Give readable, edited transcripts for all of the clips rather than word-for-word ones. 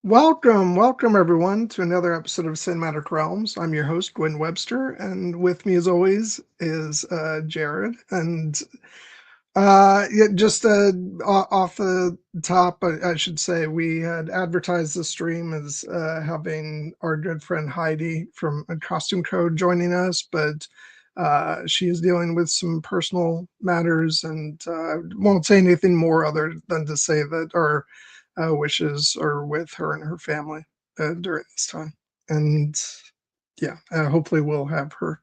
Welcome everyone to another episode of Cinematic Realms. I'm your host, Gwen Webster, and with me as always is Jared. And yeah, just off the top, I should say we had advertised the stream as having our good friend Heidi from Costume Code joining us, but she is dealing with some personal matters and won't say anything more other than to say that our wishes are with her and her family during this time. And yeah, hopefully we'll have her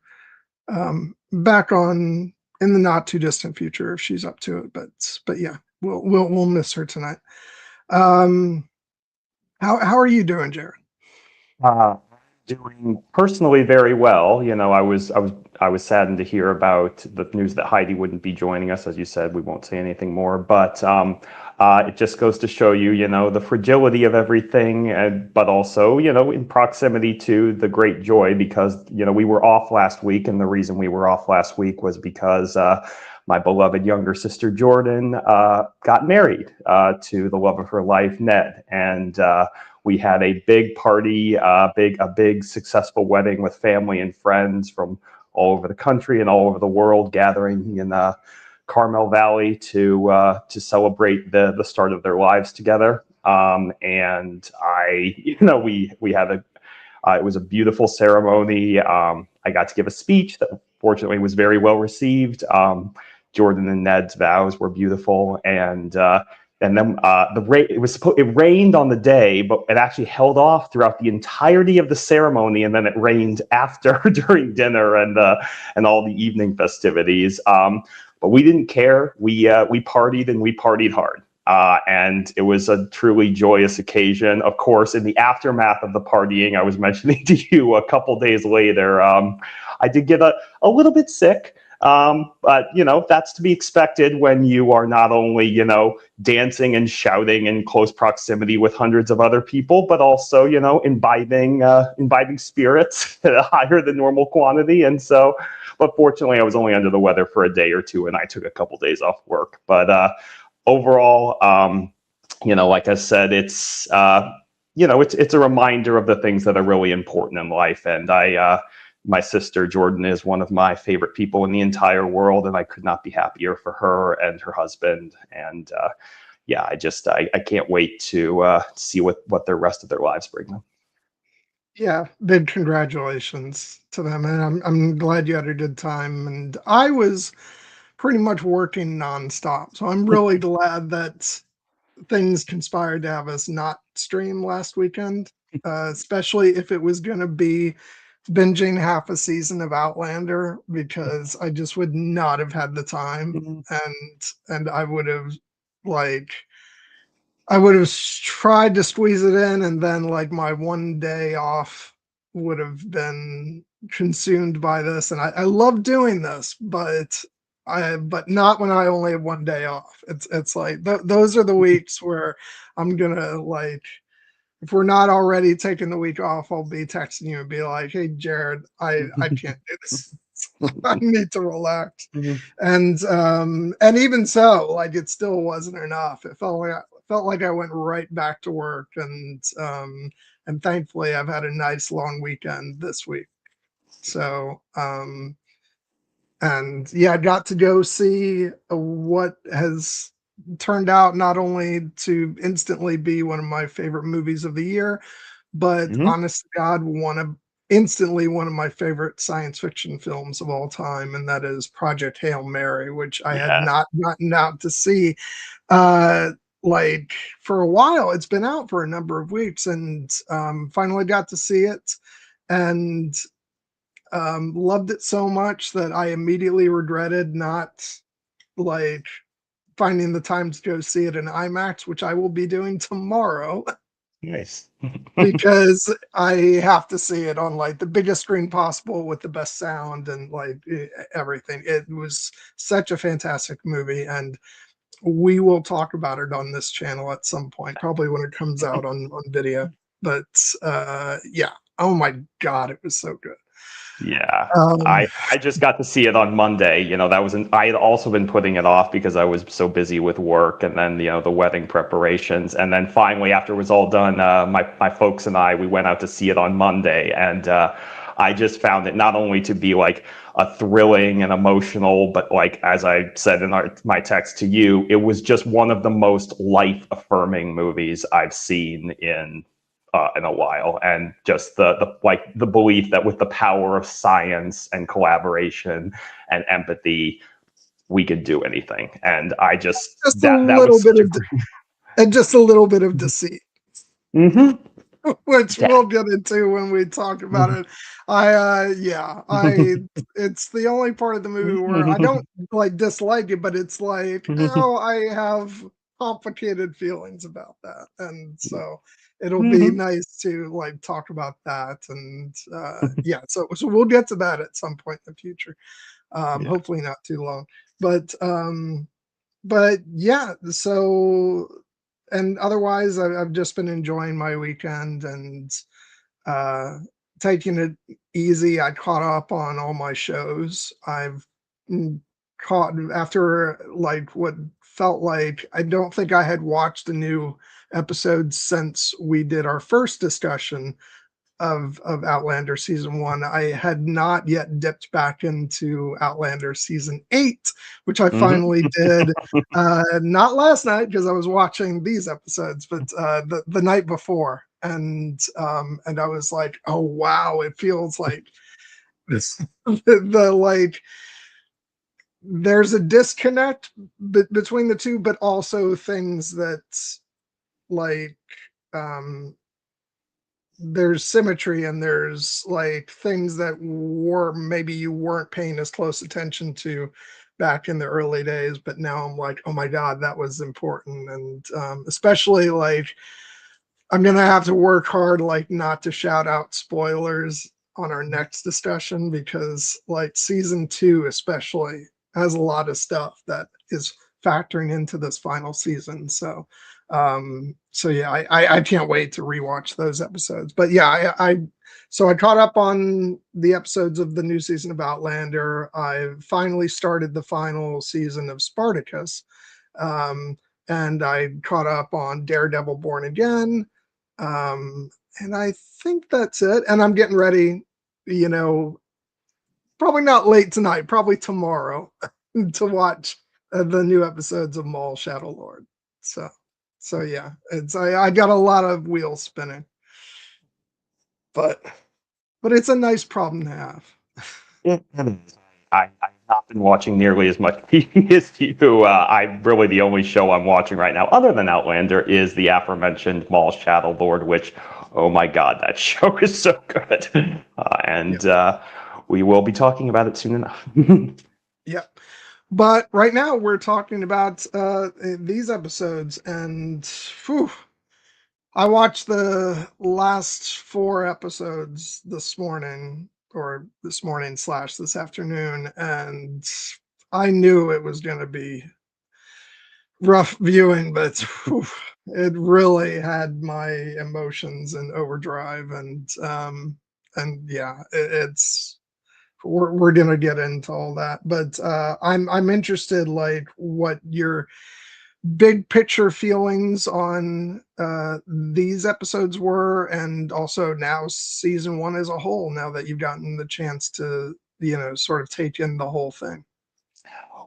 back on in the not too distant future if she's up to it. But yeah, we'll miss her tonight. Um, how are you doing, Jared? Uh, Doing personally very well. I was saddened to hear about the news that Heidi wouldn't be joining us. As you said, we won't say anything more, but it just goes to show you, the fragility of everything, but also, in proximity to the great joy, because, we were off last week, and the reason we were off last week was because my beloved younger sister Jordan got married to the love of her life, Ned, and we had a big party, a big successful wedding with family and friends from all over the country and all over the world, gathering in Carmel Valley to celebrate the start of their lives together. And we had it was a beautiful ceremony. I got to give a speech that fortunately was very well received. Jordan and Ned's vows were beautiful, and then it rained on the day, but it actually held off throughout the entirety of the ceremony, and then it rained after during dinner and all the evening festivities. But we didn't care. We partied, and we partied hard. And it was a truly joyous occasion. Of course, in the aftermath of the partying, I was mentioning to you a couple days later, I did get a little bit sick. But that's to be expected when you are not only dancing and shouting in close proximity with hundreds of other people, but also imbibing spirits at a higher than normal quantity. And so, but fortunately, I was only under the weather for a day or two, and I took a couple days off work. But overall, like I said, it's a reminder of the things that are really important in life, and my sister Jordan is one of my favorite people in the entire world, and I could not be happier for her and her husband. And yeah, I can't wait to see what the rest of their lives bring them. Yeah, big congratulations to them, and I'm glad you had a good time. And I was pretty much working nonstop, so I'm really glad that things conspired to have us not stream last weekend, especially if it was going to be binging half a season of Outlander, because I just would not have had the time, and like I would have tried to squeeze it in, and then like my one day off would have been consumed by this. And I love doing this, but not when I only have one day off. It's like those are the weeks where I'm gonna like, if we're not already taking the week off, I'll be texting you and be like, "Hey, Jared, I can't do this. I need to relax." And even so, like it still wasn't enough. It felt like I went right back to work, and thankfully I've had a nice long weekend this week. So and yeah, I got to go see what has turned out not only to instantly be one of my favorite movies of the year, but Mm-hmm. honest to God, instantly one of my favorite science fiction films of all time, and that is Project Hail Mary, which I had Yeah. not gotten out to see uh like for a while. It's been out for a number of weeks, and finally got to see it, and loved it so much that I immediately regretted not like finding the time to go see it in IMAX, which I will be doing tomorrow. Nice. Because I have to see it on like the biggest screen possible with the best sound and like everything. It was such a fantastic movie, and we will talk about it on this channel at some point, probably when it comes out on video. But yeah, oh my God, it was so good. Yeah, Um, I just got to see it on Monday. I had also been putting it off because I was so busy with work, and then the wedding preparations, and then finally after it was all done, my folks and we went out to see it on Monday, and I just found it not only to be like a thrilling and emotional, but like as I said in my text to you, it was just one of the most life affirming movies I've seen in a while, and just the belief that with the power of science and collaboration and empathy, we could do anything. And I just just a that little was bit such a of, great. and just a little bit of deceit. Mm-hmm. Which Yeah. we'll get into when we talk about it. It's the only part of the movie where I don't like dislike it, but it's like, oh, I have complicated feelings about that. And so it'll be nice to like talk about that. And yeah, so we'll get to that at some point in the future. Yeah. Hopefully not too long. But yeah, so and otherwise I've just been enjoying my weekend and uh taking it easy. I caught up on all my shows. I've caught after like what felt like I don't think I had watched a new episode since we did our first discussion of Outlander season 1. I had not yet dipped back into Outlander season 8, which I finally did not last night because I was watching these episodes, but the night before. And I was like, oh wow, it feels like this the like there's a disconnect between the two, but also things that like um there's symmetry and there's like things that were maybe you weren't paying as close attention to back in the early days, but now I'm like, oh my god, that was important. And especially like I'm gonna have to work hard like not to shout out spoilers on our next discussion, because like season 2 especially has a lot of stuff that is factoring into this final season. So yeah, I can't wait to rewatch those episodes. But yeah, so I caught up on the episodes of the new season of Outlander. I finally started the final season of Spartacus. Um, and I caught up on Daredevil Born Again. And I think that's it. And I'm getting ready, you know, probably not late tonight, probably tomorrow to watch the new episodes of Maul Shadow Lord. So, so yeah, I got a lot of wheels spinning, but it's a nice problem to have. It is. I've not been watching nearly as much TV as you. The only show I'm watching right now, other than Outlander, is the aforementioned Maul Shadow Lord, which, oh my god, that show is so good. And we will be talking about it soon enough. Yep. But right now we're talking about these episodes, and whew, I watched the last 4 episodes this morning, or this morning slash this afternoon, and I knew it was going to be rough viewing, but whew, it really had my emotions in overdrive, and yeah, it's we're gonna get into all that, but I'm interested like what your big picture feelings on these episodes were, and also now season 1 as a whole, now that you've gotten the chance to sort of take in the whole thing.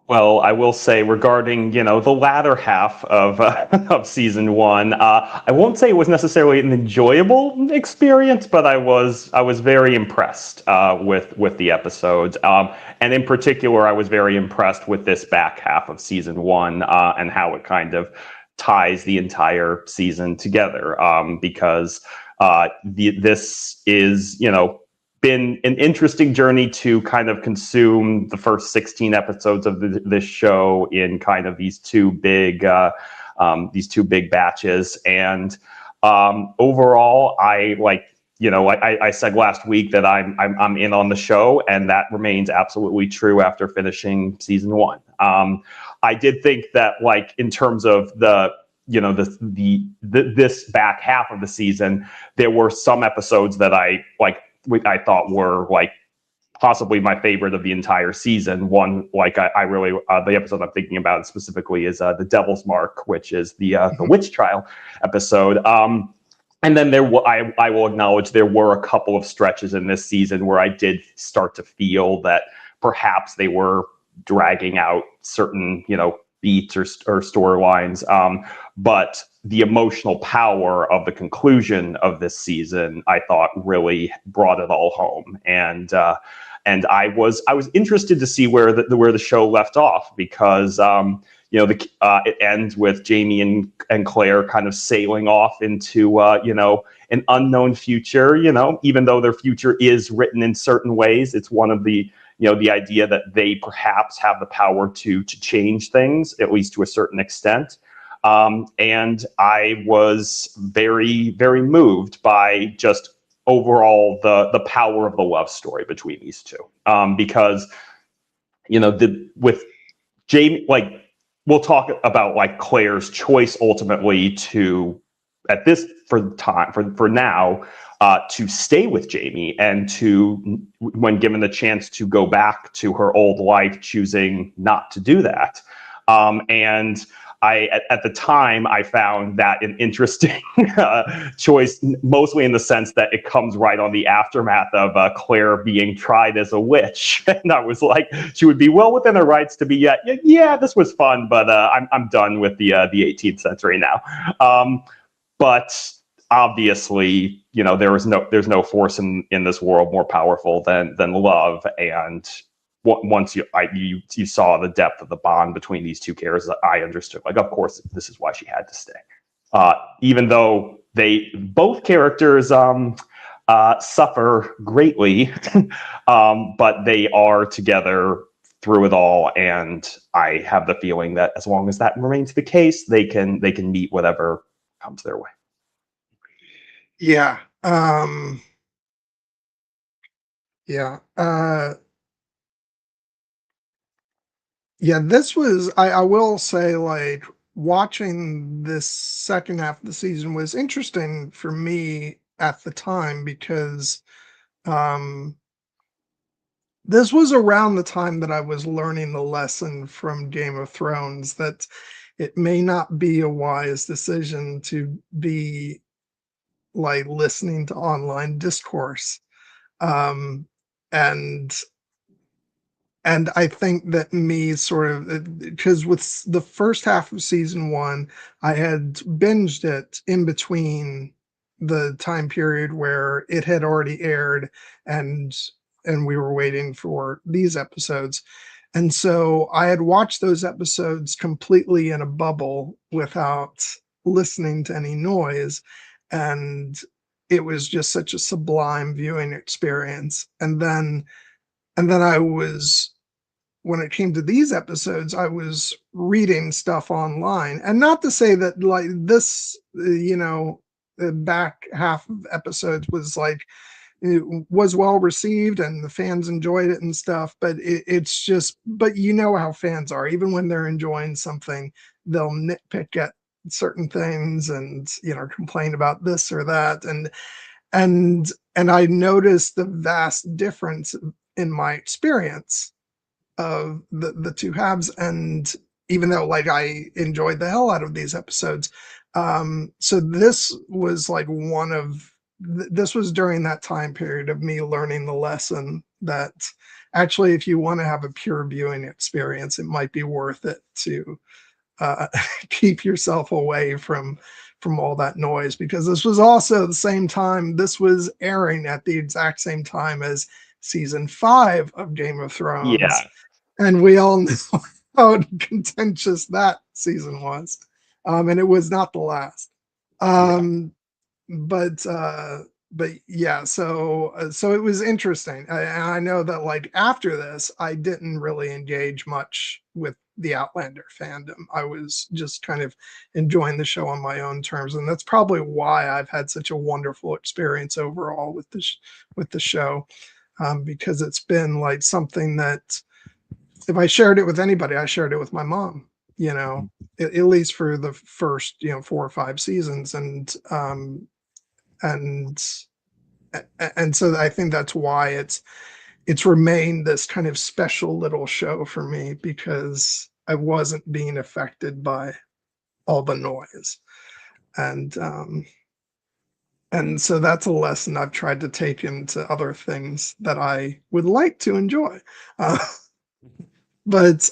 Well, I will say regarding, the latter half of of season 1, I won't say it was necessarily an enjoyable experience, but I was very impressed with the episodes, and in particular, I was very impressed with this back half of season 1 and how it kind of ties the entire season together, because this is, been an interesting journey to kind of consume the first 16 episodes of this show in kind of these two big batches. And overall, I said last week that I'm in on the show, and that remains absolutely true after finishing season 1. I did think that, like, in terms of this back half of the season, there were some episodes that I thought were like possibly my favorite of the entire season. One, like I really, the episode I'm thinking about specifically is the Devil's Mark, which is the witch trial episode. And then I will acknowledge there were a couple of stretches in this season where I did start to feel that perhaps they were dragging out certain, beats or storylines. But the emotional power of the conclusion of this season, I thought, really brought it all home. And I was interested to see where the show left off, because it ends with Jamie and Claire kind of sailing off into an unknown future. Even though their future is written in certain ways, it's one of the the idea that they perhaps have the power to change things, at least to a certain extent. And I was very, very moved by just overall the power of the love story between these two, because with Jamie, like, we'll talk about like Claire's choice ultimately to, at this for now, to stay with Jamie, and to, when given the chance to go back to her old life, choosing not to do that. And at the time, I found that an interesting choice, mostly in the sense that it comes right on the aftermath of Claire being tried as a witch. And I was like, she would be well within her rights to be, yeah, this was fun, but I'm done with the 18th century now. But obviously, there's no force in this world more powerful than love. And once you saw the depth of the bond between these two characters, I understood, like, of course, this is why she had to stay. Even though both characters suffer greatly, but they are together through it all. And I have the feeling that as long as that remains the case, they can meet whatever comes their way. Yeah. Yeah. Yeah, this was, I will say, like, watching this second half of the season was interesting for me at the time, because um this was around the time that I was learning the lesson from Game of Thrones that it may not be a wise decision to be, like, listening to online discourse. Um and I think that me sort of, because with the first half of season one, I had binged it in between the time period where it had already aired, and we were waiting for these episodes. And so I had watched those episodes completely in a bubble without listening to any noise. And it was just such a sublime viewing experience. And then I was, when it came to these episodes, I was reading stuff online. And not to say that, like, this, the back half of episodes was like, it was well received and the fans enjoyed it and stuff, but it's just, but how fans are. Even when they're enjoying something, they'll nitpick at certain things and, complain about this or that. And I noticed the vast difference in my experience of the two halves. And even though, like, I enjoyed the hell out of these episodes, so this was like this was during that time period of me learning the lesson that actually, if you want to have a pure viewing experience, it might be worth it to keep yourself away from all that noise, because this was also the same time, this was airing at the exact same time as season 5 of Game of Thrones. Yeah. And we all know how contentious that season was. And it was not the last. Um, but yeah, so it was interesting. I know that, like, after this, I didn't really engage much with the Outlander fandom. I was just kind of enjoying the show on my own terms, and that's probably why I've had such a wonderful experience overall with the show, because it's been like something that, if I shared it with anybody, I shared it with my mom, at least for the first, 4 or 5 seasons. And so I think that's why it's remained this kind of special little show for me because I wasn't being affected by all the noise. And and so that's a lesson I've tried to take into other things that I would like to enjoy. Uh, but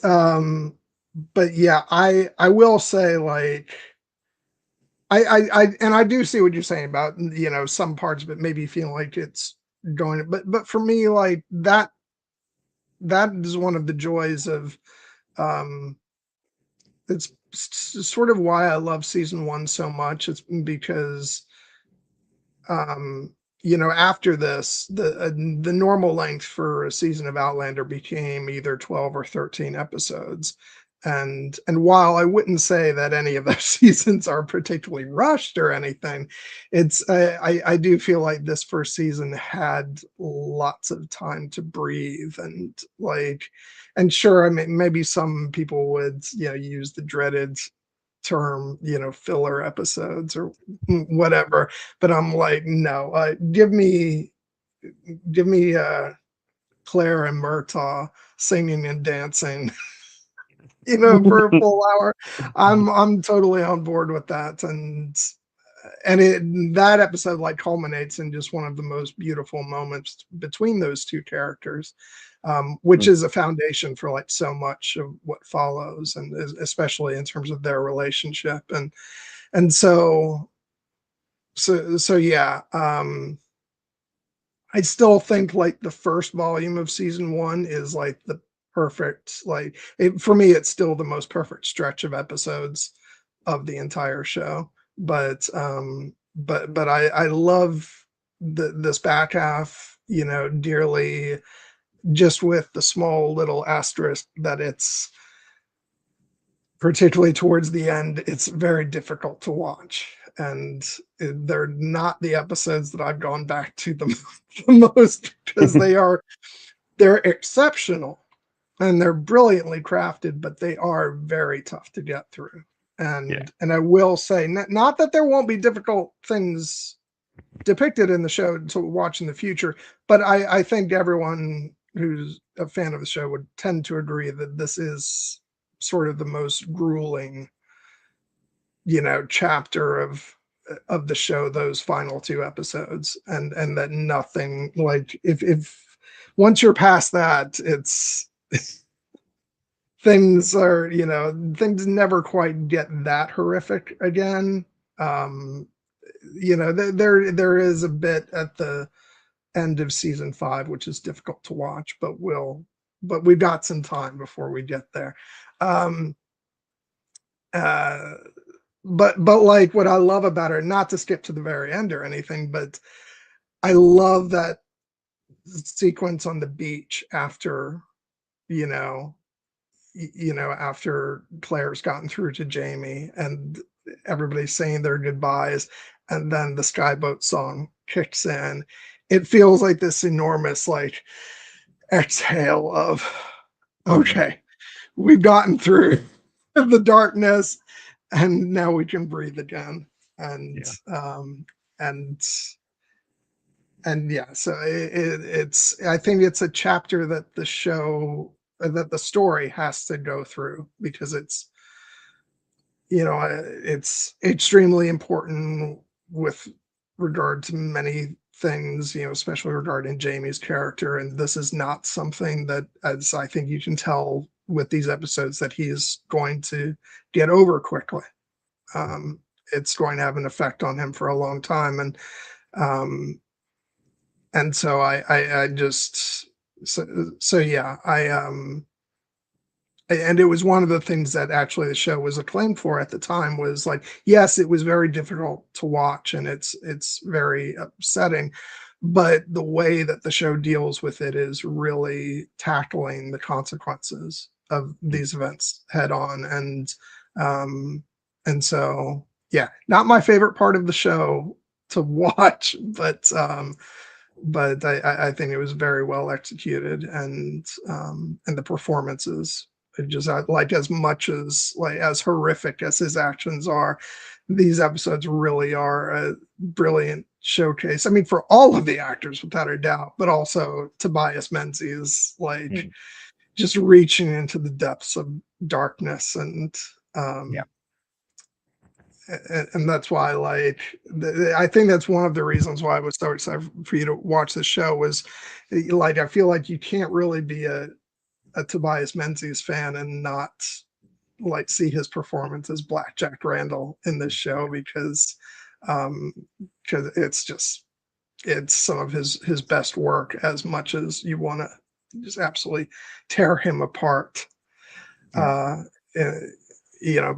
yeah, I will say, like, and I do see what you're saying about, some parts of it maybe feeling like it's going, but for me, like, that is one of the joys of, um it's sort of why I love season one so much. It's because, um after this, the normal length for a season of Outlander became either 12 or 13 episodes. And while I wouldn't say that any of those seasons are particularly rushed or anything, it's I do feel like this first season had lots of time to breathe, and, like, and sure, I mean, maybe some people would, use the dreaded term, filler episodes or whatever. But I'm like, no, give me Claire and Murtaugh singing and dancing, for a full hour. I'm totally on board with that. And that episode, like, culminates in just one of the most beautiful moments between those two characters, which is a foundation for, like, so much of what follows, and especially in terms of their relationship. And so yeah, I still think, like, the first volume of season one is, like, the perfect, like, for me, it's still the most perfect stretch of episodes of the entire show. But I love this back half, dearly, just with the small little asterisk that it's, particularly towards the end, it's very difficult to watch. And they're not the episodes that I've gone back to the most, because they're exceptional and they're brilliantly crafted, but they are very tough to get through. And I will say, not that there won't be difficult things depicted in the show to watch in the future, but I think everyone who's a fan of the show would tend to agree that this is sort of the most grueling, chapter of the show, those final two episodes. And that nothing, like, if once you're past that, it's things never quite get that horrific again. There is a bit at the end of season 5 which is difficult to watch, but we've got some time before we get there. um uh but like, what I love about her, not to skip to the very end or anything, but I love that sequence on the beach after, you know after Claire's gotten through to Jamie and everybody's saying their goodbyes, and then the Skyboat song kicks in. It feels like this enormous, like, exhale of, okay, we've gotten through the darkness, and now we can breathe again. And and yeah, so it's, I think it's a chapter that the story has to go through, because it's extremely important with regard to many things, especially regarding Jamie's character. And this is not something that, as I think you can tell with these episodes, that he is going to get over quickly. It's going to have an effect on him for a long time. Um, and so I just, so yeah, and it was one of the things that actually the show was acclaimed for at the time, was, like, yes, it was very difficult to watch and it's very upsetting, but the way that the show deals with it is really tackling the consequences of these events head on. And so, yeah, not my favorite part of the show to watch, but I think it was very well executed. And the performances, just, like, as much as, like, as horrific as his actions are, these episodes really are a brilliant showcase. I mean, for all of the actors, without a doubt, but also Tobias Menzies, like just reaching into the depths of darkness, and and that's why, like, I think that's one of the reasons why I was so excited for you to watch the show was, like, I feel like you can't really be a Tobias Menzies fan and not like see his performance as Black Jack Randall in this show, because it's some of his best work, as much as you want to just absolutely tear him apart. You know,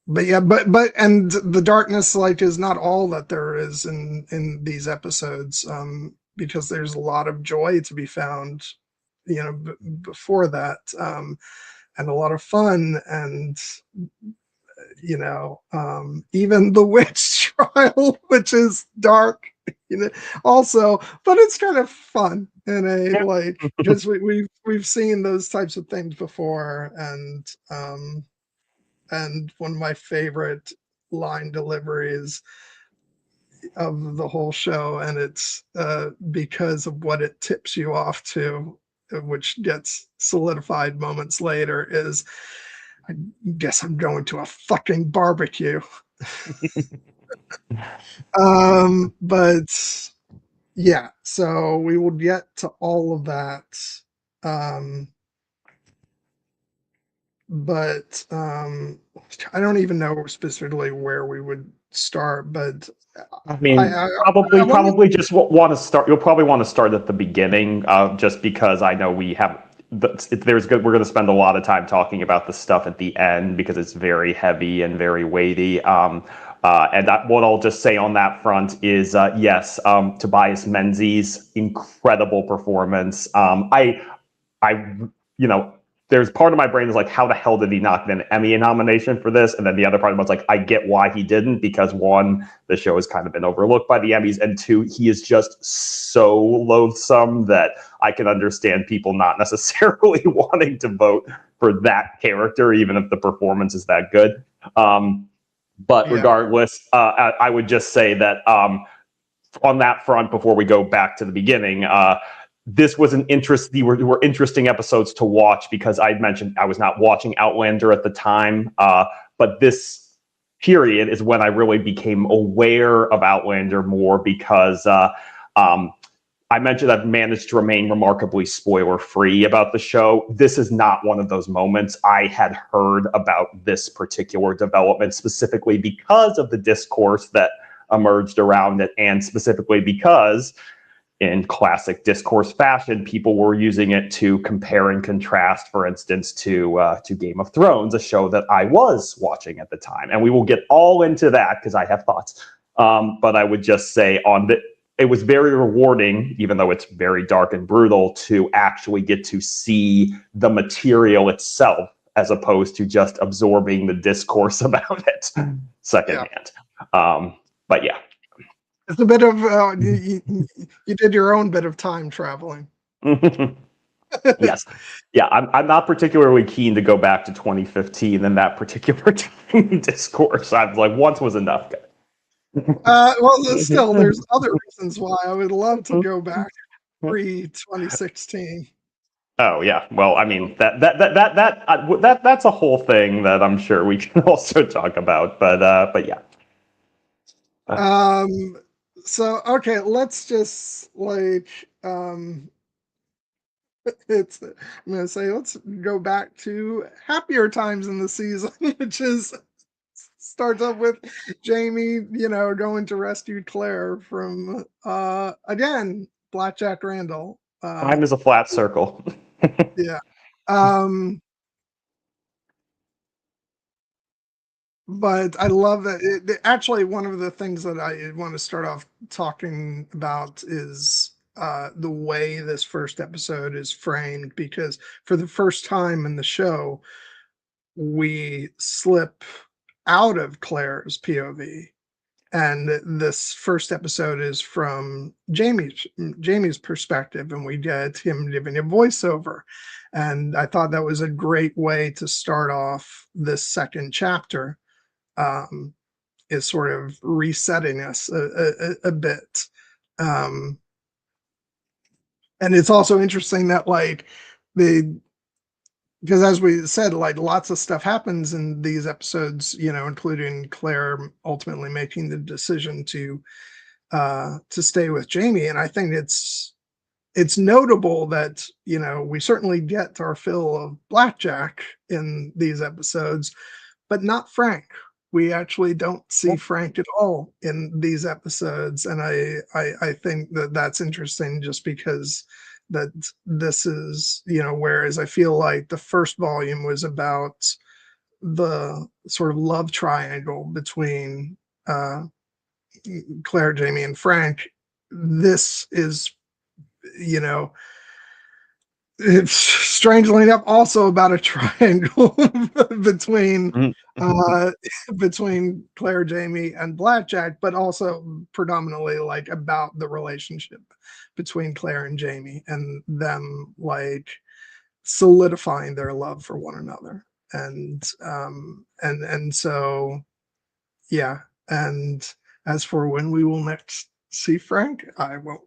but yeah, but and the darkness, like, is not all that there is in these episodes, because there's a lot of joy to be found, you know, before that, and a lot of fun, and you know, even the witch trial, which is dark, you know, also, but it's kind of fun in a, like, because we've seen those types of things before, and one of my favorite line deliveries of the whole show, and it's because of what it tips you off to, which gets solidified moments later, is, I guess I'm going to a fucking barbecue. But yeah, so we will get to all of that. But I don't even know specifically where we would start, but I mean, I probably just want to start. You'll probably want to start at the beginning, just because I know we have. There's good. We're going to spend a lot of time talking about the stuff at the end because it's very heavy and very weighty. And what I'll just say on that front is, yes, Tobias Menzies, incredible performance. You know, there's part of my brain is like, how the hell did he not get an Emmy nomination for this? And then the other part of it's like, I get why he didn't, because one, the show has kind of been overlooked by the Emmys, and two, he is just so loathsome that I can understand people not necessarily wanting to vote for that character, even if the performance is that good. But regardless, I would just say that on that front, before we go back to the beginning, this was were interesting episodes to watch, because I mentioned I was not watching Outlander at the time, but this period is when I really became aware of Outlander more, because I mentioned I've managed to remain remarkably spoiler-free about the show. This is not one of those moments. I had heard about this particular development specifically because of the discourse that emerged around it, and specifically because, in classic discourse fashion, people were using it to compare and contrast, for instance, to Game of Thrones, a show that I was watching at the time. And we will get all into that because I have thoughts. But I would just say it was very rewarding, even though it's very dark and brutal, to actually get to see the material itself, as opposed to just absorbing the discourse about it secondhand. But yeah. It's a bit of you did your own bit of time traveling. Yes, yeah. I'm not particularly keen to go back to 2015 and that particular discourse. I'm like, once was enough. Well, still, there's other reasons why I would love to go back pre-2016. Oh yeah, well, I mean that's a whole thing that I'm sure we can also talk about. But yeah. So okay, let's just it's I'm gonna say let's go back to happier times in the season, which starts off with Jamie, going to rescue Claire from again, Black Jack Randall. Time is a flat circle. Yeah. But I love that. Actually, one of the things that I want to start off talking about is the way this first episode is framed, because for the first time in the show, we slip out of Claire's POV. And this first episode is from Jamie's perspective, and we get him giving a voiceover. And I thought that was a great way to start off this second chapter. is sort of resetting us a bit. And it's also interesting that like because as we said, like lots of stuff happens in these episodes, including Claire ultimately making the decision to stay with Jamie. And I think it's notable that, we certainly get our fill of Black Jack in these episodes, but not Frank. We actually don't see Frank at all in these episodes. And I think that that's interesting just because that this is, whereas I feel like the first volume was about the sort of love triangle between Claire, Jamie, and Frank. This is, it's strangely enough also about a triangle between between Claire, Jamie, and Black Jack, but also predominantly like about the relationship between Claire and Jamie and them like solidifying their love for one another. And so yeah. And as for when we will next see Frank, I won't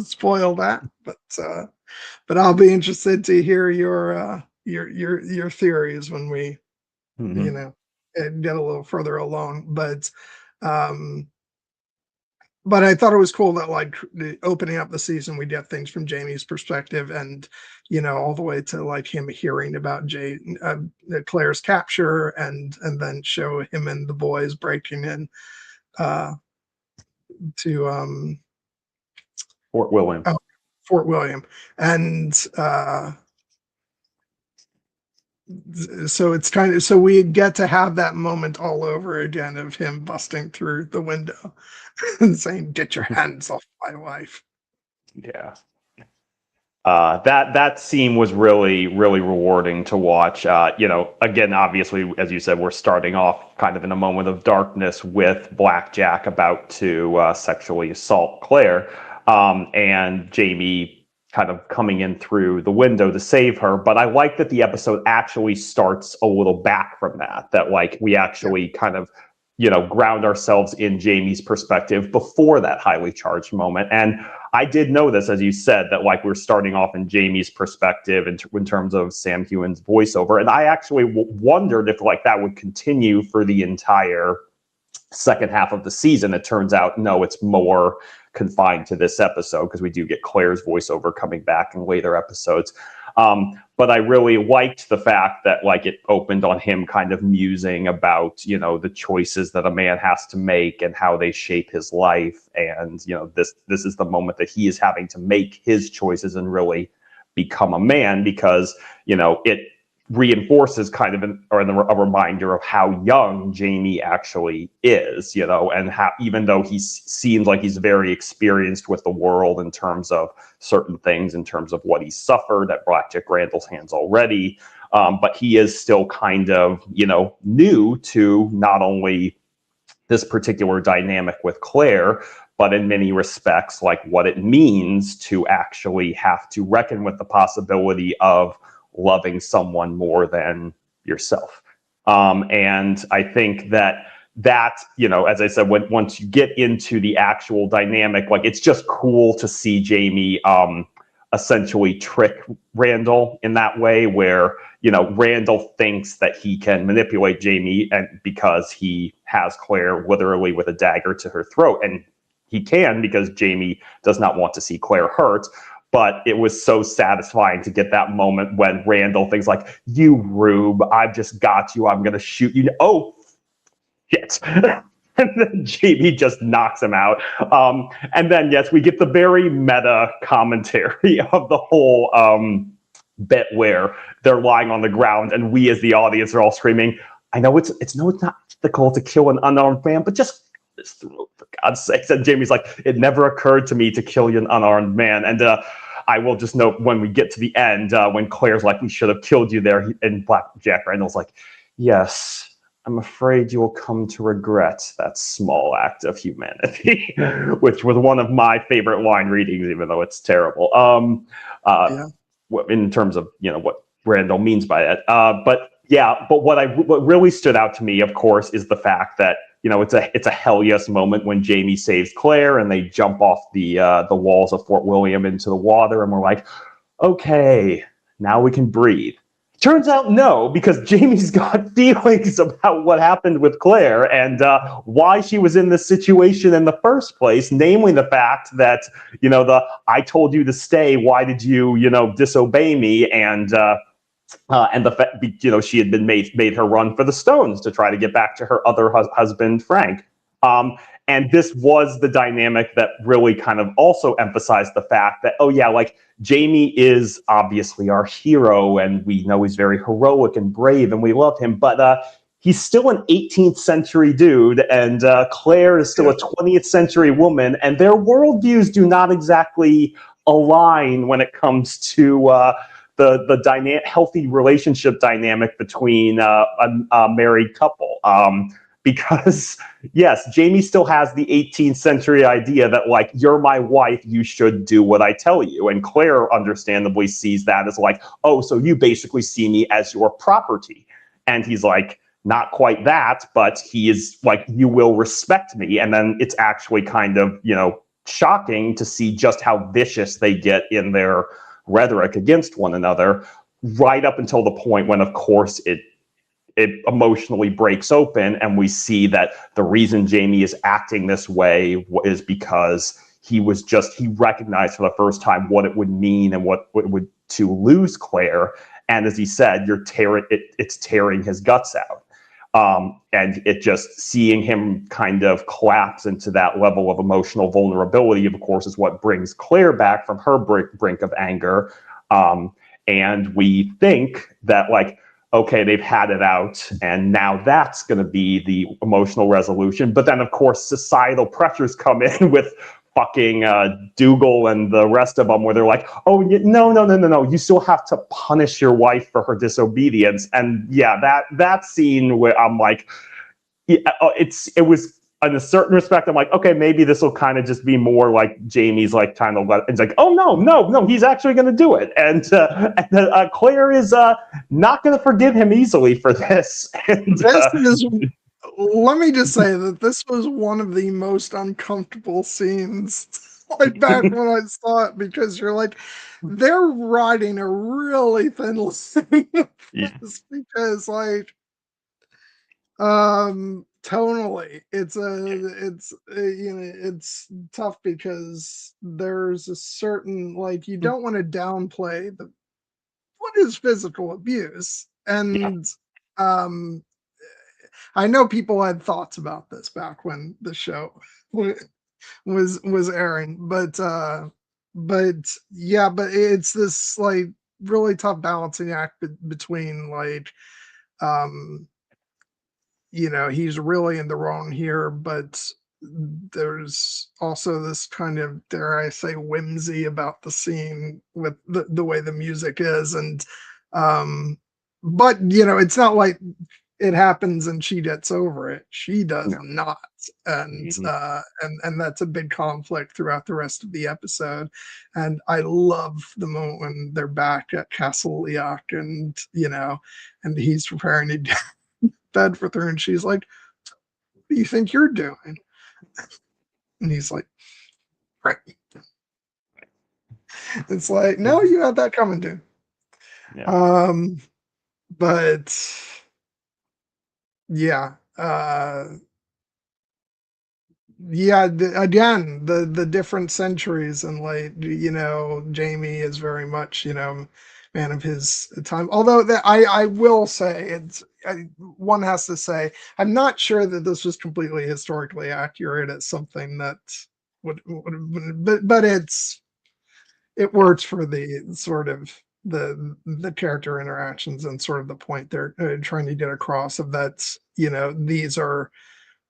spoil that, but I'll be interested to hear your theories when we get a little further along. But I thought it was cool that like opening up the season, we get things from Jamie's perspective, and all the way to like him hearing about Claire's capture, and then show him and the boys breaking in to Fort William. Fort William. And so it's kind of, so we get to have that moment all over again of him busting through the window and saying, "Get your hands off my wife." Yeah. That scene was really, really rewarding to watch. Again, obviously, as you said, we're starting off kind of in a moment of darkness with Black Jack about to sexually assault Claire, and Jamie kind of coming in through the window to save her. But I like that the episode actually starts a little back from that like we actually kind of, ground ourselves in Jamie's perspective before that highly charged moment. And I did know this, as you said, that like we're starting off in Jamie's perspective in terms of Sam Heughan's voiceover. And I actually wondered if like that would continue for the entire second half of the season. It turns out, no, it's more confined to this episode because we do get Claire's voiceover coming back in later episodes. But I really liked the fact that like it opened on him kind of musing about, the choices that a man has to make and how they shape his life. And, this is the moment that he is having to make his choices and really become a man, because, it reinforces kind of a reminder of how young Jamie actually is, and how, even though he seems like he's very experienced with the world in terms of certain things, in terms of what he suffered at Black Jack Randall's hands already, but he is still kind of, new to not only this particular dynamic with Claire, but in many respects, like what it means to actually have to reckon with the possibility of loving someone more than yourself. And I think that, as I said, once you get into the actual dynamic, like it's just cool to see Jamie essentially trick Randall in that way, where, Randall thinks that he can manipulate Jamie, and because he has Claire literally with a dagger to her throat, and he can because Jamie does not want to see Claire hurt. But it was so satisfying to get that moment when Randall thinks like, "You rube, I've just got you. I'm going to shoot you." Oh, shit. And then Jamie just knocks him out. And then, yes, we get the very meta commentary of the whole bit where they're lying on the ground and we as the audience are all screaming, "I know it's not ethical to kill an unarmed man, but just throat, for God's sakes." And Jamie's like, "It never occurred to me to kill an unarmed man." And I will just note when we get to the end, when Claire's like, "We should have killed you there," and Black Jack Randall's like, "Yes, I'm afraid you will come to regret that small act of humanity," which was one of my favorite line readings, even though it's terrible. In terms of what Randall means by that, but Yeah, but what really stood out to me, of course, is the fact that, you know, it's a hell yes moment when Jamie saves Claire and they jump off the walls of Fort William into the water, and we're like, okay, now we can breathe. Turns out no, because Jamie's got feelings about what happened with Claire and why she was in this situation in the first place, namely the fact that, you know, I told you to stay, why did you, you know, disobey me, and the fact, you know, she had been made her run for the stones to try to get back to her other husband, Frank. And this was the dynamic that really kind of also emphasized the fact that, oh yeah, like Jamie is obviously our hero and we know he's very heroic and brave and we love him, but he's still an 18th century dude, and Claire is still a 20th century woman, and their worldviews do not exactly align when it comes to the healthy relationship dynamic between a married couple. Because yes, Jamie still has the 18th century idea that, like, you're my wife, you should do what I tell you. And Claire understandably sees that as like, oh, so you basically see me as your property. And he's like, not quite that, but he is like, you will respect me. And then it's actually kind of, you know, shocking to see just how vicious they get in their rhetoric against one another, right up until the point when, of course, it emotionally breaks open, and we see that the reason Jamie is acting this way is because he recognized for the first time what it would mean and what it would to lose Claire. And as he said, it's tearing his guts out. And it just seeing him kind of collapse into that level of emotional vulnerability, of course, is what brings Claire back from her brink of anger. And we think that, like, okay, they've had it out, and now that's going to be the emotional resolution. But then, of course, societal pressures come in with fucking Dougal and the rest of them, where they're like, oh, no, you still have to punish your wife for her disobedience. And yeah, that scene where I'm like, yeah, it was, in a certain respect, I'm like, okay, maybe this will kind of just be more like Jamie's like trying to let. It's like, oh no, he's actually going to do it, and Claire is not going to forgive him easily for this. And, this is. Let me just say that this was one of the most uncomfortable scenes, like back when I saw it, because you're like, they're riding a really thin line because, like, tonally it's tough because there's a certain, like, you don't want to downplay what is physical abuse, and um I know people had thoughts about this back when the show was airing, but yeah, but it's this, like, really tough balancing act between, like, um you know, he's really in the wrong here, but there's also this kind of, dare I say, whimsy about the scene with the way the music is. And but you know, it's not like it happens and she gets over it. She does not. And and that's a big conflict throughout the rest of the episode. And I love the moment when they're back at Castle Leoch, and you know, and he's preparing to bed with her, and she's like, what do you think you're doing? And he's like, right. It's like, no, you had that coming, dude. But yeah, yeah, again, the different centuries, and, like, you know, Jamie is very much, you know, man of his time. Although that I will say, one has to say, I'm not sure that this was completely historically accurate. It's something that but it works for the sort of the character interactions and sort of the point they're trying to get across, of that, you know, these are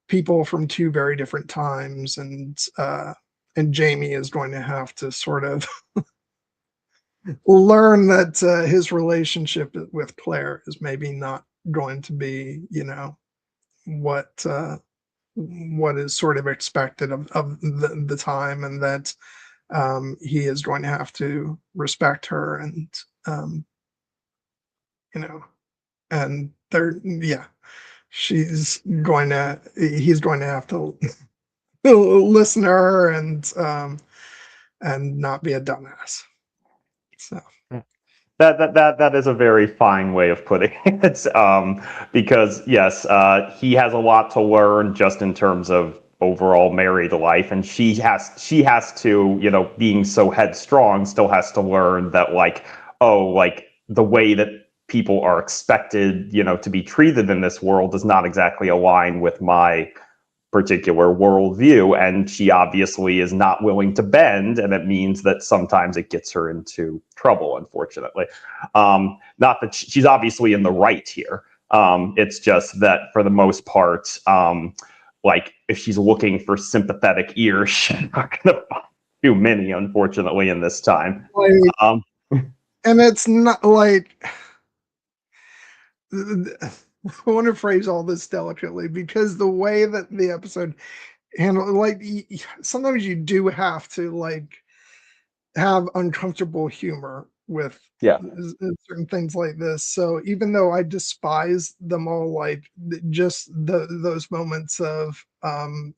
people from two very different times, and Jamie is going to have to sort of learn that his relationship with Claire is maybe not going to be, you know, what is sort of expected of the time, and that he is going to have to respect her, and you know, and he's going to have to listen to her and not be a dumbass. So that is a very fine way of putting it. Because yes, he has a lot to learn just in terms of overall married life, and she has to, being so headstrong, still has to learn that the way that people are expected, to be treated in this world does not exactly align with my particular worldview, and she obviously is not willing to bend, and it means that sometimes it gets her into trouble, unfortunately. Not that she's obviously in the right here. It's just that for the most part, if she's looking for sympathetic ears, she's not going to find too many, unfortunately, in this time. And it's not like, I want to phrase all this delicately, because the way that the episode handled, sometimes you do have to have uncomfortable humor with certain things like this. So even though I despise them all, just those moments of I'm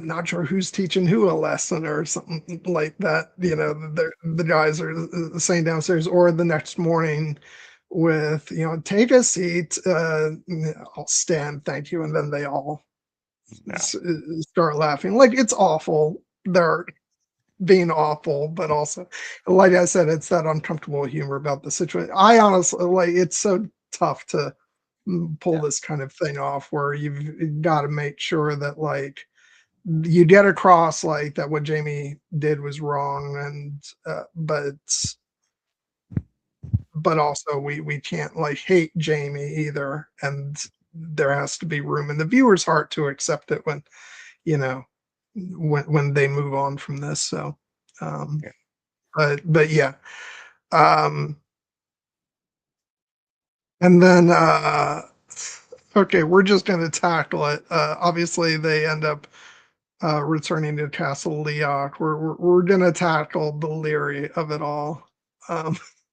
not sure who's teaching who a lesson or something like that. The guys are saying downstairs, or the next morning with, take a seat, I'll stand, thank you. And then they all start laughing. It's awful. They're being awful, but also, like I said, it's that uncomfortable humor about the situation. I honestly, it's so tough to pull this kind of thing off, where you've got to make sure that you get across that what Jamie did was wrong, and but also we can't hate Jamie either, and there has to be room in the viewer's heart to accept it when when they move on from this. So but yeah, and then okay, we're just going to tackle it. Obviously they end up returning to Castle Leoch. We're going to tackle the Leary of it all.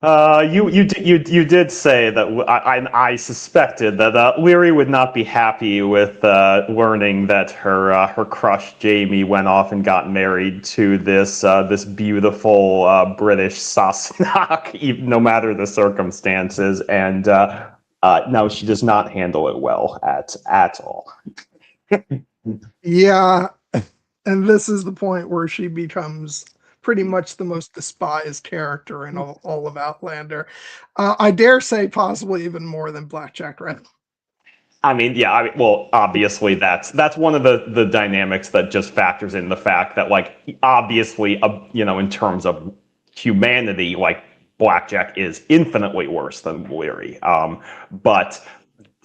You did say that I suspected that Leary would not be happy with learning that her crush Jamie went off and got married to this beautiful British Sassenach, no matter the circumstances, and no, she does not handle it well at all. Yeah, and this is the point where she becomes pretty much the most despised character in all of Outlander. I dare say possibly even more than Black Jack Randall. Well, obviously that's one of the dynamics that just factors in the fact that, obviously, in terms of humanity, Blackjack is infinitely worse than Leary. But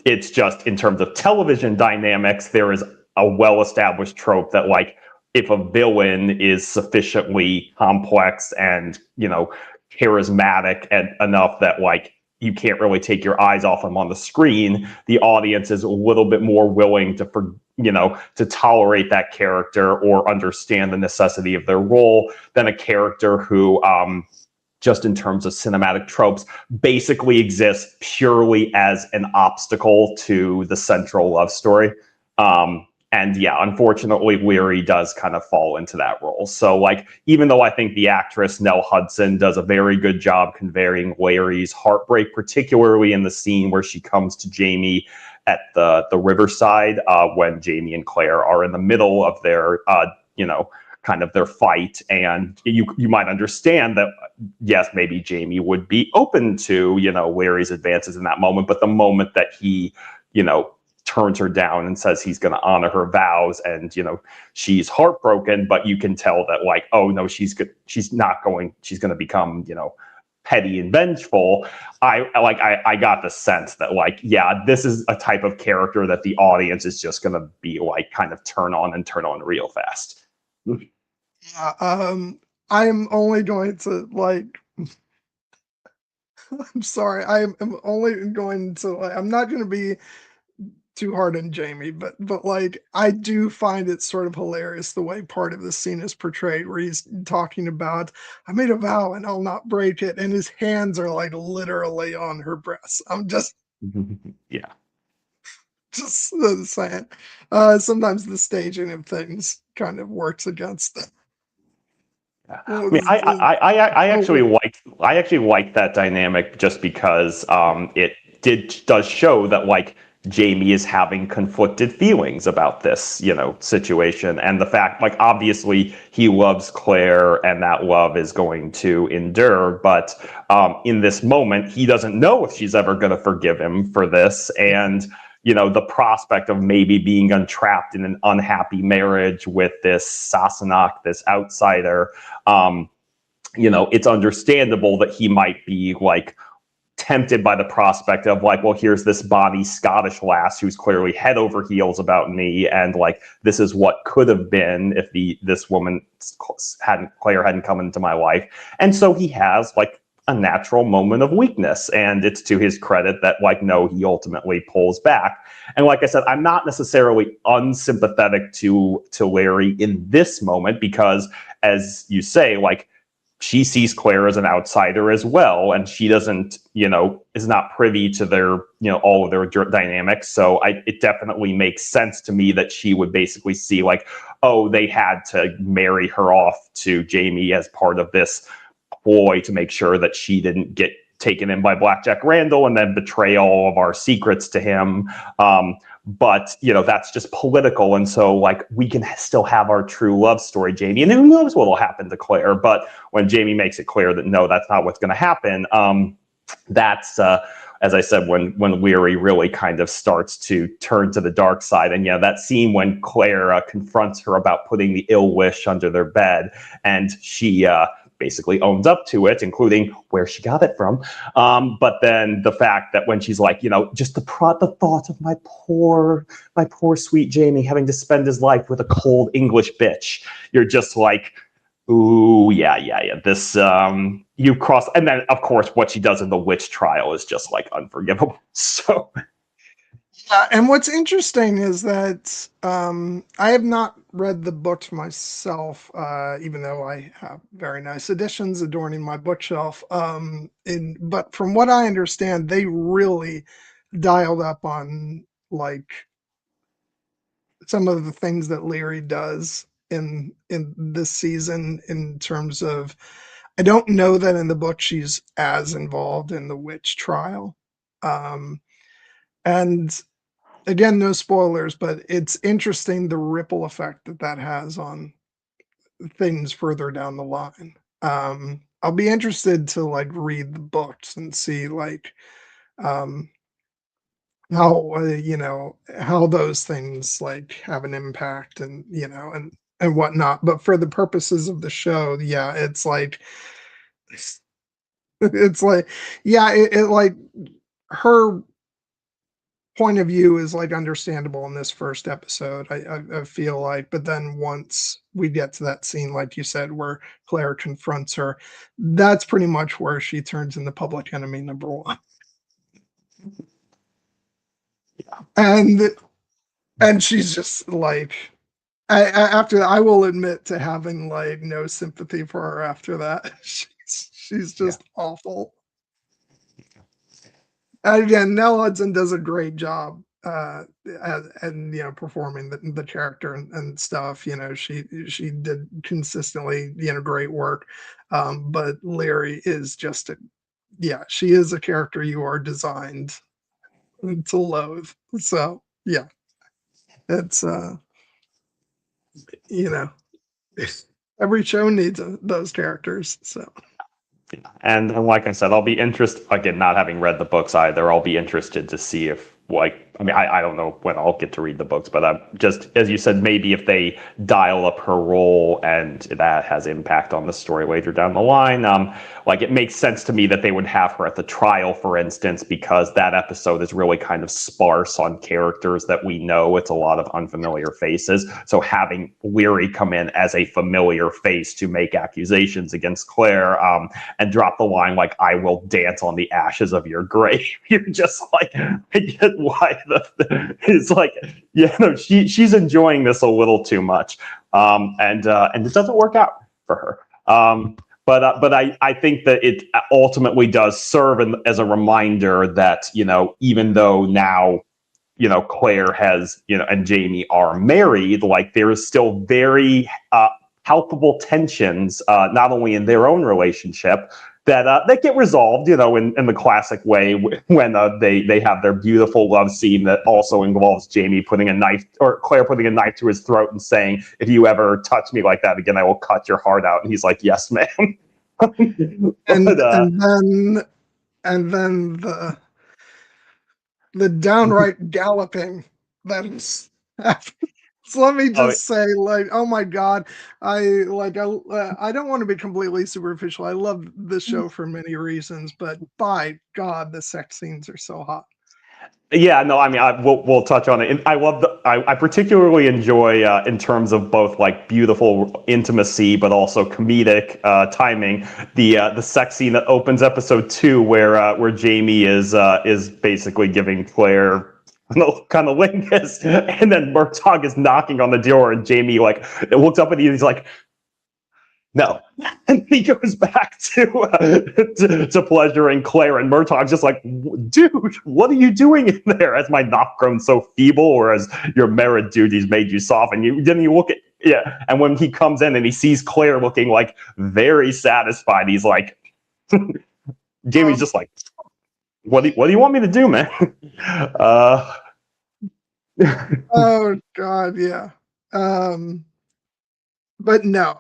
it's just in terms of television dynamics, there is a well-established trope that, if a villain is sufficiently complex and, charismatic and enough that, you can't really take your eyes off them on the screen, the audience is a little bit more willing to tolerate that character or understand the necessity of their role than a character who, just in terms of cinematic tropes, basically exists purely as an obstacle to the central love story. And yeah, unfortunately, Leary does kind of fall into that role. So, even though I think the actress Nell Hudson does a very good job conveying Leary's heartbreak, particularly in the scene where she comes to Jamie at the riverside, when Jamie and Claire are in the middle of their, kind of their fight, and you might understand that, yes, maybe Jamie would be open to, Leary's advances in that moment, but the moment that he, turns her down and says he's going to honor her vows, and she's heartbroken, but you can tell that oh no, she's going to become petty and vengeful. I got the sense that yeah, this is a type of character that the audience is just going to be kind of turn on real fast. I'm only going to I'm sorry, I'm only going to I'm not going to be too hard on Jamie, but like I do find it sort of hilarious the way part of the scene is portrayed, where he's talking about, "I made a vow and I'll not break it," and his hands are like literally on her breasts. I'm just Yeah. just saying. Sometimes the staging of things kind of works against it. I mean, I actually like that dynamic just because it does show that like Jamie is having conflicted feelings about this, situation, and the fact like obviously he loves Claire and that love is going to endure, but in this moment he doesn't know if she's ever going to forgive him for this, and the prospect of maybe being entrapped in an unhappy marriage with this Sassenach, this outsider. It's understandable that he might be like tempted by the prospect of like, well, here's this bonny Scottish lass who's clearly head over heels about me, and like this is what could have been if this woman Claire hadn't come into my life, and so he has like a natural moment of weakness, and it's to his credit that like no, he ultimately pulls back. And like I said, I'm not necessarily unsympathetic to Larry in this moment because, as you say, like she sees Claire as an outsider as well, and she doesn't, is not privy to their, all of their dynamics. So it definitely makes sense to me that she would basically see like, oh, they had to marry her off to Jamie as part of this ploy to make sure that she didn't get taken in by Black Jack Randall and then betray all of our secrets to him. But that's just political, and so like we can still have our true love story, Jamie, and who knows what will happen to Claire. But when Jamie makes it clear that no, that's not what's going to happen, that's as I said, when Leary really kind of starts to turn to the dark side. And that scene when Claire confronts her about putting the ill wish under their bed, and she basically owns up to it, including where she got it from. But then the fact that when she's like, just the thought of my poor sweet Jamie having to spend his life with a cold English bitch, you're just like, ooh, yeah. This, you cross. And then, of course, what she does in the witch trial is just like unforgivable. So. And what's interesting is that I have not read the books myself, even though I have very nice editions adorning my bookshelf. But from what I understand, they really dialed up on like some of the things that Leary does in this season in terms of. I don't know that in the book she's as involved in the witch trial, and again, no spoilers, but it's interesting the ripple effect that has on things further down the line. I'll be interested to like read the books and see like um, how how those things like have an impact and and whatnot. But for the purposes of the show, yeah, it's like it's like yeah, it like her point of view is like understandable in this first episode. I feel like, but then once we get to that scene, like you said, where Claire confronts her, that's pretty much where she turns into public enemy number one. Yeah. And she's just like, after that, I will admit to having like no sympathy for her after that. She's just awful. Again, Nell Hudson does a great job and performing the character and stuff. She did consistently great work. But Larry is just she is a character you are designed to loathe. So yeah, it's every show needs those characters. So. And like I said, I'll be interested, again, not having read the books either, I'll be interested to see if, I don't know when I'll get to read the books, but just, as you said, maybe if they dial up her role and that has impact on the story later down the line, it makes sense to me that they would have her at the trial, for instance, because that episode is really kind of sparse on characters that we know. It's a lot of unfamiliar faces. So having Leary come in as a familiar face to make accusations against Claire and drop the line like, I will dance on the ashes of your grave. You're just like, why it's like, she's enjoying this a little too much, and it doesn't work out for her. But I think that it ultimately does serve as a reminder that, even though now, Claire has, and Jamie are married, like there is still very palpable tensions, not only in their own relationship, that get resolved, in the classic way when they have their beautiful love scene that also involves Jamie putting a knife, or Claire putting a knife to his throat and saying, "If you ever touch me like that again, I will cut your heart out." And he's like, "Yes, ma'am." and then the downright galloping that is happening. So let me just say, like, oh my God, I don't want to be completely superficial. I love the show for many reasons, but by God, the sex scenes are so hot. Yeah, no, I mean, we'll touch on it. And I particularly enjoy, in terms of both like beautiful intimacy, but also comedic timing, the sex scene that opens episode 2, where Jamie is basically giving Claire kind of lingus, and then Murtaugh is knocking on the door, and Jamie looks up at you, and he's like, "No," and he goes back to pleasuring Claire, and Murtaugh's just like, "Dude, what are you doing in there? Has my knock grown so feeble, or has your merit duties made you soft?" And you look at, yeah. And when he comes in and he sees Claire looking like very satisfied, he's like, Jamie's just like, what do you want me to do, man?" Oh God, yeah. But no,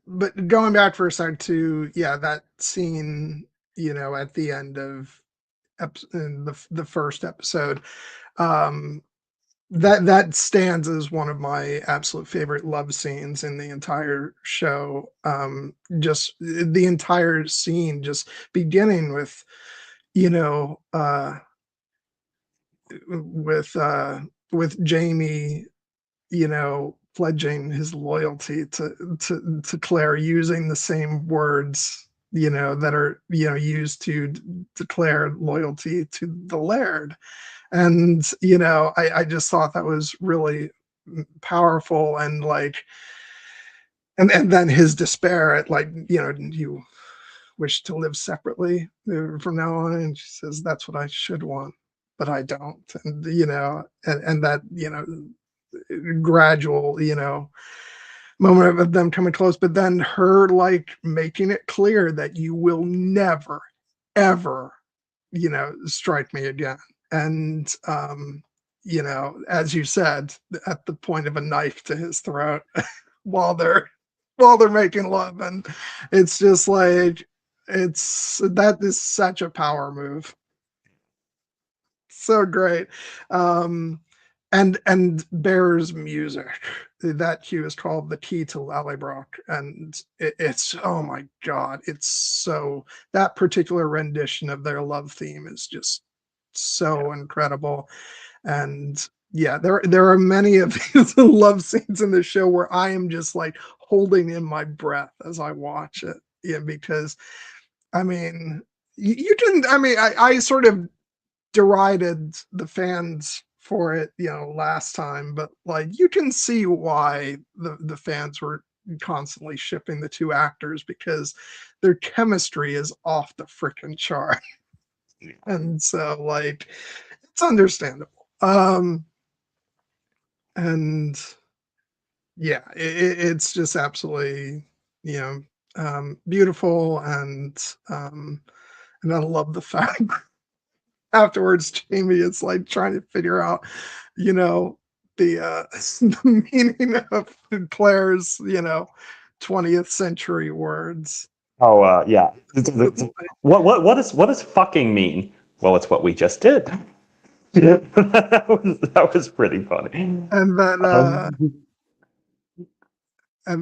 but going back for a second to, that scene, at the end of in the first episode, that stands as one of my absolute favorite love scenes in the entire show. Just the entire scene, just beginning with, with Jamie, pledging his loyalty to Claire, using the same words, that are, used to declare loyalty to the Laird. And, I just thought that was really powerful, and and then his despair at, you wish to live separately from now on. And she says, "That's what I should want, but I don't." And, and that, gradual, moment of them coming close, but then her making it clear that you will never, ever, strike me again. And, as you said, at the point of a knife to his throat while they're making love. And it's just like, that is such a power move. So great. And Bear's music, that cue is called "The Key to Lallybroch," and it's, oh my God, it's so, that particular rendition of their love theme is just so incredible. And there are many of these love scenes in the show where I am just like holding in my breath as I watch it. Yeah, because I mean, you can, I sort of derided the fans for it, last time, but you can see why the fans were constantly shipping the two actors, because their chemistry is off the freaking chart. And so it's understandable. And it's just absolutely, beautiful. And I love the fact afterwards, Jamie is trying to figure out, the the meaning of Claire's, 20th century words. Oh, yeah. What does fucking mean? Well, it's what we just did. That was pretty funny. And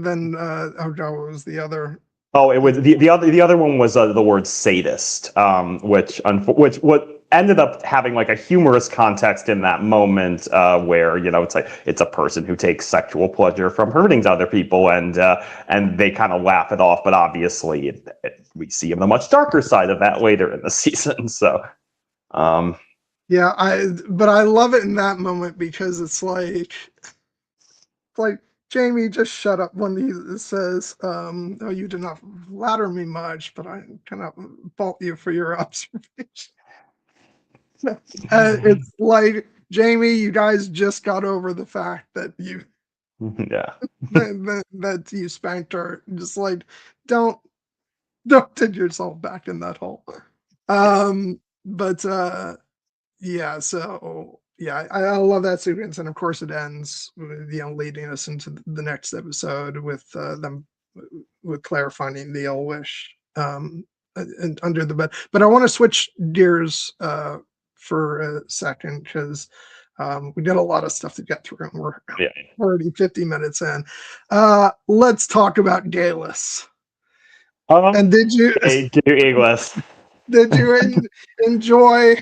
then oh God, what was the other? Oh, it was the other one was the word sadist, which what ended up having a humorous context in that moment, where it's a person who takes sexual pleasure from hurting other people, and they kind of laugh it off, but obviously we see the much darker side of that later in the season. So, Yeah, but I love it in that moment because it's like Jamie, just shut up when he says, "Oh, you did not flatter me much, but I cannot fault you for your observation." It's like, Jamie, you guys just got over the fact that Yeah. that you spanked her. Just like, don't don't dig yourself back in that hole. But yeah, so yeah, I love that sequence, and of course it ends with, leading us into the next episode with them with Claire finding the Ill Wish and under the bed. But I want to switch gears for a second because we got a lot of stuff to get through, and we're Yeah. already 50 minutes in. Let's talk about Galus. And did you English. did you enjoy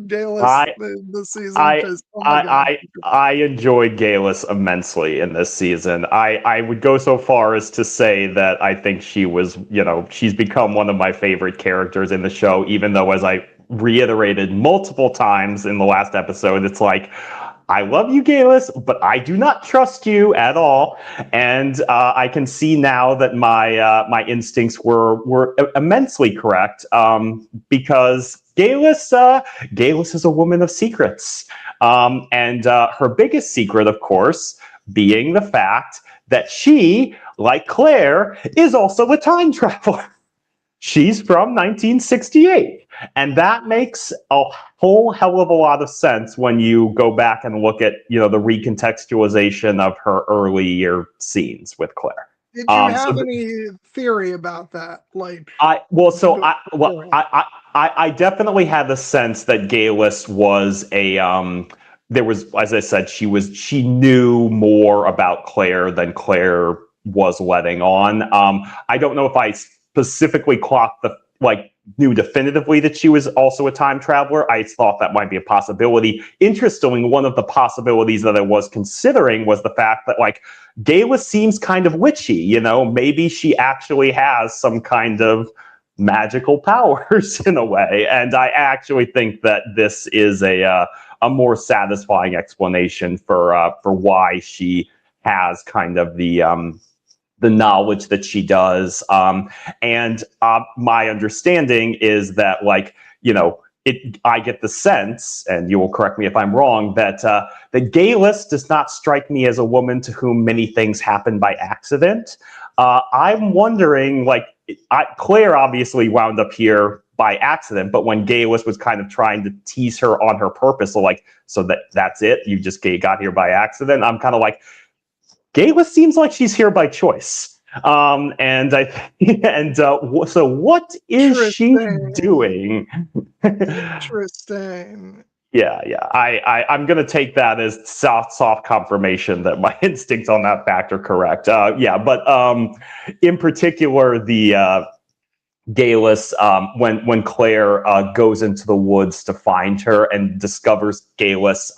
Galus I the season? I Because oh my god, I enjoyed Galus immensely in this season. I would go so far as to say that I think she was, she's become one of my favorite characters in the show, even though, as I reiterated multiple times in the last episode, it's like, I love you, Galus, but I do not trust you at all. And I can see now that my instincts were immensely correct, because Galus is a woman of secrets. And her biggest secret, of course, being the fact that she, like Claire, is also a time traveler. She's from 1968. And that makes a whole hell of a lot of sense when you go back and look at, the recontextualization of her earlier scenes with Claire. did you have any theory about that? I definitely had the sense that Galus was there was, as I said, she knew more about Claire than Claire was letting on. I don't know if I specifically clocked knew definitively that she was also a time traveler. I thought that might be a possibility. Interestingly, one of the possibilities that I was considering was the fact that Galus seems kind of witchy, maybe she actually has some kind of magical powers in a way. And I actually think that this is a more satisfying explanation for why she has kind of the knowledge that she does. And my understanding is that, I get the sense, and you will correct me if I'm wrong, that Galus does not strike me as a woman to whom many things happen by accident. I'm wondering, Claire obviously wound up here by accident, but when Galus was kind of trying to tease her on her purpose, so that's it, you just got here by accident, I'm kind of like, Galus seems like she's here by choice. So what is she doing? Interesting. Yeah. I'm going to take that as soft confirmation that my instincts on that fact are correct. But in particular, the Galus, when Claire goes into the woods to find her and discovers Galus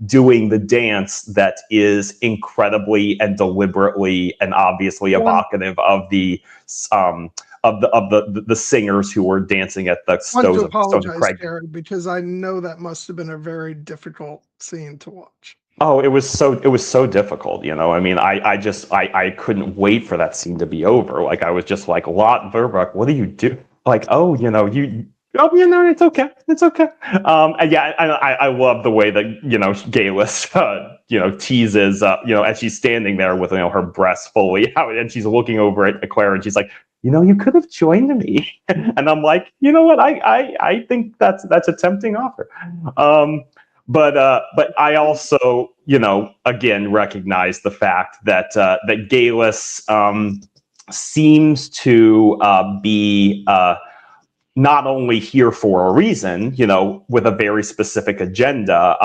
doing the dance that is incredibly and deliberately and obviously evocative of the singers who were dancing at the Stones of Craig. Gary, because I know that must have been a very difficult scene to watch. Oh, it was so difficult, I mean, I couldn't wait for that scene to be over. I was just like, Lotte, Verbeek, what do you do? It's okay. It's okay. And yeah, I love the way that, Galus, teases, as she's standing there with, her breasts fully out, and she's looking over at Claire, and she's like, you could have joined me. And I'm like, you know what? I think that's a tempting offer. But I also, again, recognize the fact that that Galus seems to be not only here for a reason, with a very specific agenda.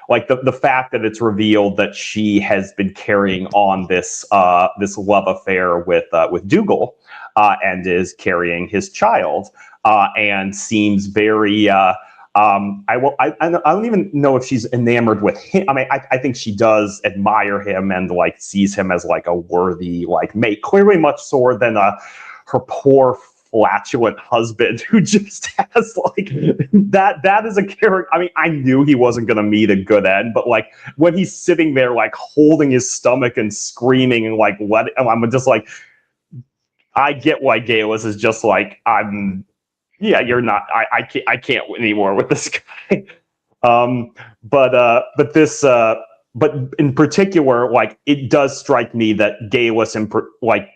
The fact that it's revealed that she has been carrying on this love affair with Dougal, and is carrying his child, and seems very. I don't even know if she's enamored with him. I mean, I think she does admire him and sees him as a worthy mate. Clearly, much more than her poor flatulent husband who just has like that is a character. I mean, I knew he wasn't going to meet a good end, but like when he's sitting there like holding his stomach and screaming and like I'm just like, I get why Galus is just like, you're not, I can't win anymore with this guy. But in particular, like it does strike me that Galus like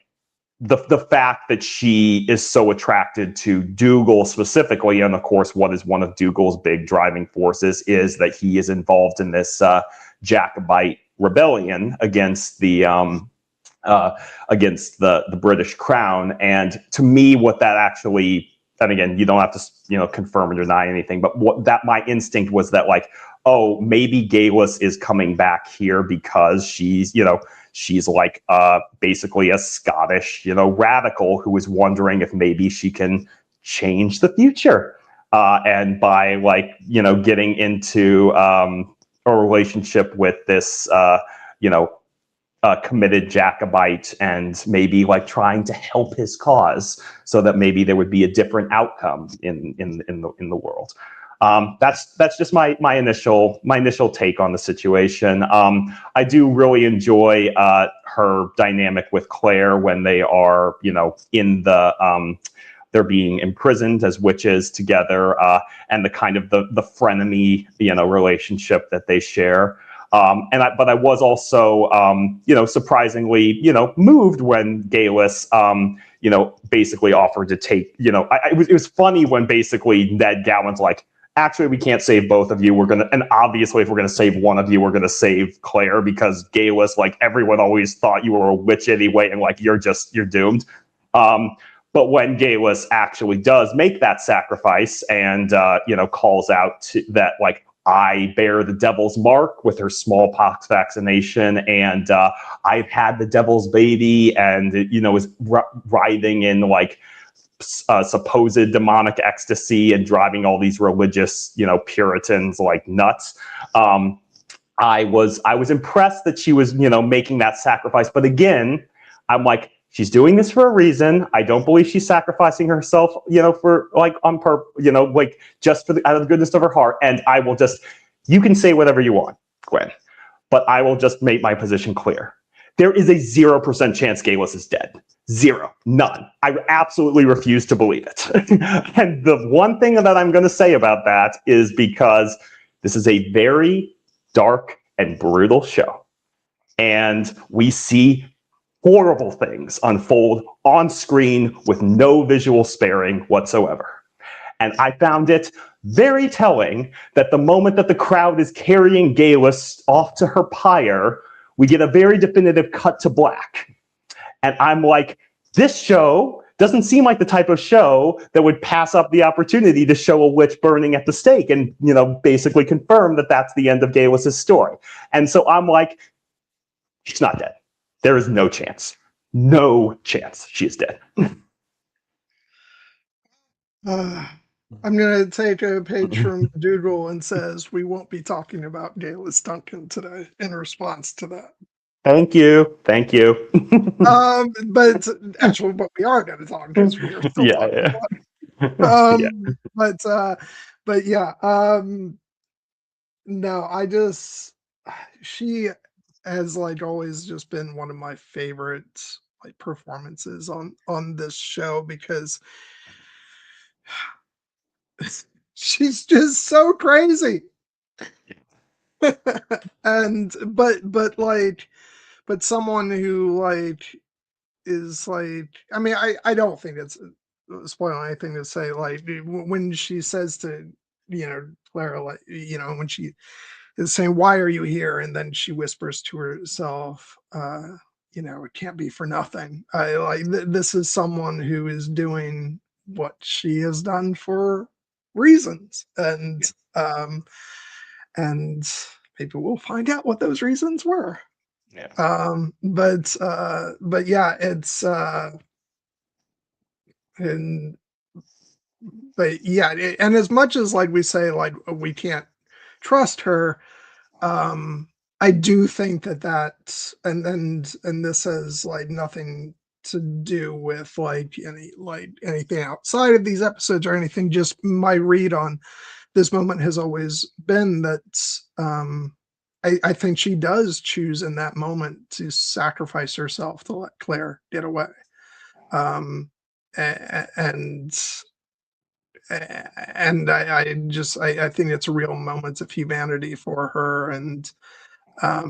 the fact that she is so attracted to Dougal specifically, and of course, what is one of Dougal's big driving forces is that he is involved in this Jacobite rebellion against the British Crown. And to me, what that actually, and again, you don't have to confirm or deny anything, but what that my instinct was that like, oh, maybe Galus is coming back here because she's like basically a Scottish radical who is wondering if maybe she can change the future, and by like getting into a relationship with this committed Jacobite and maybe like trying to help his cause so that maybe there would be a different outcome in the world. That's just my initial take on the situation. I do really enjoy her dynamic with Claire when they are in the they're being imprisoned as witches together, and the kind of the frenemy relationship that they share. But I was also, surprisingly, moved when Galus, basically offered to take, it was funny when basically Ned Gowan's like, actually, we can't save both of you. And obviously, if we're going to save one of you, we're going to save Claire because Galus, like everyone always thought you were a witch anyway, and like you're doomed. But when Galus actually does make that sacrifice and calls out that like, I bear the devil's mark with her smallpox vaccination, and I've had the devil's baby, and is writhing in like supposed demonic ecstasy and driving all these religious Puritans like nuts. I was impressed that she was making that sacrifice, but again, I'm like, she's doing this for a reason. I don't believe she's sacrificing herself, for like on purpose, like just out of the goodness of her heart. And I will you can say whatever you want, Gwen, but I will just make my position clear. There is a 0% chance Galus is dead. Zero. None. I absolutely refuse to believe it. And the one thing that I'm going to say about that is because this is a very dark and brutal show. And we see horrible things unfold on screen with no visual sparing whatsoever. And I found it very telling that the moment that the crowd is carrying Galus off to her pyre, we get a very definitive cut to black. And I'm like, this show doesn't seem like the type of show that would pass up the opportunity to show a witch burning at the stake and, basically confirm that that's the end of Galus's story. And so I'm like, she's not dead. There is no chance. No chance she is dead. I'm going to take a page from Doodle and says, we won't be talking about Galus Duncan today in response to that. Thank you. But actually, what we are going to talk because we are still talking about it. But yeah. No, she has like always just been one of my favorite like performances on this show because she's just so crazy. And but someone who like is like, I mean, I don't think it's spoiling anything to say, like when she says to Clara, like when she is saying, why are you here, and then she whispers to herself, it can't be for nothing. I like this is someone who is doing what she has done for reasons, and maybe we'll find out what those reasons were. But yeah, it's and as much as like we say like we can't trust her, I do think that and this has like nothing to do with anything outside of these episodes or anything. Just my read on this moment has always been that I think she does choose in that moment to sacrifice herself to let Claire get away. And I think it's real moments of humanity for her. And I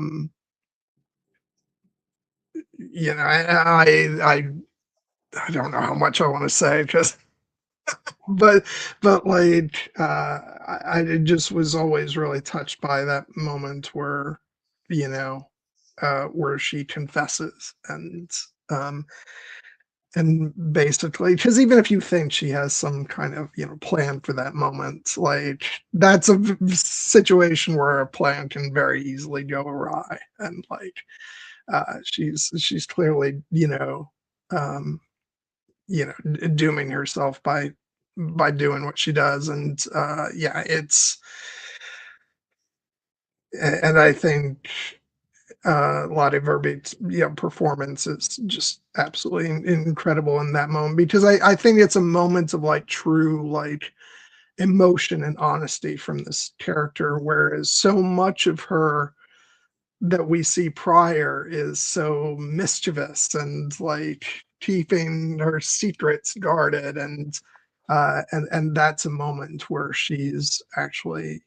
don't know how much I want to say, just but I just was always really touched by that moment where where she confesses and basically, because even if you think she has some kind of plan for that moment, that's a situation where a plan can very easily go awry. And she's clearly dooming herself by doing what she does. And and I think Lotte Verbeek's performance is just absolutely incredible in that moment, because I think it's a moment of true emotion and honesty from this character, whereas so much of her that we see prior is so mischievous and keeping her secrets guarded. And that's a moment where she's actually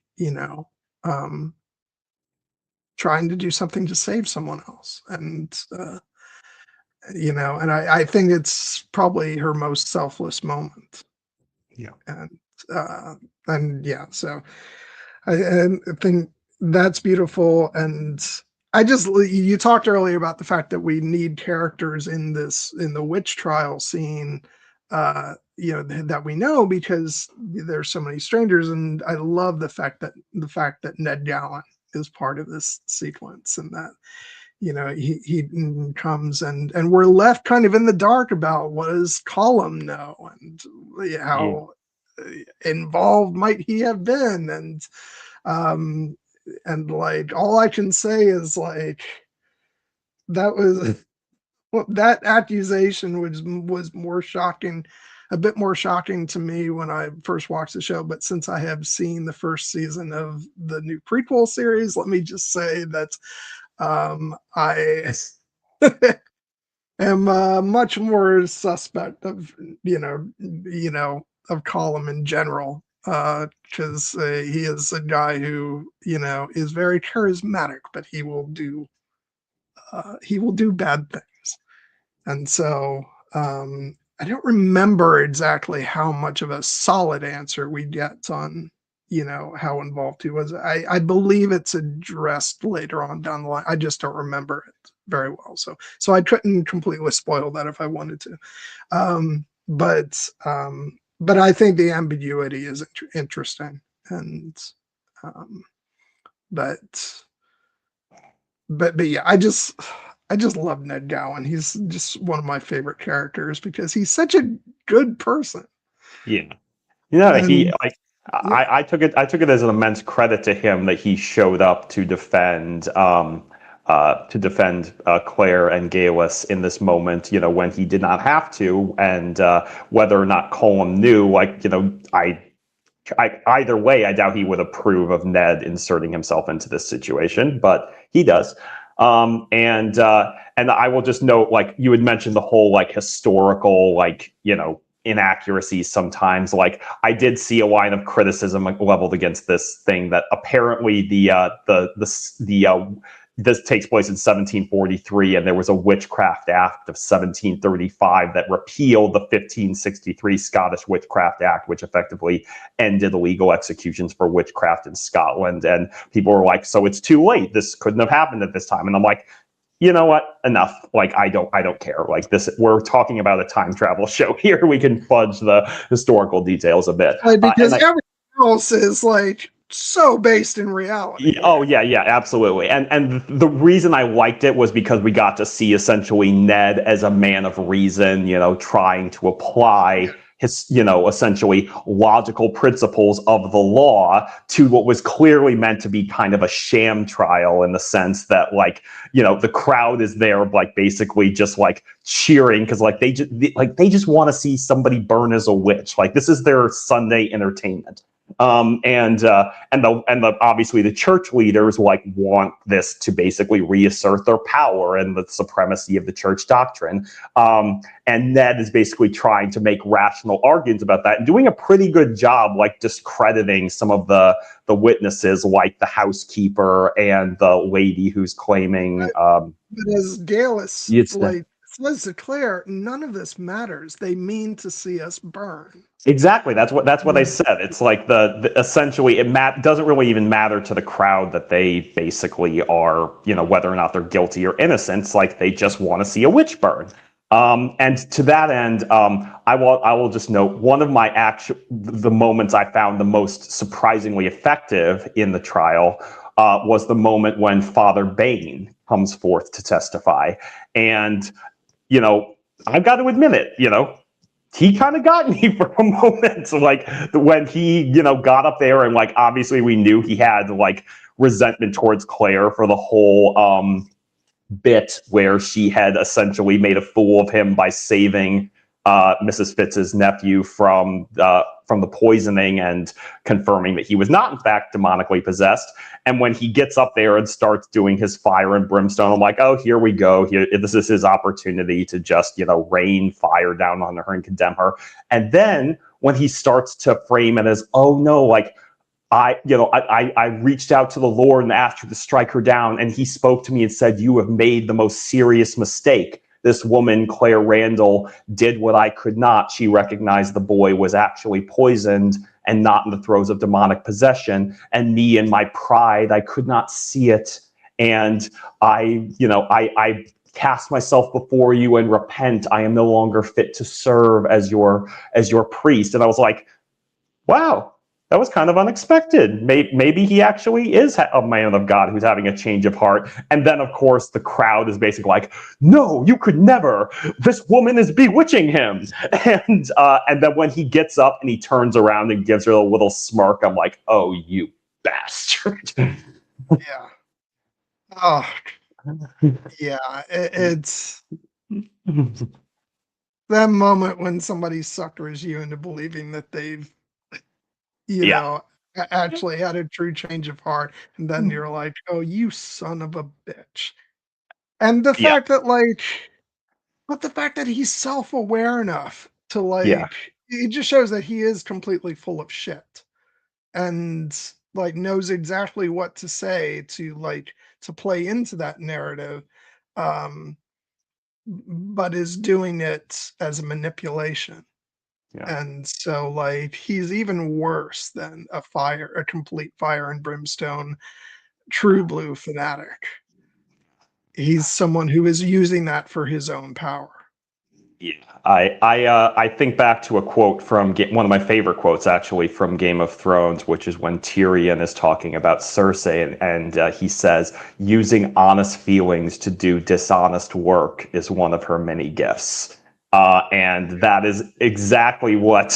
trying to do something to save someone else. And and I think it's probably her most selfless moment. And yeah, so I think that's beautiful. And you talked earlier about the fact that we need characters in the witch trial scene, that we know, because there's so many strangers. And I love the fact that Ned Gowan is part of this sequence, and that he comes and we're left kind of in the dark about what does Colum know, and how involved might he have been. And all I can say is that was that accusation was more shocking, a bit more shocking to me when I first watched the show. But since I have seen the first season of the new prequel series, let me just say that I am much more suspect of of Colum in general, because he is a guy who is very charismatic, but he will do bad things. And so I don't remember exactly how much of a solid answer we get on how involved he was. I believe it's addressed later on down the line. I just don't remember it very well, so I couldn't completely spoil that if I wanted to. But I think the ambiguity is interesting. And but yeah, I just love Ned Gowan. He's just one of my favorite characters because he's such a good person. Yeah. I took it as an immense credit to him that he showed up to defend Claire and Galus in this moment, when he did not have to. And whether or not Colum knew, either way, I doubt he would approve of Ned inserting himself into this situation, but he does. And I will just note, you had mentioned the whole historical inaccuracies sometimes. I did see a line of criticism leveled against this thing, that apparently this takes place in 1743, and there was a Witchcraft Act of 1735 that repealed the 1563 Scottish Witchcraft Act, which effectively ended illegal executions for witchcraft in Scotland. And people were like, so it's too late. This couldn't have happened at this time. And I'm like, you know what? Enough. I don't care. We're talking about a time travel show here. We can fudge the historical details a bit. Because everything else is so based in reality. Oh yeah, absolutely. And the reason I liked it was because we got to see essentially Ned as a man of reason, trying to apply essentially logical principles of the law to what was clearly meant to be kind of a sham trial, in the sense that, like, the crowd is there, like, basically just like cheering because like they just want to see somebody burn as a witch. Like, this is their Sunday entertainment. And the obviously the church leaders like want this to basically reassert their power and the supremacy of the church doctrine. And Ned is basically trying to make rational arguments about that and doing a pretty good job, like discrediting some of the witnesses, like the housekeeper and the lady who's claiming. But as Galus says to Claire, none of this matters. They mean to see us burn. Exactly. That's what I said. It's like essentially it doesn't really even matter to the crowd that they basically are, whether or not they're guilty or innocent. It's like they just want to see a witch burn. And to that end, I will just note one of the moments I found the most surprisingly effective in the trial was the moment when Father Bain comes forth to testify. And, I've got to admit it, he kind of got me for a moment, like when he, got up there and like, obviously we knew he had like resentment towards Claire for the whole bit where she had essentially made a fool of him by saving Mrs. Fitz's nephew from the poisoning and confirming that he was not in fact demonically possessed. And when he gets up there and starts doing his fire and brimstone, I'm like, oh, here we go. This is his opportunity to just, rain fire down on her and condemn her. And then when he starts to frame it as, oh no, like I reached out to the Lord and asked her to strike her down. And he spoke to me and said, you have made the most serious mistake. This woman, Claire Randall, did what I could not. She recognized the boy was actually poisoned and not in the throes of demonic possession. And me, in my pride, I could not see it. And I cast myself before you and repent. I am no longer fit to serve as your priest. And I was like, wow, that was kind of unexpected. Maybe he actually is a man of God who's having a change of heart. And then, of course, the crowd is basically like, no, you could never. This woman is bewitching him. And then when he gets up and he turns around and gives her a little smirk, I'm like, oh, you bastard. Yeah. Oh, yeah. It's that moment when somebody suckers you into believing that they've actually had a true change of heart, and then you're like, oh, you son of a bitch. And the fact that but the fact that he's self-aware enough to it just shows that he is completely full of shit and knows exactly what to say to play into that narrative, but is doing it as a manipulation. Yeah. And so he's even worse than a complete fire and brimstone true blue fanatic. He's someone who is using that for his own power. Yeah, I think back to a quote from one of my favorite quotes, actually, from Game of Thrones, which is when Tyrion is talking about Cersei, and he says, using honest feelings to do dishonest work is one of her many gifts. And that is exactly what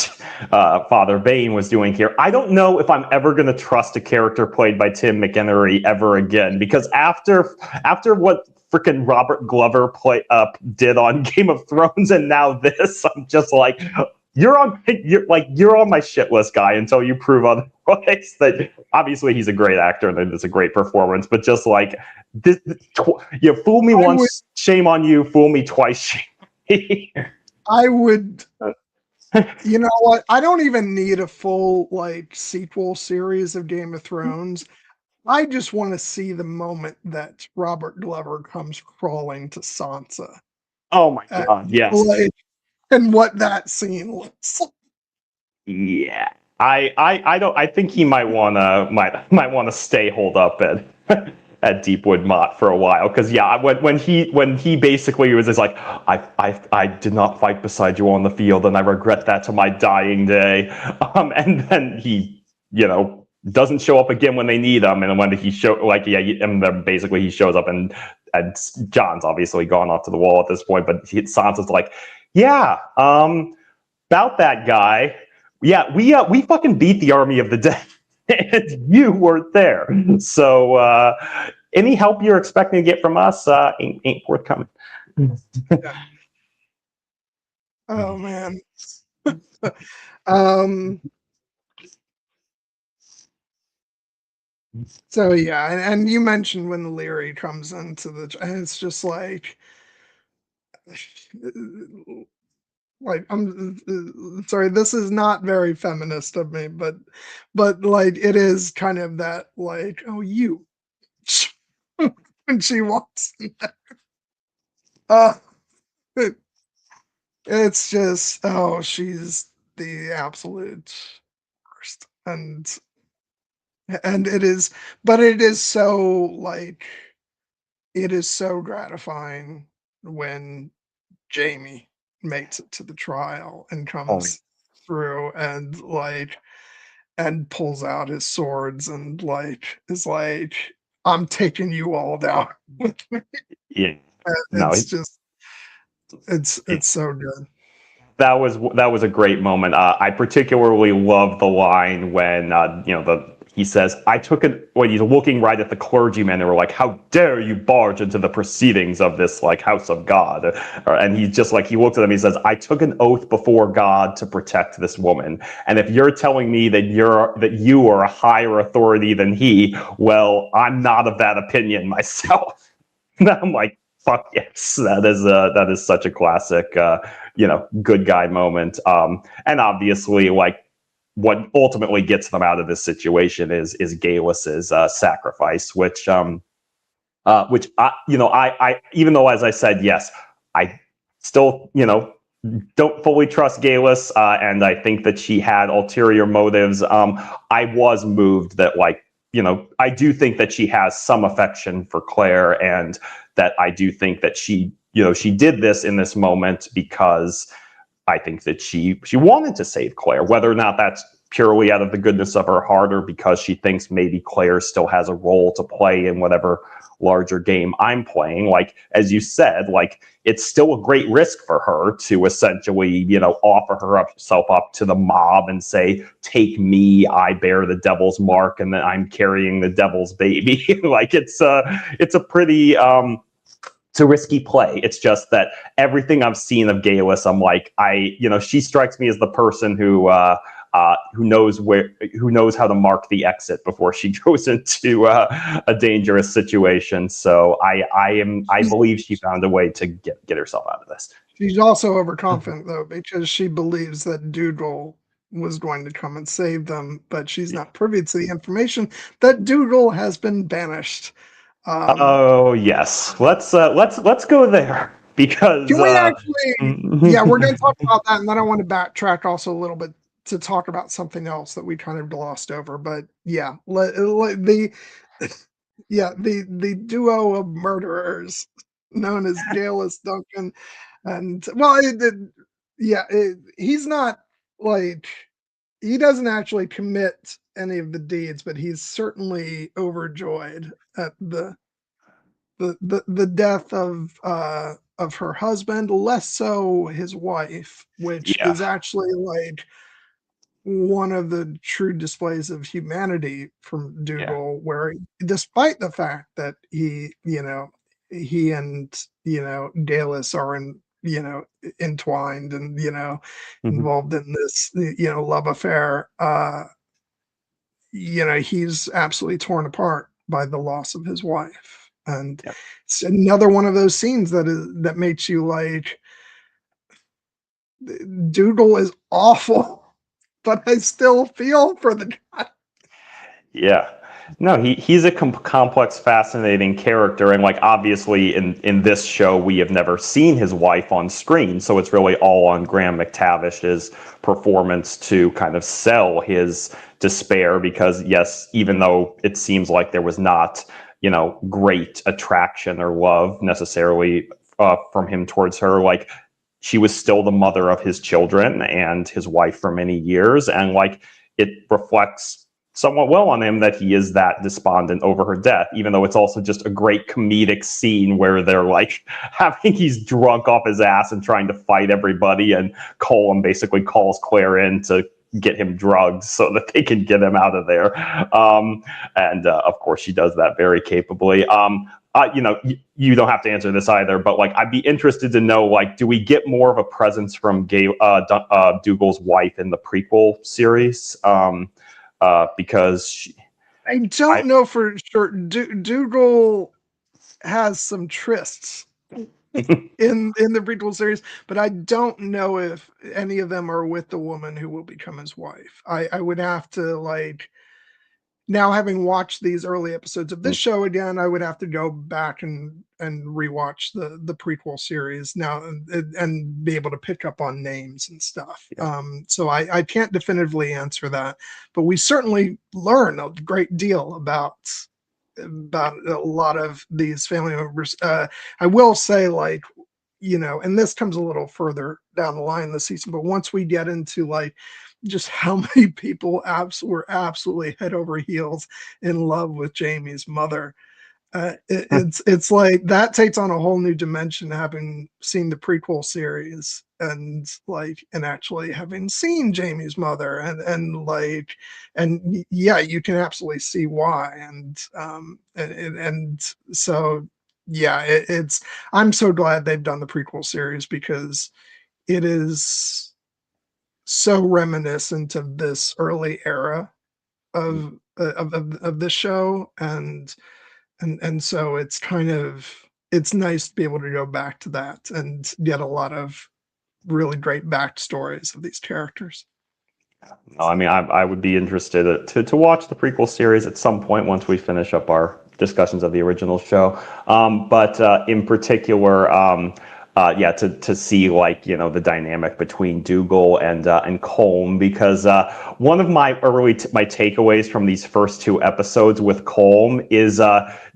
Father Bain was doing here. I don't know if I'm ever going to trust a character played by Tim McInnery ever again, because after what freaking Robert Glover did on Game of Thrones and now this, I'm just like, you're on my shit list, guy, until you prove otherwise. That obviously he's a great actor and it's a great performance, but just like this, you fool me once, shame on you. Fool me twice, shame. I would, you know what? I don't even need a full sequel series of Game of Thrones. I just want to see the moment that Robert Glover comes crawling to Sansa. Oh my god, yes. And what that scene looks like. Yeah. I think he might wanna stay holed up at Deepwood Mott for a while, because when he basically was just like, I did not fight beside you on the field and I regret that to my dying day, and then he doesn't show up again when they need him, and when he and then basically he shows up and John's obviously gone off to the wall at this point, but Sansa's like, about that guy. Yeah, we fucking beat the Army of the Dead, and you weren't there. So any help you're expecting to get from us ain't forthcoming. Yeah. Oh man. um. So yeah, and you mentioned when the Leary comes into and it's just like I'm sorry, this is not very feminist of me, but like it is kind of that like, oh you when she walks in there. Uh it's just she's the absolute worst. And it is, but it is so like it is so gratifying when Jamie makes it to the trial and Oh, comes through and like and pulls out his swords and like is like, I'm taking you all down with me. yeah. And No, it's just it's so good. that was a great moment. I particularly love the line when he says, "I took it," when he's looking right at the clergymen and we're like, "How dare you barge into the proceedings of this like house of God?" And he's just like, he looks at them. He says, "I took an oath before God to protect this woman, and if you're telling me that you are a higher authority than he, well, I'm not of that opinion myself." And I'm like, fuck yes, that is such a classic, good guy moment. And obviously, like, what ultimately gets them out of this situation is Gallus's sacrifice, which I even though, as I said, yes, I still don't fully trust Gallus, and I think that she had ulterior motives. I was moved that, like, I do think that she has some affection for Claire, and that I do think that she did this in this moment because I think that she wanted to save Claire, whether or not that's purely out of the goodness of her heart or because she thinks maybe Claire still has a role to play in whatever larger game I'm playing. Like, as you said, like, it's still a great risk for her to essentially, offer herself up to the mob and say, "Take me, I bear the devil's mark, and then I'm carrying the devil's baby." Like, it's a pretty it's a risky play. It's just that everything I've seen of Gallus, I'm like, she strikes me as the person who knows how to mark the exit before she goes into a dangerous situation. So I believe she found a way to get herself out of this. She's also overconfident though, because she believes that Dougal was going to come and save them, but she's not privy to the information that Dougal has been banished. Oh yes, let's go there because Can we actually? Yeah, we're going to talk about that, and then I want to backtrack also a little bit to talk about something else that we kind of glossed over. But yeah, the the duo of murderers known as Galus Duncan, and well, he's not like he doesn't actually commit any of the deeds, but he's certainly overjoyed at the death of her husband, less so his wife, which yeah. is actually like one of the true displays of humanity from Yeah. Dougal, where despite the fact that he and Dallas are entwined and Mm-hmm. involved in this love affair, he's absolutely torn apart by the loss of his wife. And Yeah. it's another one of those scenes that makes you like, Dougal is awful, but I still feel for the guy. Yeah. No, he's a complex, fascinating character, and like obviously in this show we have never seen his wife on screen, so it's really all on Graham McTavish's performance to kind of sell his despair. Because yes, even though it seems like there was not great attraction or love necessarily from him towards her, like she was still the mother of his children and his wife for many years, and like it reflects somewhat well on him that he is that despondent over her death, even though it's also just a great comedic scene where they're like he's drunk off his ass and trying to fight everybody, and Colm basically calls Claire in to get him drugged so that they can get him out of there. And of course she does that very capably. You don't have to answer this either, but like, I'd be interested to know, like, do we get more of a presence from Dougal's wife in the prequel series? Because I don't know for sure. Dougal has some trysts in the prequel series, but I don't know if any of them are with the woman who will become his wife. I would have to, like, now having watched these early episodes of this show again, I would have to go back and rewatch the prequel series now and be able to pick up on names and stuff. Yeah. So I can't definitively answer that, but we certainly learn a great deal about a lot of these family members. I will say, like, and this comes a little further down the line this season, but once we get into like just how many people were absolutely head over heels in love with Jamie's mother, it's like that takes on a whole new dimension, having seen the prequel series and actually having seen Jamie's mother, and yeah, you can absolutely see why. And so yeah, I'm so glad they've done the prequel series, because it is so reminiscent of this early era of this show, and so it's nice to be able to go back to that and get a lot of really great backstories of these characters. I mean, I would be interested to watch the prequel series at some point once we finish up our discussions of the original show. But in particular, to see, like, the dynamic between Dougal and Colm, because one of my my takeaways from these first two episodes with Colm is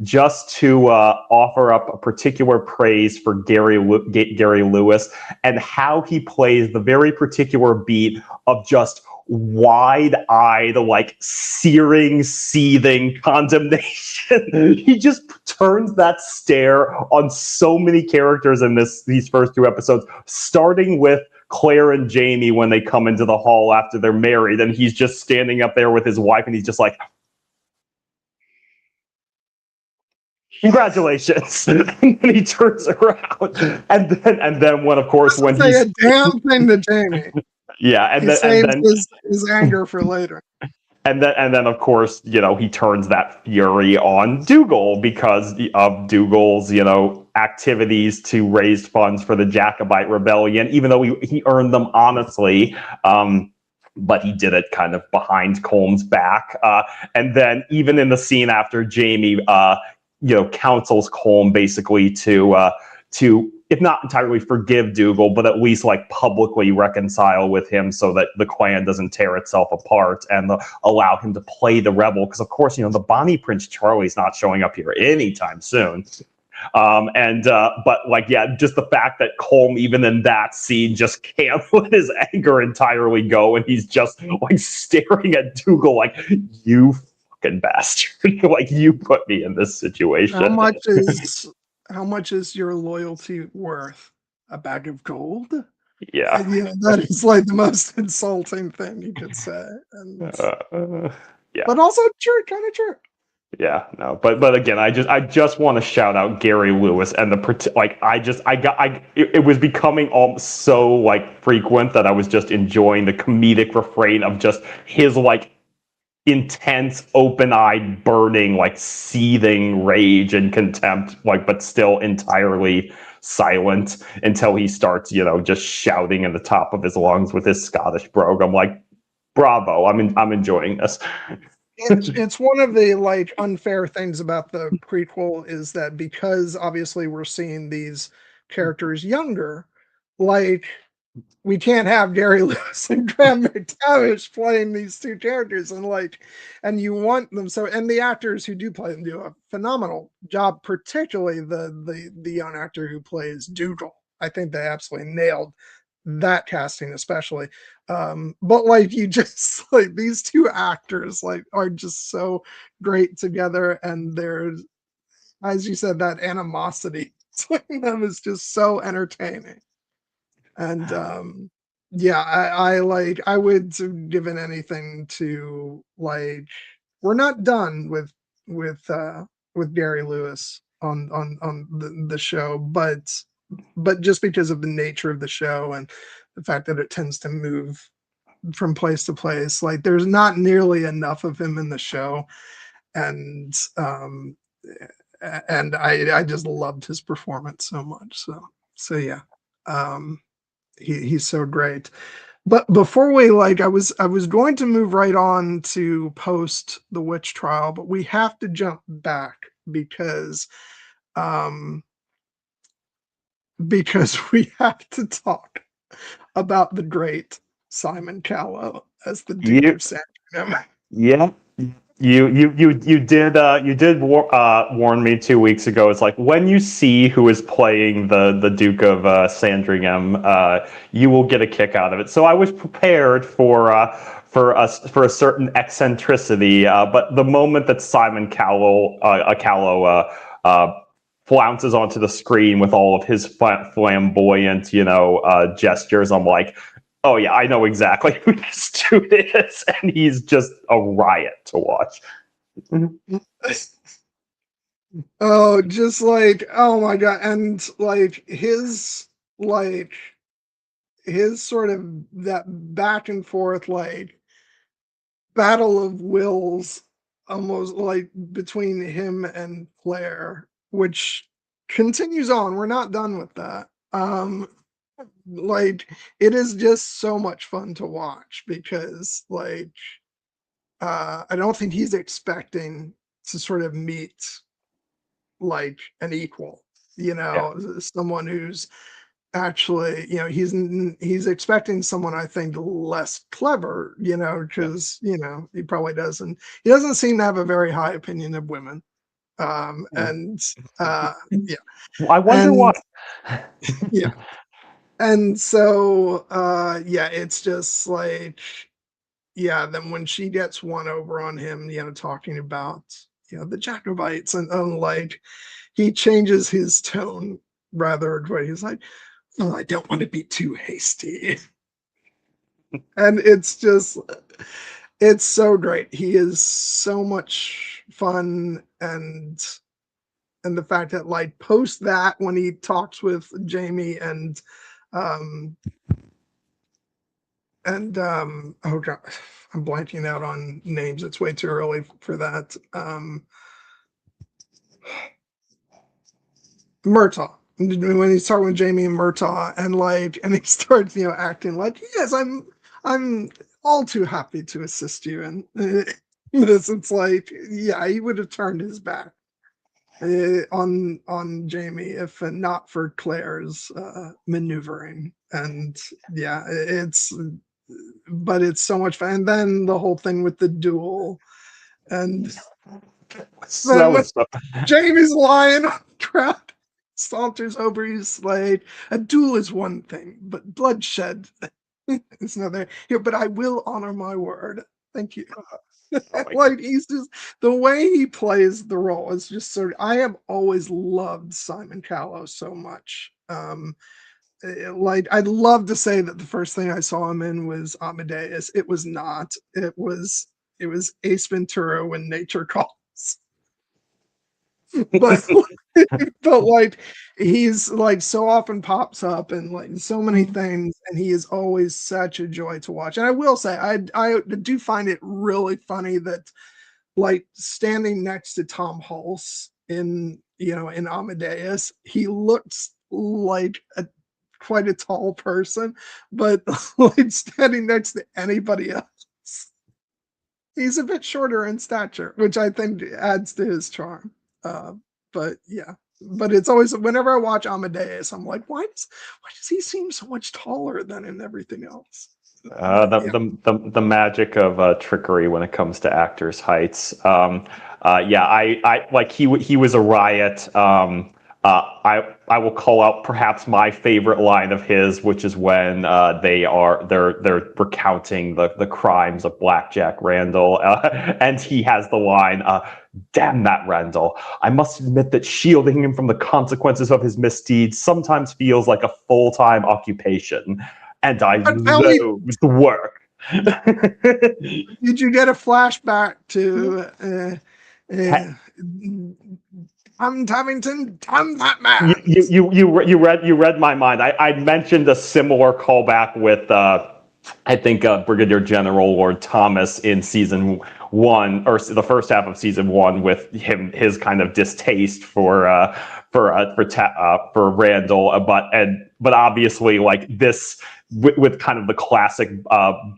just to offer up a particular praise for Gary Lewis and how he plays the very particular beat of just wide-eyed, like, searing, seething condemnation. He just turns that stare on so many characters in these first two episodes, starting with Claire and Jamie when they come into the hall after they're married, and he's just standing up there with his wife, and he's just like, congratulations. And then he turns around, and then when, of course, when he's say a damn thing to Jamie. Yeah, and he saves his anger for later. And then, of course, he turns that fury on Dougal because of Dougal's, activities to raise funds for the Jacobite rebellion, even though he earned them honestly. But he did it kind of behind Colm's back. And then even in the scene after Jamie, counsels Colm basically to if not entirely forgive Dougal, but at least like publicly reconcile with him so that the clan doesn't tear itself apart, and allow him to play the rebel. Because of course, the Bonnie Prince Charlie's not showing up here anytime soon. But just the fact that Colm, even in that scene, just can't let his anger entirely go, and he's just like staring at Dougal like, you fucking bastard. Like, you put me in this situation. How much is your loyalty worth? A bag of gold? Yeah. That is like the most insulting thing you could say. Yeah. But also true, kind of true. Yeah, no, but again, I just want to shout out Gary Lewis and it was becoming so like frequent that I was just enjoying the comedic refrain of just his like intense, open-eyed, burning, like seething rage and contempt, like, but still entirely silent until he starts, just shouting in the top of his lungs with his Scottish brogue. I'm like, bravo! I'm enjoying this. It's one of the like unfair things about the prequel is that because obviously we're seeing these characters younger, like, we can't have Gary Lewis and Graham McTavish playing these two characters, and you want them so, and the actors who do play them do a phenomenal job, particularly the young actor who plays Dougal. I think they absolutely nailed that casting especially. But like you just like these two actors like are just so great together, and there's, as you said, that animosity between them is just so entertaining. And yeah, I like I would have given anything to like we're not done with Gary Lewis on the show, but just because of the nature of the show and the fact that it tends to move from place to place, like there's not nearly enough of him in the show, and I just loved his performance so much. So yeah, um, he's so great. But before we like, I was going to move right on to post the witch trial, but we have to jump back because um because we have to talk about the great Simon Callow as the Duke You, of Sandringham. yeah, you did warn me 2 weeks ago. It's like when you see who is playing the Duke of Sandringham, you will get a kick out of it. So I was prepared for a certain eccentricity, but the moment that Simon Callow flounces onto the screen with all of his flamboyant, gestures, I'm like, oh yeah, I know exactly who this dude is, and he's just a riot to watch. Oh, just like, oh my god, and like his sort of that back and forth like battle of wills, almost like between him and Claire, which continues on. We're not done with that. Like it is just so much fun to watch because like I don't think he's expecting to sort of meet like an equal, Yeah, someone who's actually, he's expecting someone I think less clever, yeah. because he doesn't seem to have a very high opinion of women. And yeah, I wonder and why. yeah, and so yeah, it's just like, yeah, then when she gets one over on him, talking about the Jacobites, and like he changes his tone rather quick. He's like, "Oh, I don't want to be too hasty," and it's so great. He is so much fun, and the fact that like post that when he talks with Jamie um oh god, I'm blanking out on names. It's way too early for that. Murtaugh. When he's talking with Jamie and Murtaugh, and he starts, acting like, yes, I'm all too happy to assist you. And this, it's like, yeah, he would have turned his back on Jamie if not for Claire's maneuvering. And yeah, but it's so much fun. And then the whole thing with the duel, and then when So Jamie's lying on the ground, saunters over, he's like, a duel is one thing, but bloodshed is another. Here, but I will honor my word. Thank you. oh my Like he's just the way he plays the role is just sort of. I have always loved Simon Callow so much. Like I'd love to say that the first thing I saw him in was Amadeus. It was not. It was Ace Ventura: When Nature Calls. But but like he's like so often pops up and like so many things, and he is always such a joy to watch. And I will say I do find it really funny that like standing next to Tom Hulse in Amadeus, he looks like a quite a tall person, but like standing next to anybody else, he's a bit shorter in stature, which I think adds to his charm. Uh, but yeah, but it's always whenever I watch Amadeus, I'm like, why does he seem so much taller than in everything else? But the, yeah, the magic of trickery when it comes to actors' heights. Yeah, I like he was a riot. I will call out perhaps my favorite line of his, which is when they're recounting the crimes of Black Jack Randall, and he has the line, "Damn that Randall! I must admit that shielding him from the consequences of his misdeeds sometimes feels like a full-time occupation, and I loathe the work." Did you get a flashback to Tavington? Damn that man! You read my mind. I mentioned a similar callback with I think Brigadier General Lord Thomas in season 1, or the first half of season 1, with his kind of distaste for Randall, but obviously like this. With kind of the classic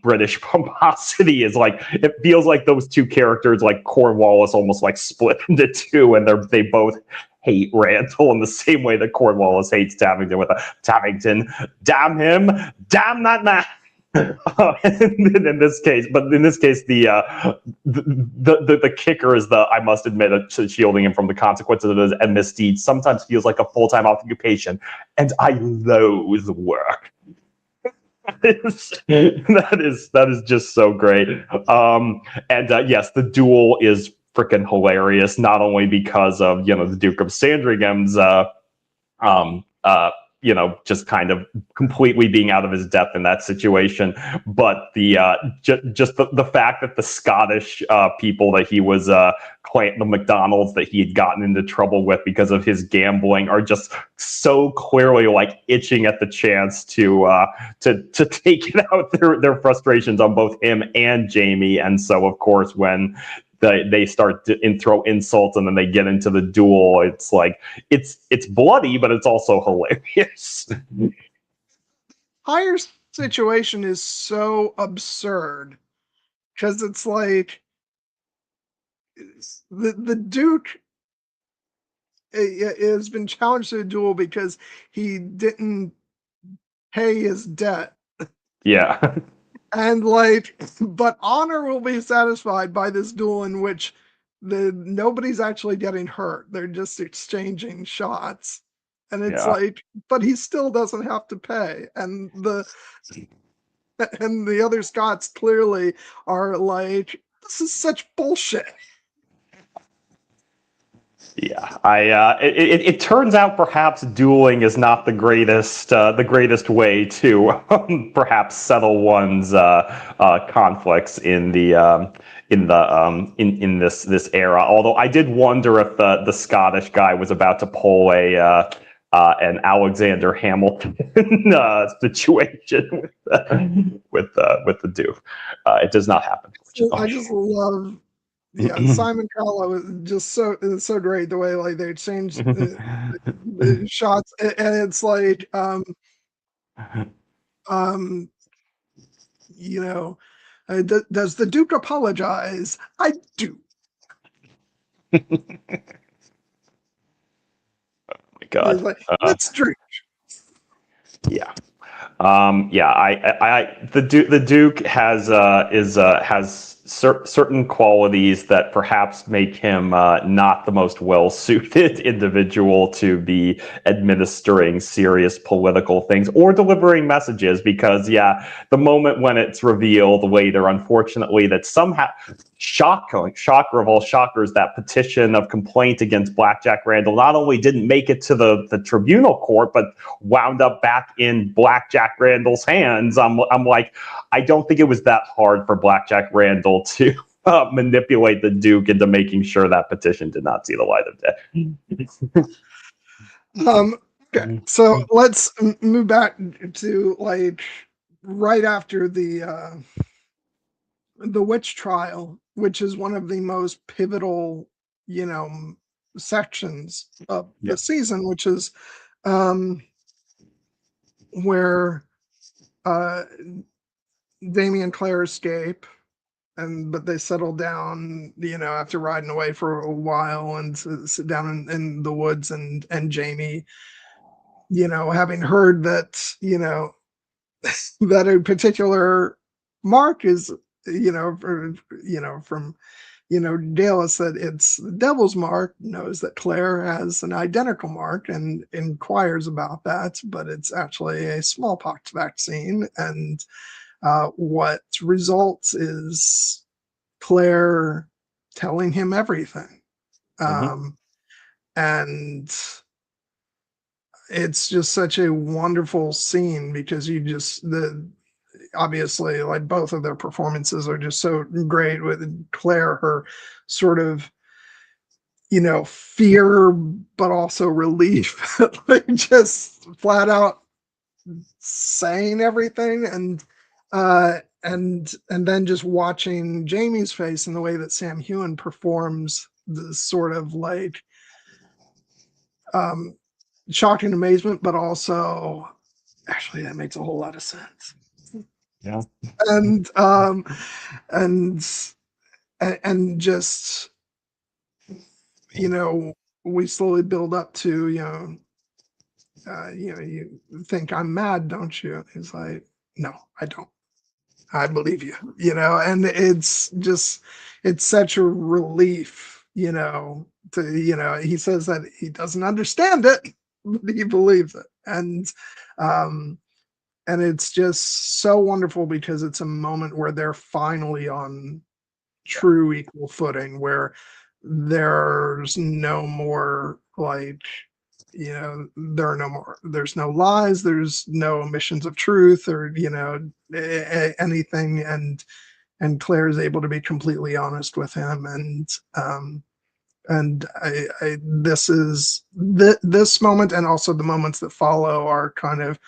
British pomposity, is like it feels like those two characters, like Cornwallis, almost like split into two, and they both hate Randall in the same way that Cornwallis hates Tavington with a Tavington, damn him, damn that man. In this case, the kicker is I must admit, shielding him from the consequences of his misdeeds sometimes feels like a full-time occupation, and I loathe work. That is just so great. Yes, the duel is freaking hilarious, not only because of the Duke of Sandringham's just kind of completely being out of his depth in that situation, but just the fact that the Scottish people that he was the McDonald's that he had gotten into trouble with because of his gambling are just so clearly like itching at the chance to take it out their frustrations on both him and Jamie. And so of course when they start to throw insults and then they get into the duel, it's like it's bloody, but it's also hilarious. Higher situation is so absurd because it's like the Duke has been challenged to a duel because he didn't pay his debt. Yeah. And but honor will be satisfied by this duel in which nobody's actually getting hurt. They're just exchanging shots. And it's but he still doesn't have to pay. And the other Scots clearly are like, this is such bullshit. Yeah, it turns out perhaps dueling is not the greatest way to perhaps settle one's conflicts in this era. Although I did wonder if the Scottish guy was about to pull an Alexander Hamilton situation with the Duke. It does not happen. I just love. Yeah, Simon Cowell is just so great the way like they change the shots, and it's like does the Duke apologize? I do. Oh my God! Like, let's drink. Yeah. The Duke has certain qualities that perhaps make him not the most well-suited individual to be administering serious political things or delivering messages, because the moment when it's revealed later, unfortunately, that somehow shocker of all shockers, that petition of complaint against Black Jack Randall not only didn't make it to the tribunal court, but wound up back in Black Jack Randall's hands. I'm like, I don't think it was that hard for Black Jack Randall to manipulate the Duke into making sure that petition did not see the light of day. Okay, so let's move back to like right after the witch trial, which is one of the most pivotal, sections of the season, which is where Damien and Claire escape, but they settle down, after riding away for a while and sit down in the woods, and Jamie, having heard that, that a particular mark is, from, Dale has said it's the devil's mark, knows that Claire has an identical mark and inquires about that, but it's actually a smallpox vaccine. And what results is Claire telling him everything. And it's just such a wonderful scene because obviously, like, both of their performances are just so great. With Claire, her sort of fear but also relief, like just flat out saying everything, and then just watching Jamie's face and the way that Sam Heughan performs this sort of like shocking amazement, but also actually that makes a whole lot of sense. Yeah. And just we slowly build up to you think I'm mad, don't you? He's like, no, I don't. I believe you. And it's such a relief, he says that he doesn't understand it, but he believes it. And it's just so wonderful because it's a moment where they're finally on true equal footing, where there's no more like, there's no lies, there's no omissions of truth or, anything. And Claire is able to be completely honest with him. And this moment and also the moments that follow are kind of,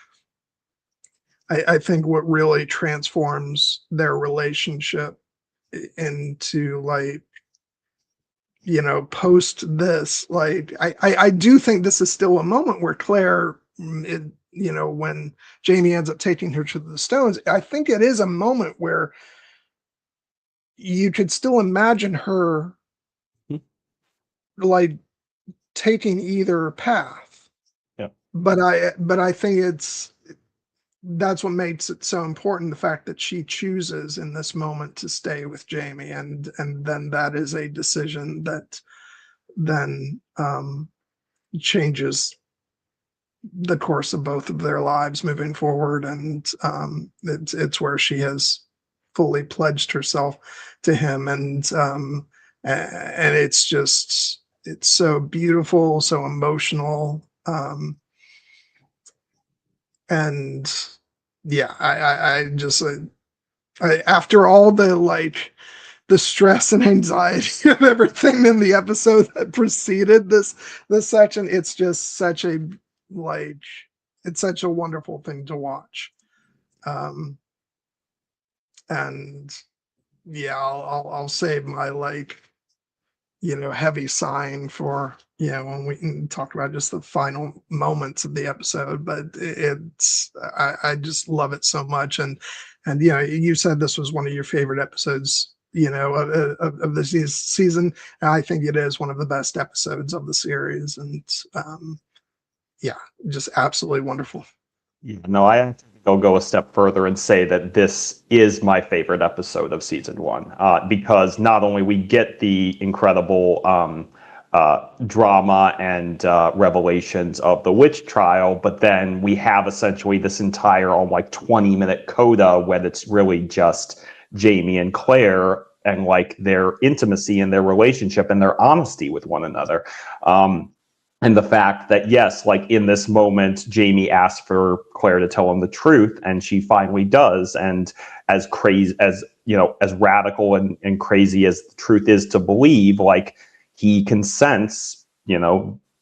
I think, what really transforms their relationship into like, post this. Like, I do think this is still a moment where Claire, when Jamie ends up taking her to the stones, I think it is a moment where you could still imagine her like taking either path. Yeah. But I think that's what makes it so important, the fact that she chooses in this moment to stay with Jamie, and then that is a decision that then changes the course of both of their lives moving forward. And it's where she has fully pledged herself to him, and it's so beautiful, so emotional. And yeah, I just after all the like the stress and anxiety of everything in the episode that preceded this section, it's just such a it's such a wonderful thing to watch. And yeah, I'll save my heavy sighing for when we can talk about just the final moments of the episode. But I just love it so much. And you said this was one of your favorite episodes of this season. And I think it is one of the best episodes of the series. And yeah, just absolutely wonderful. Yeah, no, I'll go a step further and say that this is my favorite episode of season 1, because not only we get the incredible drama and revelations of the witch trial, but then we have essentially this entire 20-minute coda when it's really just Jamie and Claire and like their intimacy and their relationship and their honesty with one another. And the fact that, yes, like in this moment, Jamie asks for Claire to tell him the truth, and she finally does. And as crazy as, as radical and crazy as the truth is to believe, like he consents,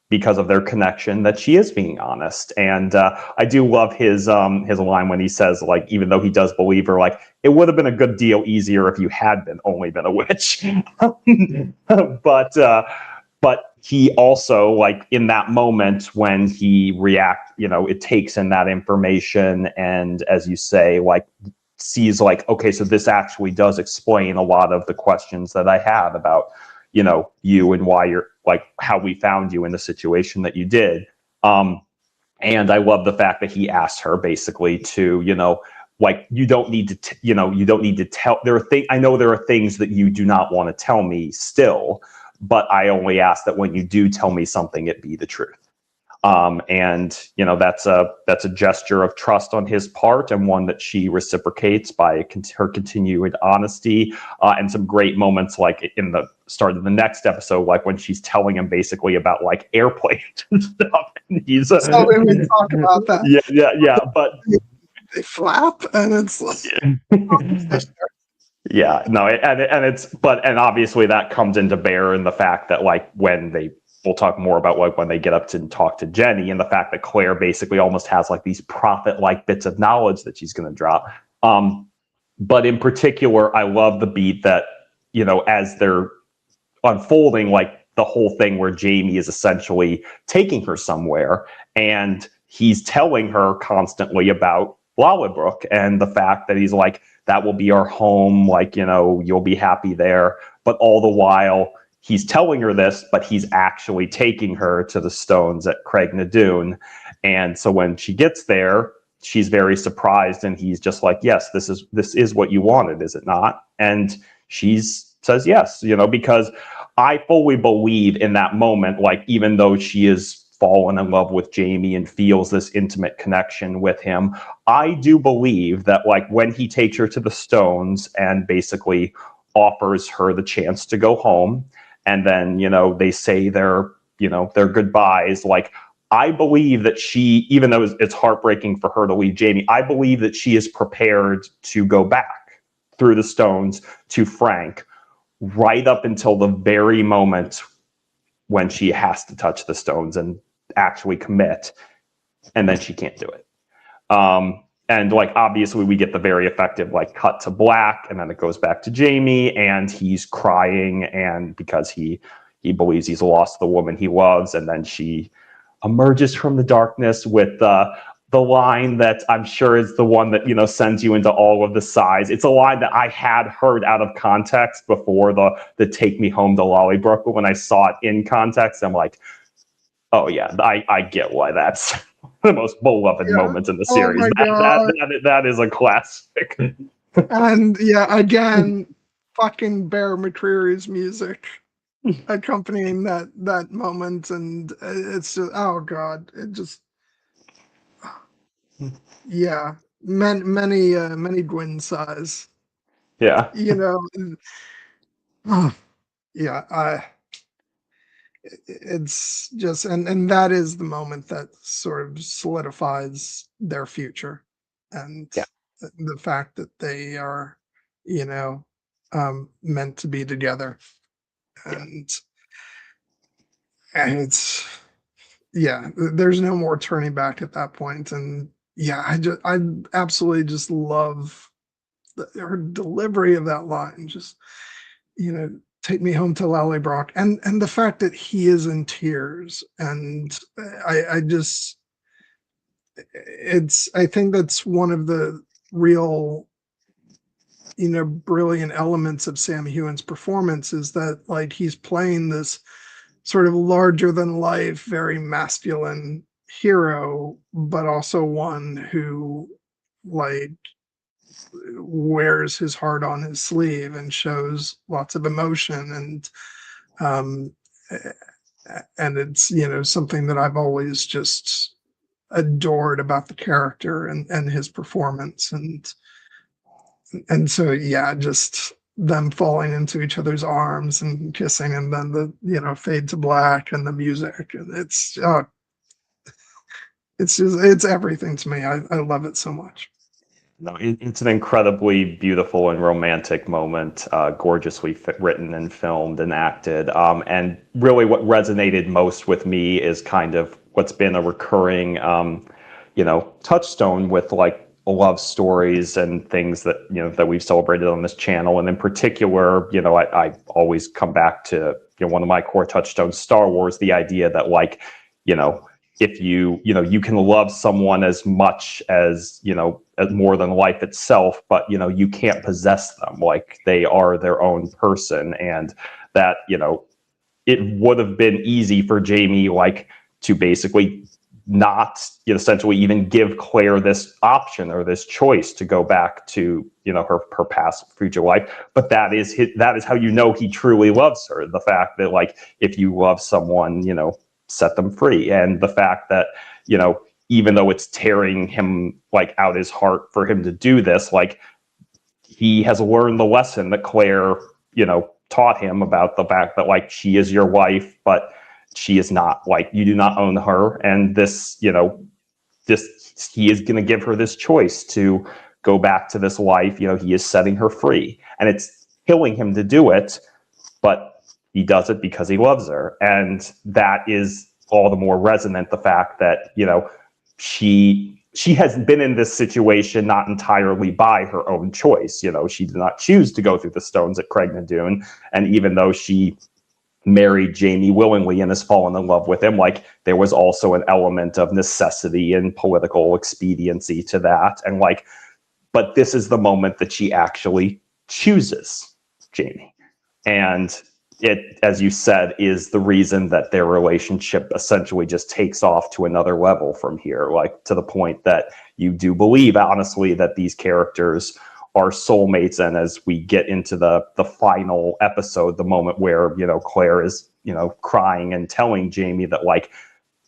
because of their connection, that she is being honest. And I do love his line when he says, like, even though he does believe her, like, it would have been a good deal easier if you had only been a witch. But he also, like, in that moment when he reacts, it takes in that information and, as you say, like, sees like, okay, so this actually does explain a lot of the questions that I have about, you and why you're, like, how we found you in the situation that you did. And I love the fact that he asked her basically to, like, you don't need to, you don't need to tell. I know there are things that you do not want to tell me still, but I only ask that when you do tell me something, it be the truth. And that's a gesture of trust on his part, and one that she reciprocates by her continued honesty, and some great moments, like in the start of the next episode, like when she's telling him basically about like airplanes and stuff. And he's so we would talk about that. yeah, but they flap, and it's like, yeah, no, and obviously that comes into bear in the fact that, like, we'll talk more about, like, when they get up to talk to Jenny, and the fact that Claire basically almost has like these prophet-like bits of knowledge that she's going to drop. But in particular, I love the beat that, as they're unfolding, like the whole thing where Jamie is essentially taking her somewhere, and he's telling her constantly about Lallybrook, and the fact that he's like, that will be our home, like, you'll be happy there. But all the while, he's telling her this, but he's actually taking her to the Stones at Craignadoon. And so when she gets there, she's very surprised, and he's just like, yes, this is what you wanted, is it not? And she says yes, because I fully believe in that moment, like, even though she is fallen in love with Jamie and feels this intimate connection with him, I do believe that, like, when he takes her to the Stones and basically offers her the chance to go home, and then, they say their goodbyes, like, I believe that she, even though it's heartbreaking for her to leave Jamie, I believe that she is prepared to go back through the Stones to Frank, right up until the very moment when she has to touch the Stones and actually commit, and then she can't do it. And, like, obviously we get the very effective, like, cut to black, and then it goes back to Jamie, and he's crying, and because he believes he's lost the woman he loves, and then she emerges from the darkness with the line that I'm sure is the one that, sends you into all of the sighs. It's a line that I had heard out of context before the Take Me Home to Lallybrook, but when I saw it in context, I'm like, oh yeah, I get why that's the most beloved moment in the series. That is a classic. And yeah, again, fucking Bear McCreary's music accompanying that moment, and it's just, oh god, it just, yeah, many Gwyn sighs. Yeah. Yeah, it's just, and that is the moment that sort of solidifies their future, and the fact that they are, meant to be together, and it's, there's no more turning back at that point. And I absolutely just love her delivery of that line, just, take me home to Lallybrook, and the fact that he is in tears, and I think that's one of the real, brilliant elements of Sam Heughan's performance, is that, like, he's playing this sort of larger than life, very masculine hero, but also one who, like, wears his heart on his sleeve and shows lots of emotion, and it's, something that I've always just adored about the character and his performance, and so just them falling into each other's arms and kissing, and then the fade to black and the music, and it's it's everything to me. I love it so much. No, it's an incredibly beautiful and romantic moment, gorgeously written and filmed and acted. And really what resonated most with me is kind of what's been a recurring, touchstone with, like, love stories and things that, that we've celebrated on this channel. And in particular, I always come back to, one of my core touchstones, Star Wars, the idea that, like, if you can love someone as much as, as more than life itself, but, you can't possess them. Like, they are their own person. And that, it would have been easy for Jamie, like, to basically not, you know, essentially even give Claire this option or this choice to go back to, you know, her past future life. But that is how you know he truly loves her. The fact that, like, if you love someone, you know, set them free. And the fact that, you know, even though it's tearing him, like, out his heart for him to do this, like, he has learned the lesson that Claire, you know, taught him about the fact that, like, she is your wife, but she is not, like, you do not own her. And this, you know, he is going to give her this choice to go back to this life. You know, he is setting her free, and it's killing him to do it, but he does it because he loves her. And that is all the more resonant, the fact that, you know, she has been in this situation not entirely by her own choice. You know, she did not choose to go through the stones at Craignadoon. And even though she married Jamie willingly and has fallen in love with him, like, there was also an element of necessity and political expediency to that. And, like, but this is the moment that she actually chooses Jamie. And it, as you said, is the reason that their relationship essentially just takes off to another level from here, like, to the point that you do believe, honestly, that these characters are soulmates. And as we get into the final episode, the moment where, you know, Claire is, you know, crying and telling Jamie that, like,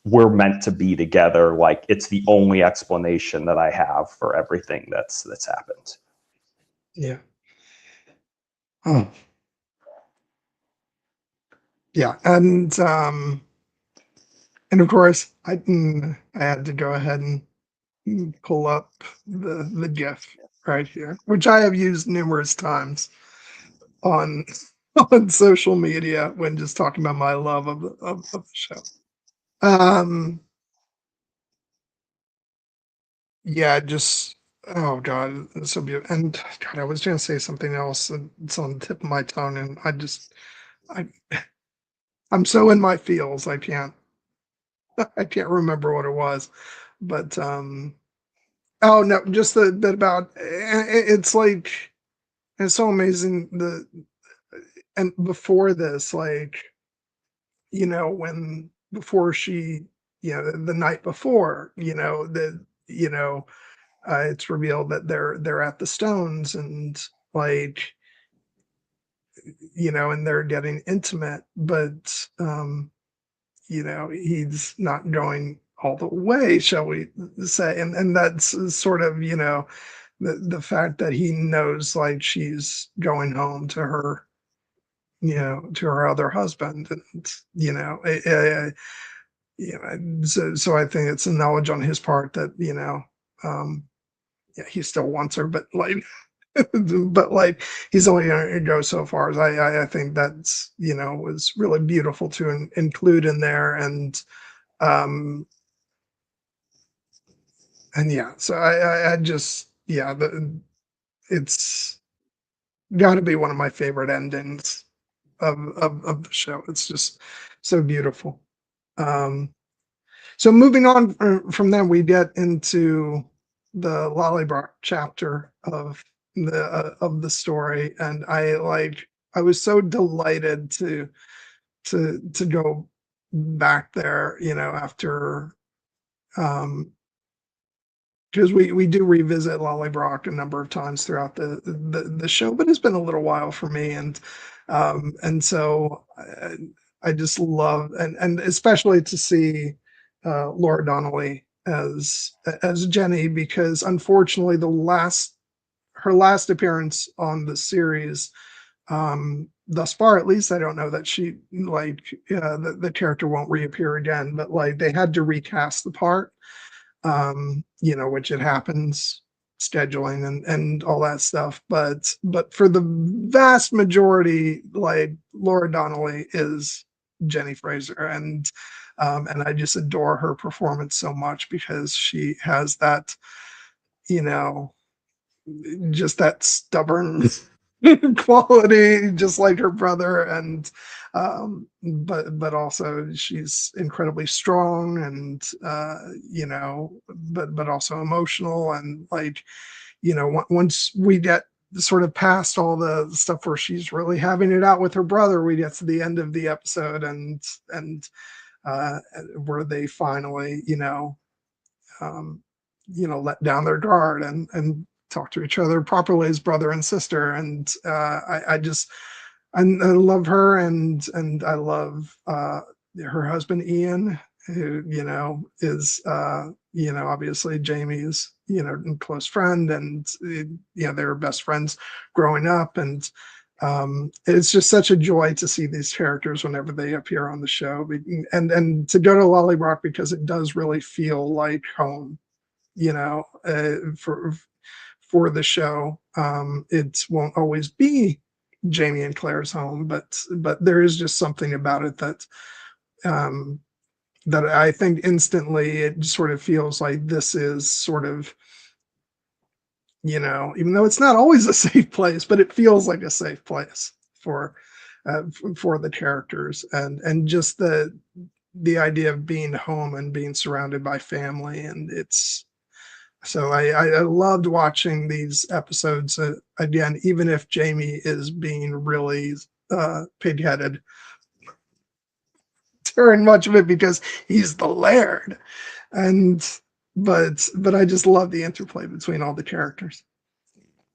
we're meant to be together, like, it's the only explanation that I have for everything that's happened. Yeah. Oh. Yeah, and of course I had to go ahead and pull up the GIF right here, which I have used numerous times on on social media when just talking about my love of the show. Yeah, just, oh god, it's so beautiful. And god, I was gonna say something else, and it's on the tip of my tongue, and I I'm so in my feels, I can't remember what it was, but oh no, just the bit about it's like, it's so amazing. And before this, like, you know, when before she, you know, the night before, you know, you know, it's revealed that they're at the Stones, and, like, you know, and they're getting intimate, but you know, he's not going all the way, shall we say. And that's sort of, you know, the fact that he knows, like, she's going home to her, you know, to her other husband. And, you know, you know, so I think it's a knowledge on his part that, you know, yeah, he still wants her, but, like, but, like, he's only going to go so far. As I think that's, you know, was really beautiful to include in there. Um and yeah, so I just, yeah, it's got to be one of my favorite endings of the show. It's just so beautiful. Um, so moving on from that, we get into the Lollybrock chapter of the story, and I was so delighted to go back there, you know, after, um because we do revisit Lollybrock a number of times throughout the show, but it's been a little while for me. And so I just love, and especially to see Laura Donnelly as Jenny, because unfortunately her last appearance on the series, thus far at least, I don't know that she, like, the character won't reappear again, but, like, they had to recast the part, you know, which it happens, scheduling and all that stuff. But for the vast majority, like, Laura Donnelly is Jenny Fraser, and I just adore her performance so much, because she has that, you know, just that stubborn quality, just like her brother. And but also she's incredibly strong, and you know, but also emotional. And, like, you know, once we get sort of past all the stuff where she's really having it out with her brother, we get to the end of the episode, and where they finally, let down their guard and talk to each other properly as brother and sister. And I love her, and I love her husband Ian, who is obviously Jamie's close friend, and they were best friends growing up, and it's just such a joy to see these characters whenever they appear on the show, and to go to Lollybrook, because it does really feel like home, for the show. It won't always be Jamie and Claire's home, but there is just something about it that that I think instantly it sort of feels like this is sort of, even though it's not always a safe place, but it feels like a safe place for the characters, and just the idea of being home and being surrounded by family. And so I loved watching these episodes again, even if Jamie is being really pig-headed during much of it, because he's the Laird. But I just love the interplay between all the characters.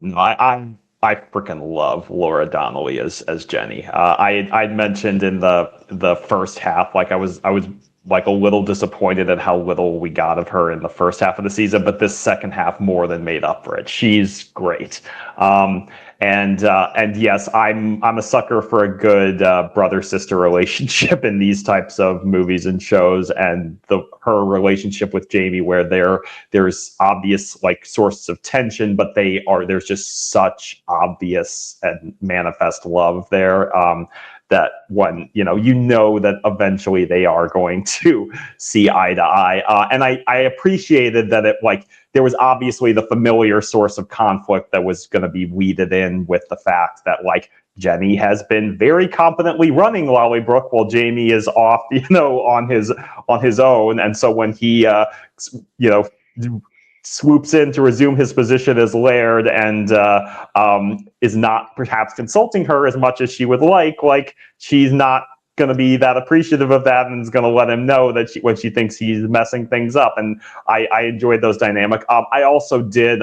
No, I freaking love Laura Donnelly as Jenny. I'd mentioned in the first half, like I was like a little disappointed at how little we got of her in the first half of the season, but this second half more than made up for it. She's great. And yes, I'm a sucker for a good brother-sister relationship in these types of movies and shows, and her relationship with Jamie, where there's obvious like sources of tension, but there's just such obvious and manifest love there. That when that eventually they are going to see eye to eye, and I appreciated that there was obviously the familiar source of conflict that was going to be weeded in with the fact that Jenny has been very competently running Lollybrook while Jamie is off, on his own, and so when he swoops in to resume his position as Laird and is not perhaps consulting her as much as she would like she's not going to be that appreciative of that, and is going to let him know that when she thinks he's messing things up. And I enjoyed those dynamic. I also did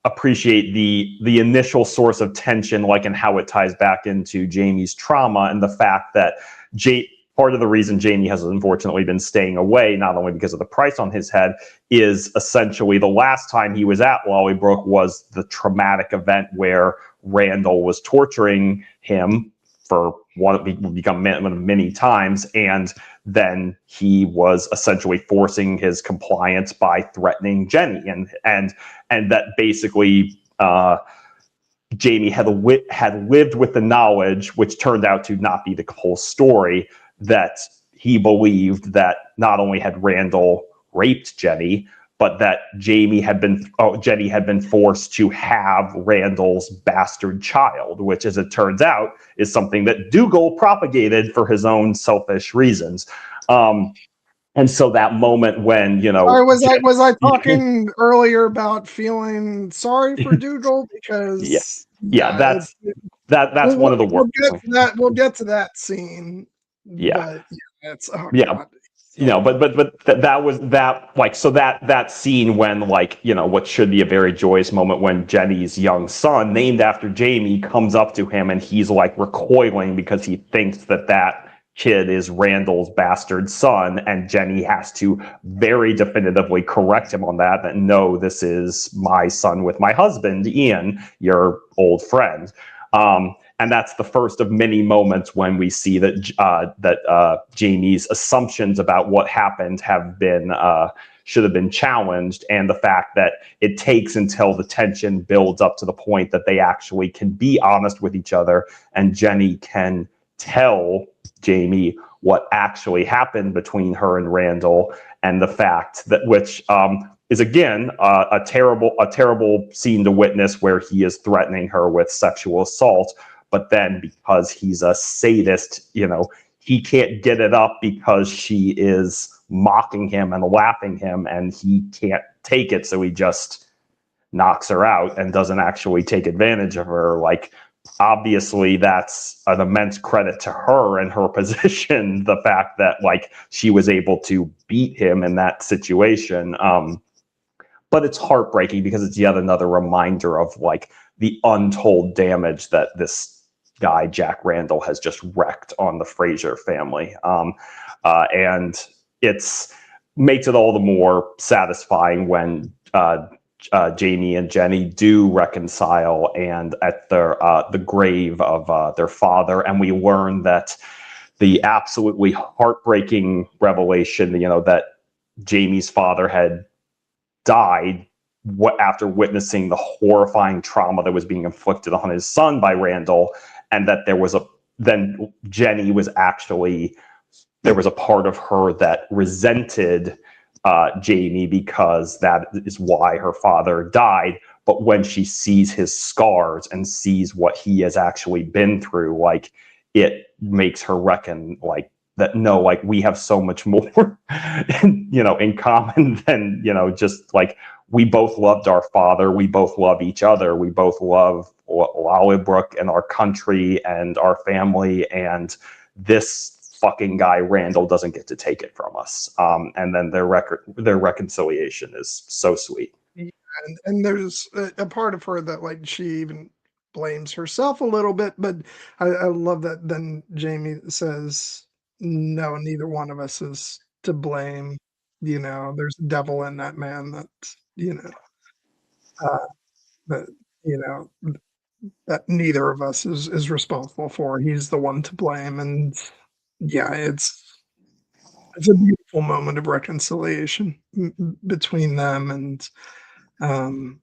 appreciate the initial source of tension, and how it ties back into Jamie's trauma, and the fact that part of the reason Jamie has unfortunately been staying away, not only because of the price on his head, is essentially the last time he was at Lollybrook was the traumatic event where Randall was torturing him for many times, and then he was essentially forcing his compliance by threatening Jenny, and that basically Jamie had lived with the knowledge, which turned out to not be the whole story, that he believed that not only had Randall raped Jenny, but that Jenny had been forced to have Randall's bastard child, which, as it turns out, is something that Dougal propagated for his own selfish reasons. And so that moment when, was I talking earlier about feeling sorry for Dougal? Because that's one of the worst. We'll get to that scene. Yeah. But, God. But that was that scene when what should be a very joyous moment when Jenny's young son, named after Jamie, comes up to him, and he's recoiling because he thinks that kid is Randall's bastard son, and Jenny has to very definitively correct him on that no, this is my son with my husband, Ian, your old friend. And that's the first of many moments when we see that Jamie's assumptions about what happened should have been challenged, and the fact that it takes until the tension builds up to the point that they actually can be honest with each other, and Jenny can tell Jamie what actually happened between her and Randall, and the fact that which is again a terrible scene to witness, where he is threatening her with sexual assault. But then, because he's a sadist, he can't get it up because she is mocking him and laughing him, and he can't take it. So he just knocks her out and doesn't actually take advantage of her, obviously that's an immense credit to her and her position, the fact that like she was able to beat him in that situation. But it's heartbreaking because it's yet another reminder of like the untold damage that this guy Jack Randall has just wreaked on the Fraser family. And it's makes it all the more satisfying when Jamie and Jenny do reconcile, and at the grave of their father, and we learn that the absolutely heartbreaking revelation, that Jamie's father had died after witnessing the horrifying trauma that was being inflicted on his son by Randall, and that then Jenny was actually, there was a part of her that resented Jamie because that is why her father died. But when she sees his scars and sees what he has actually been through, like, it makes her reckon like that, no, like we have so much more in common than just like we both loved our father, we both love each other, we both love Lallybrook and our country and our family, and this fucking guy Randall doesn't get to take it from us. And then their reconciliation is so sweet. Yeah, and there's a part of her that like she even blames herself a little bit, but I love that then Jamie says, no, neither one of us is to blame. There's a devil in that man that, uh, that, you know, that neither of us is responsible for. He's the one to blame. And yeah, it's a beautiful moment of reconciliation between them. And um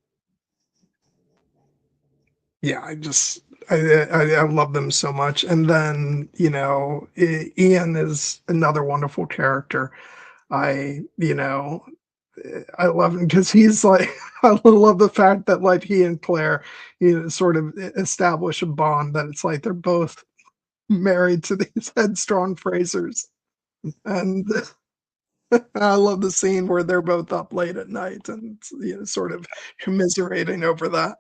yeah, I love them so much. And then Ian is another wonderful character. I you know I love him because he's like I love the fact that like he and Claire sort of establish a bond, that it's like they're both married to these headstrong Frasers. And I love the scene where they're both up late at night and sort of commiserating over that.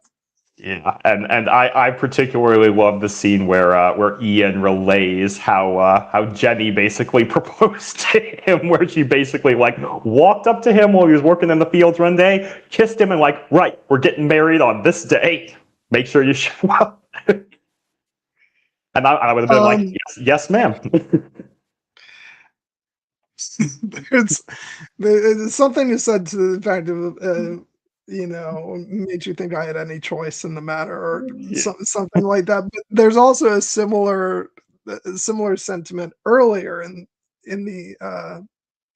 Yeah, and I particularly love the scene where Ian relays how Jenny basically proposed to him, where she basically like walked up to him while he was working in the fields one day, kissed him, and like, right, we're getting married on this day. Make sure you show up. And I would have been like, Um, yes, ma'am. there's, there's something you said to the fact of, made you think I had any choice in the matter, or Yeah. something like that. But there's also a similar sentiment earlier in the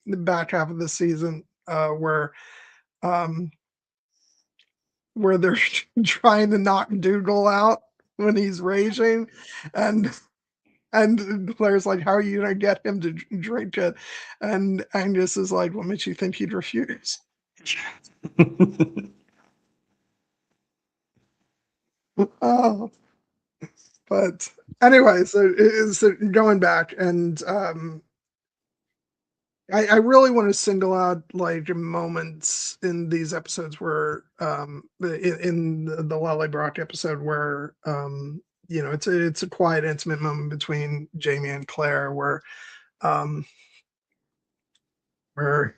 back half of the season, um, where they're trying to knock Dougal out when he's raging, and Claire's like, "How are you gonna get him to drink it?" And Angus is like, "What makes you think he'd refuse?" Oh, but anyway, so going back, and I really want to single out like moments in these episodes where in the Lally Brock episode where it's a quiet, intimate moment between Jamie and Claire um where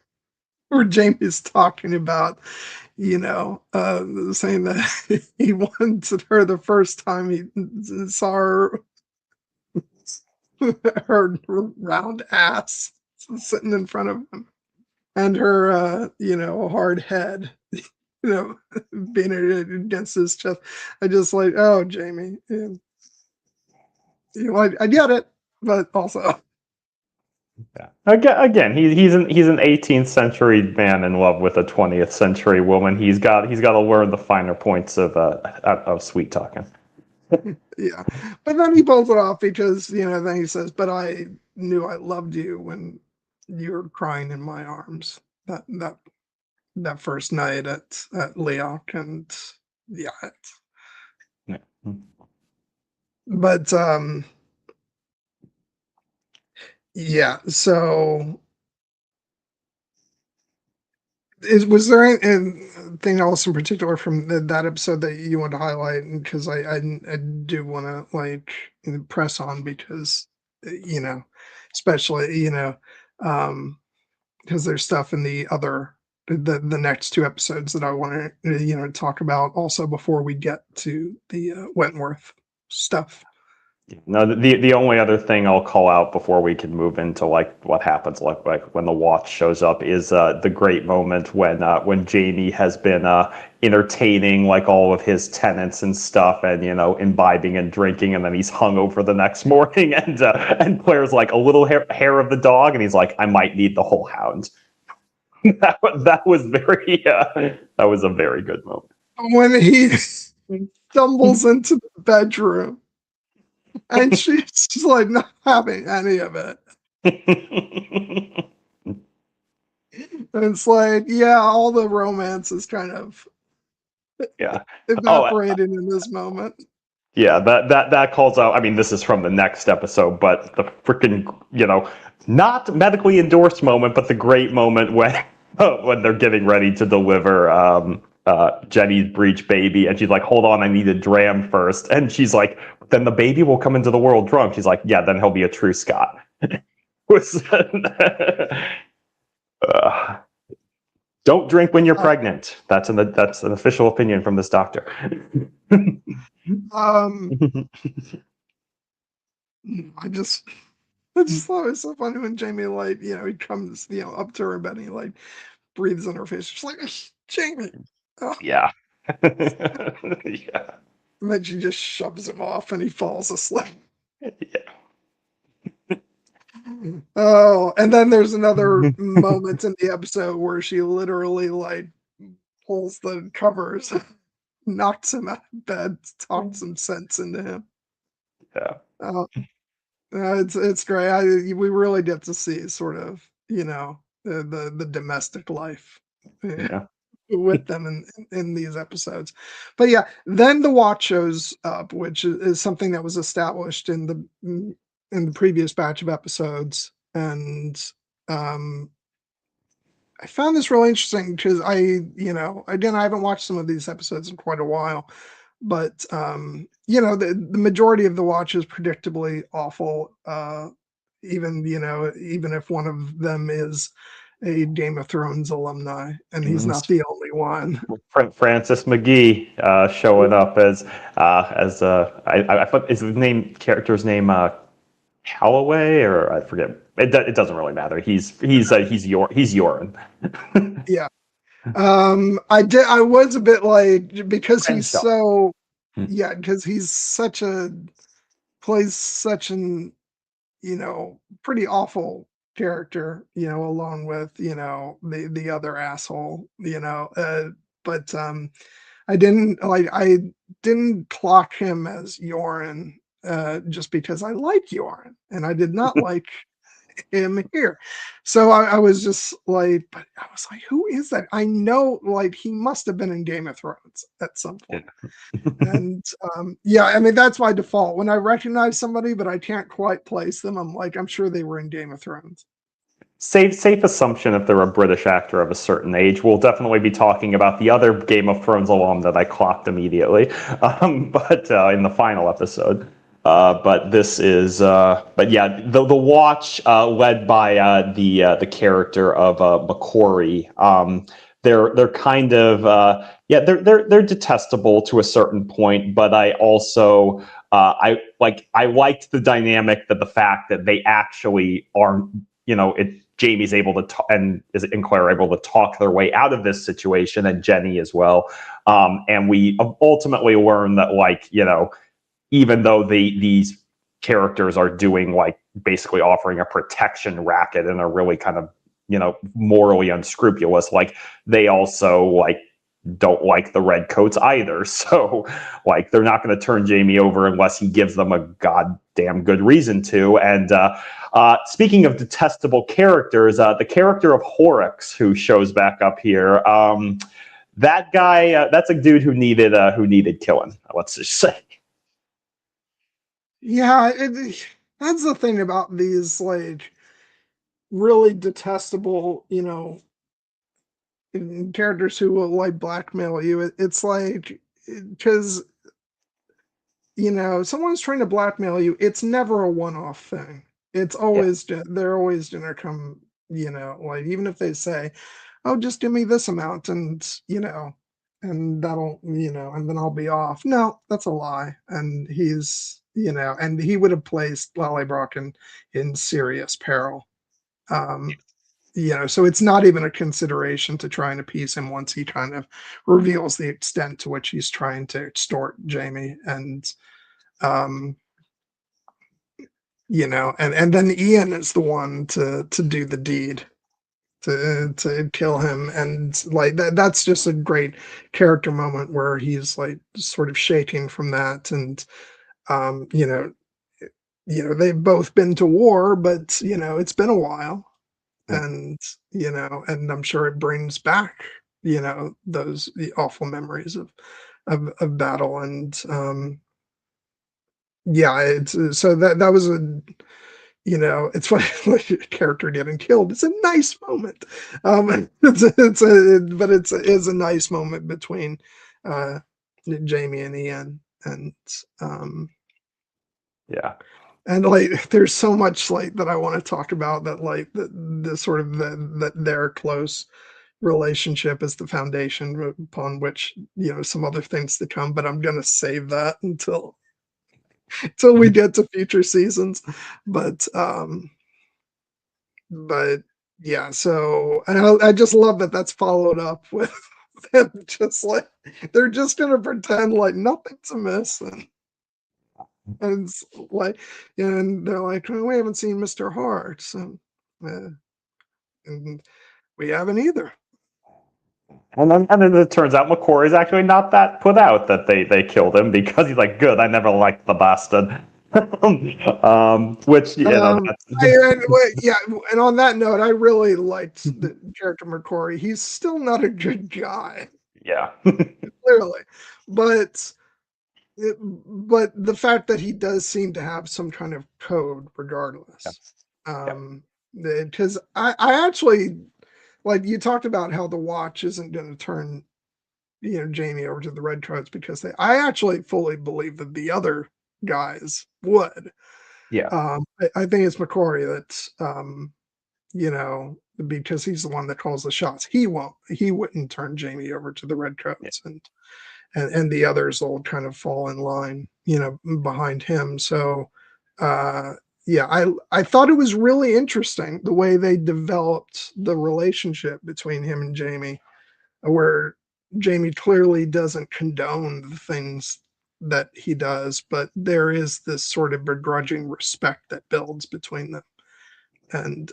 where Jamie's talking about, saying that he wanted her the first time he saw her round ass sitting in front of him, and her, hard head, being against his chest. I just like, oh, Jamie, I get it, but also, Yeah. Again, he's an 18th century man in love with a 20th century woman. He's got to learn the finer points of sweet talking. yeah. But then he pulls it off because, then he says, "But I knew I loved you when you were crying in my arms that first night at Leoc." And yeah, Yeah. but yeah. So Was there anything else in particular from that episode that you want to highlight? Because I do want to like press on because you know, especially because there's stuff in the next two episodes that I want to talk about also before we get to the Wentworth stuff. No, the only other thing I'll call out before we can move into like what happens like when the watch shows up is the great moment when Jamie has been entertaining like all of his tenants and stuff, and imbibing and drinking, and then he's hung over the next morning, and Claire's like a little hair of the dog, and he's like, I might need the whole hound. that was that was a very good moment When he stumbles into the bedroom and she's like not having any of it. And it's like, yeah, all the romance is kind of evaporated in this moment. Yeah, that calls out. I mean, this is from the next episode, but the freaking not medically endorsed moment, but the great moment when when they're getting ready to deliver Jenny's breech baby, and she's like, "Hold on, I need a dram first," and she's like, "Then the baby will come into the world drunk." She's like, "Yeah, then he'll be a true Scot." Don't drink when you're pregnant. That's an official opinion from this doctor. I just thought it was so funny when Jamie he comes up to her bed and he breathes in her face. She's like, Jamie. Oh. Yeah. Yeah. And then she just shoves him off and he falls asleep. Yeah. Oh, and then there's another moment in the episode where she literally pulls the covers, knocks him out of bed, talks some sense into him. Yeah. It's great. We really get to see sort of the domestic life with them in these episodes. But yeah, then the watch shows up, which is something that was established in the previous batch of episodes, and I found this really interesting because I haven't watched some of these episodes in quite a while, but the majority of the watch is predictably awful. Even if one of them is a Game of Thrones alumni, and he's not the only one. Francis McGee showing up as I thought is the character's name Calloway, or I forget. It doesn't really matter. He's Euron. Yeah. I was a bit like, because he's so because he's plays such an pretty awful character, along with the other asshole, but I didn't clock him as Euron, just because I like Euron and I did not like him here. So I was just like, but I was like, who is that? I know he must have been in Game of Thrones at some point. And I mean, that's my default. When I recognize somebody but I can't quite place them, I'm like, I'm sure they were in Game of Thrones. Safe assumption if they're a British actor of a certain age. We'll definitely be talking about the other Game of Thrones alum that I clocked immediately, but in the final episode. But this is, but yeah, the watch led by the character of McCreary. They're kind of they're detestable to a certain point, but I also I liked the dynamic, that the fact that they actually are, Jamie's able to and Claire able to talk their way out of this situation, and Jenny as well. And we ultimately learn that even though these characters are doing basically offering a protection racket and are really kind of morally unscrupulous, they also don't like the redcoats either. So they're not going to turn Jamie over unless he gives them a goddamn good reason to. And speaking of detestable characters, the character of Horrocks, who shows back up here, that guy, that's a dude who needed killing, let's just say. Yeah, that's the thing about these really detestable, characters who will like blackmail you. It's like because someone's trying to blackmail you. It's never a one-off thing. It's Yeah. always they're always gonna come. Like even if they say, "Oh, just give me this amount," and that'll and then I'll be off. No, that's a lie. And and he would have placed Lallybrock in serious peril. Um, so it's not even a consideration to try and appease him once he kind of reveals the extent to which he's trying to extort Jamie. And um, and then Ian is the one to do the deed to kill him. And like that's just a great character moment where he's like sort of shaking from that. And um, you know, they've both been to war, but it's been a while. Mm. And and I'm sure it brings back those the awful memories of battle. And yeah, it's so that was a it's funny, like a character getting killed. It's a nice moment. But it's a nice moment between uh Jamie and Ian. And um Yeah. and like there's so much like that I want to talk about, that like the sort of that their close relationship is the foundation upon which some other things to come. But I'm gonna save that until we get to future seasons. But um but yeah, so and I just love that that's followed up with them just like they're just gonna pretend like nothing's amiss. And it's like, and they're like, "Oh, we haven't seen Mr. Hart," so uh, and we haven't either. And then it turns out McCoy is actually not that put out that they killed him, because he's like, good, I never liked the bastard. Which Yeah, and on that note, I really liked the character McCory. He's still not a good guy, yeah. clearly, but but the fact that he does seem to have some kind of code, regardless. Yeah. Because I actually, like you talked about how the Watch isn't going to turn Jamie over to the Redcoats, because I actually fully believe that the other guys would. Yeah. I think it's McCory that's because he's the one that calls the shots. He wouldn't turn Jamie over to the Yeah. Redcoats, and the others will kind of fall in line, behind him. So yeah, I thought it was really interesting the way they developed the relationship between him and Jamie, where Jamie clearly doesn't condone the things that he does, but there is this sort of begrudging respect that builds between them. And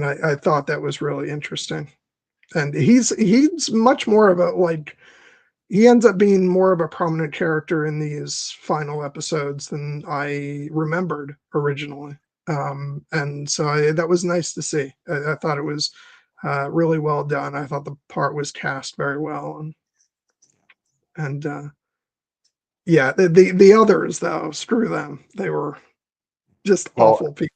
I thought that was really interesting. And he's much more of a, like, he ends up being more of a prominent character in these final episodes than I remembered originally. And so that was nice to see. I thought it was really well done. I thought the part was cast very well. And yeah, the others, though, screw them. They were just Well, awful people.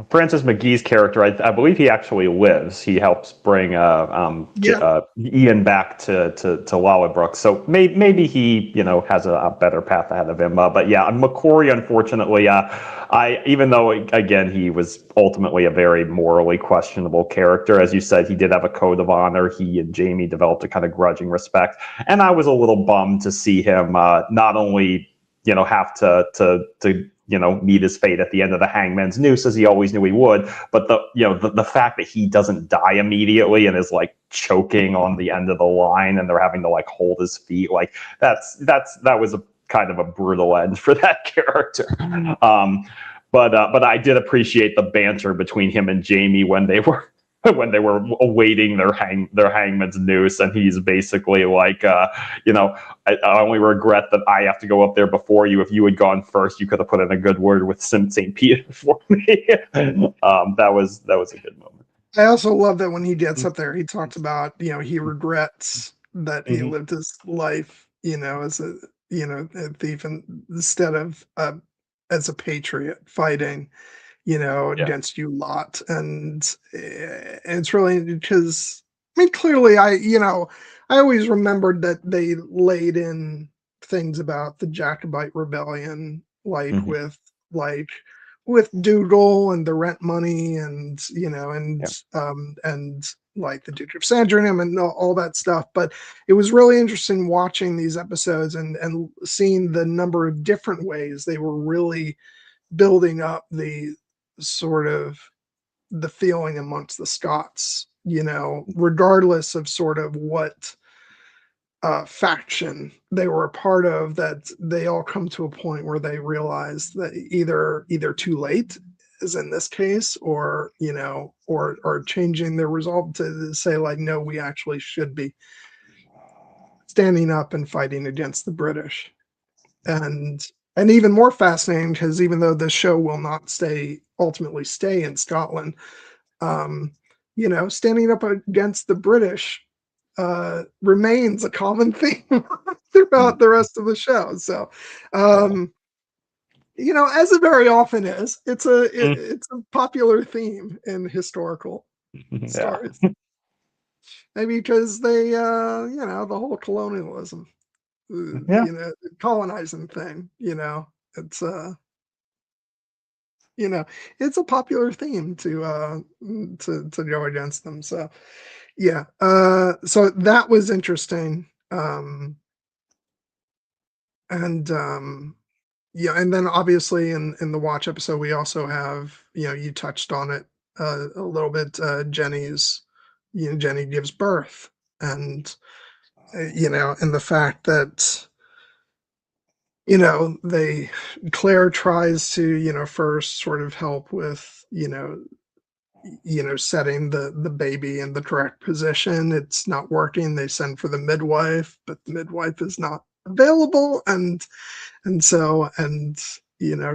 Francis McGee's character, I believe he actually lives. He helps bring Yeah. Ian back to Lallybrook. So maybe he has a better path ahead of him. But yeah, McCory, unfortunately, even though again he was ultimately a very morally questionable character, as you said, he did have a code of honor. He and Jamie developed a kind of grudging respect, and I was a little bummed to see him not only have to meet his fate at the end of the hangman's noose, as he always knew he would. But the fact that he doesn't die immediately and is like choking on the end of the line, and they're having to like hold his feet, like that was a kind of a brutal end for that character. But I did appreciate the banter between him and Jamie when they were awaiting their hangman's noose, and he's basically like, I only regret that I have to go up there before you. If you had gone first, you could have put in a good word with St. Peter for me. That was a good moment. I also love that when he gets up there, he talks about, he regrets that he Mm-hmm. lived his life, as a thief, instead of as a patriot fighting, Yeah. against you lot. And it's really because mean, clearly, I always remembered that they laid in things about the Jacobite rebellion, Mhm. like with Dougal and the rent money, and Yeah. and like the Duke of Sandringham and all that stuff. But it was really interesting watching these episodes and seeing the number of different ways they were really building up the sort of the feeling amongst the Scots, regardless of sort of what faction they were a part of, that they all come to a point where they realize that either too late, as in this case, or changing their resolve to say like, no, we actually should be standing up and fighting against the British. And even more fascinating, because even though this show will not ultimately stay in Scotland, um, standing up against the British remains a common theme Mm. throughout the rest of the show. So, Yeah. um, as it very often is, Mm. it's a popular theme in historical Yeah. stories. Maybe because they, the whole colonialism, Yeah. colonizing thing, it's you know, it's a popular theme to go against them. So yeah, so that was interesting. And Yeah, and then obviously in the watch episode we also have, you touched on it a little bit, Jenny gives birth, and and the fact that they Claire tries to, first sort of help with, setting the baby in the correct position. It's not working. They send for the midwife, but the midwife is not available, and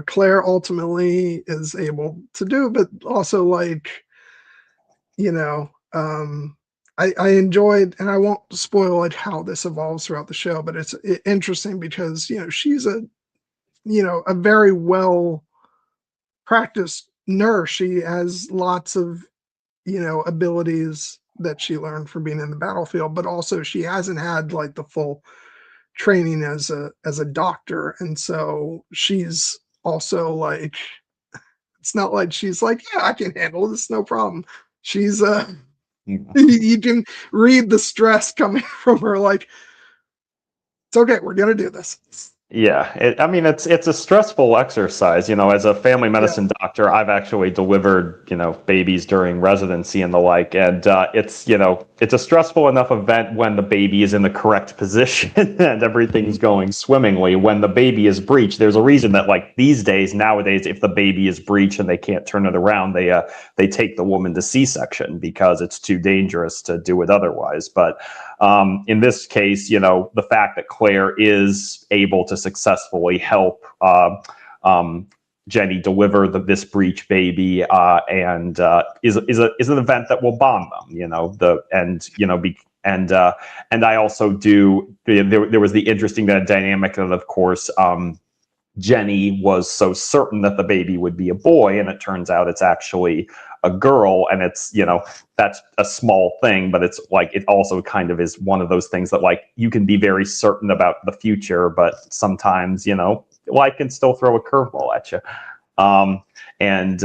Claire ultimately is able to do, but also like, you know, I enjoyed, and I won't spoil like how this evolves throughout the show, but it's interesting because she's a very well practiced nurse. She has lots of abilities that she learned from being in the battlefield, but also she hasn't had like the full training as a doctor, and so she's also like, it's not like she's like, yeah, I can handle this, no problem. She's you can read the stress coming from her, like, it's okay, we're gonna do this. Yeah, I mean, it's a stressful exercise. As a family Yeah. medicine doctor, I've actually delivered, babies during residency and the like, and it's a stressful enough event when the baby is in the correct position and everything's going swimmingly. When the baby is breached, there's a reason that, like, nowadays, if the baby is breached and they can't turn it around, they take the woman to C-section because it's too dangerous to do it otherwise. But in this case, the fact that Claire is able to successfully help Jenny deliver this breech baby and is an event that will bond them. And I also do. There was the interesting dynamic that, of course, Jenny was so certain that the baby would be a boy, and it turns out it's actually a girl. And it's, that's a small thing, but it's like, it also kind of is one of those things that, like, you can be very certain about the future, but sometimes, life can still throw a curveball at you. And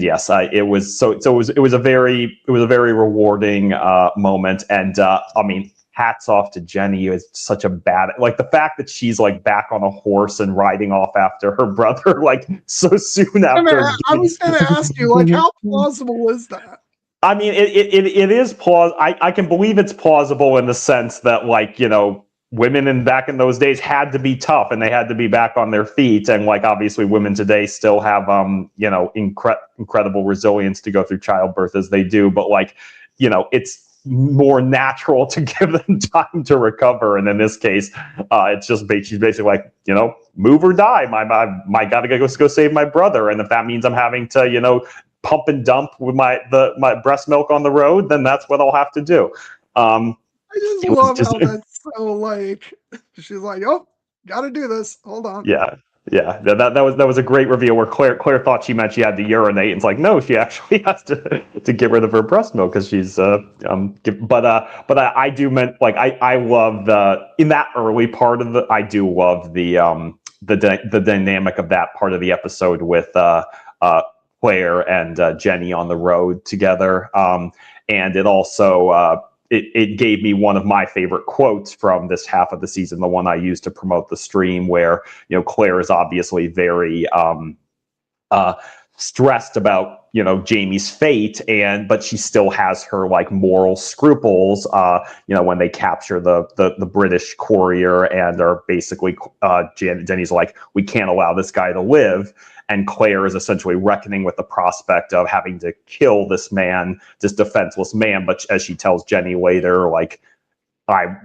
yes, it was a very rewarding moment. And I mean, hats off to Jenny. Is such a bad, like, the fact that she's like back on a horse and riding off after her brother, like, so soon after. I was gonna ask you, like, how plausible is that? I mean, it is plausible. I can believe it's plausible in the sense that, like, women back in those days had to be tough and they had to be back on their feet. And, like, obviously women today still have, incredible resilience to go through childbirth as they do. But, like, it's more natural to give them time to recover. And in this case, it's just she's basically like, move or die. My gotta go save my brother. And if that means I'm having to, pump and dump with my breast milk on the road, then that's what I'll have to do. I just It was love just how that's so like, she's like, oh, gotta do this. Hold on. yeah. Yeah, that was a great reveal where Claire thought she meant she had to urinate. And it's like, no, she actually has to get rid of her breast milk because she's but I do meant like I love the in that early part of the I do love the dynamic of that part of the episode with Claire and Jenny on the road together, and it also. It gave me one of my favorite quotes from this half of the season, the one I used to promote the stream, where Claire is obviously very stressed about Jamie's fate, but she still has her like moral scruples. When they capture the British courier and are basically Jenny's like, we can't allow this guy to live. And Claire is essentially reckoning with the prospect of having to kill this man, this defenseless man. But as she tells Jenny later, like,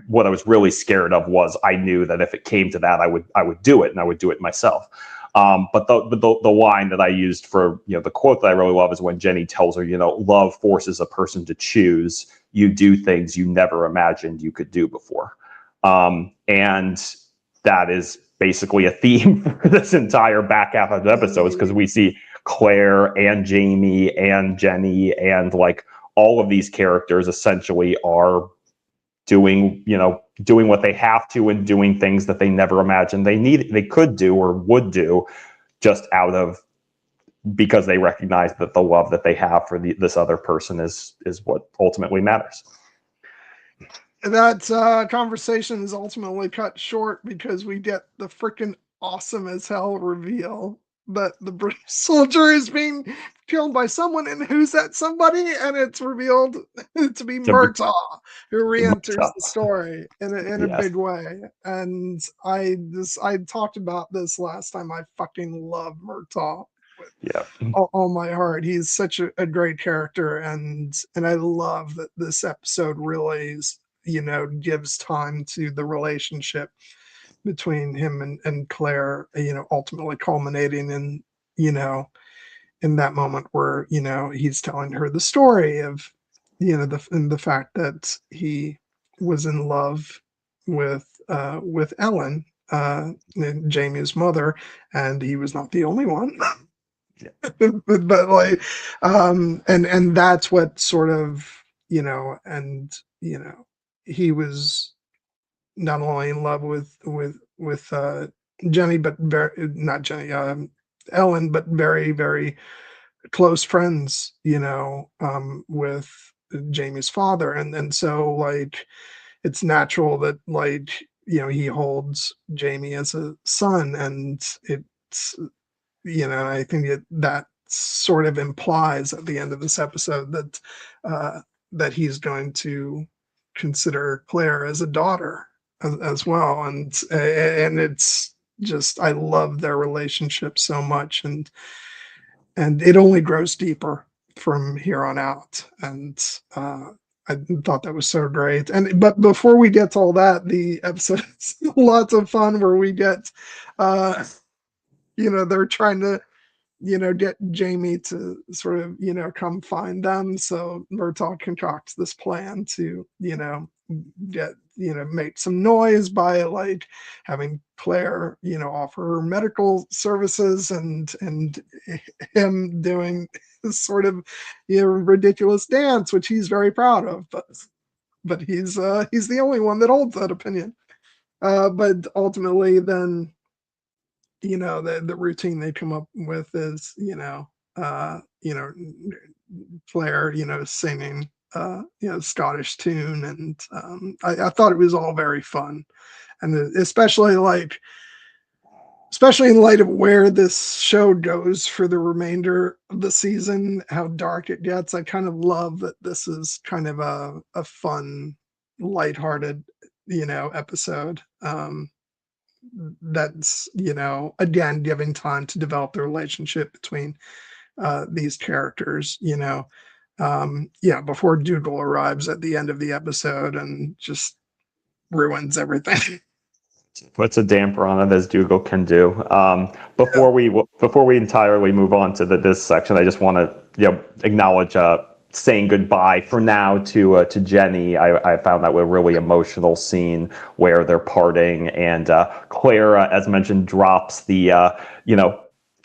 what I was really scared of was I knew that if it came to that, I would do it, and I would do it myself. But the line that I used for the quote that I really love is when Jenny tells her, love forces a person to choose. You do things you never imagined you could do before, and that is basically a theme for this entire back half of the episodes, because we see Claire and Jamie and Jenny and like all of these characters essentially are doing what they have to and doing things that they never imagined they could do or would do, just because they recognize that the love that they have for this other person is what ultimately matters. That conversation is ultimately cut short because we get the freaking awesome as hell reveal that the British soldier is being killed by someone, and who's that somebody? And it's revealed to be Murtaugh, who re-enters the story in a big way. And I talked about this last time. I fucking love Murtaugh. All my heart. He's such a great character, and I love that this episode really is, gives time to the relationship between him and Claire, ultimately culminating in, in that moment where, he's telling her the story of, the fact that he was in love with Ellen, Jamie's mother, and he was not the only one. but like, and that's what sort of, he was not only in love with Jenny, but not Jenny, Ellen, but very, very close friends, with Jamie's father. And so like, it's natural that like, he holds Jamie as a son, and it's, I think that sort of implies at the end of this episode that he's going to consider Claire as a daughter as well, and it's just, I love their relationship so much, and it only grows deeper from here on out, and I thought that was so great. But before we get to all that, the episode's lots of fun where we get they're trying to get Jamie to sort of, come find them. So Murtaugh concocts this plan to, get, make some noise by like having Claire, offer her medical services, and him doing this sort of, ridiculous dance, which he's very proud of, but he's the only one that holds that opinion. But ultimately then, the routine they come up with is, Claire, singing, Scottish tune. And I thought it was all very fun. And especially in light of where this show goes for the remainder of the season, how dark it gets. I kind of love that this is kind of a fun, lighthearted, episode. That's, again, giving time to develop the relationship between these characters, before Dougal arrives at the end of the episode and just ruins everything. Puts a damper on it, as Dougal can do. Before we entirely move on to this section, I just want to acknowledge saying goodbye for now to Jenny. I found that a really emotional scene where they're parting, and Claire, as mentioned, drops the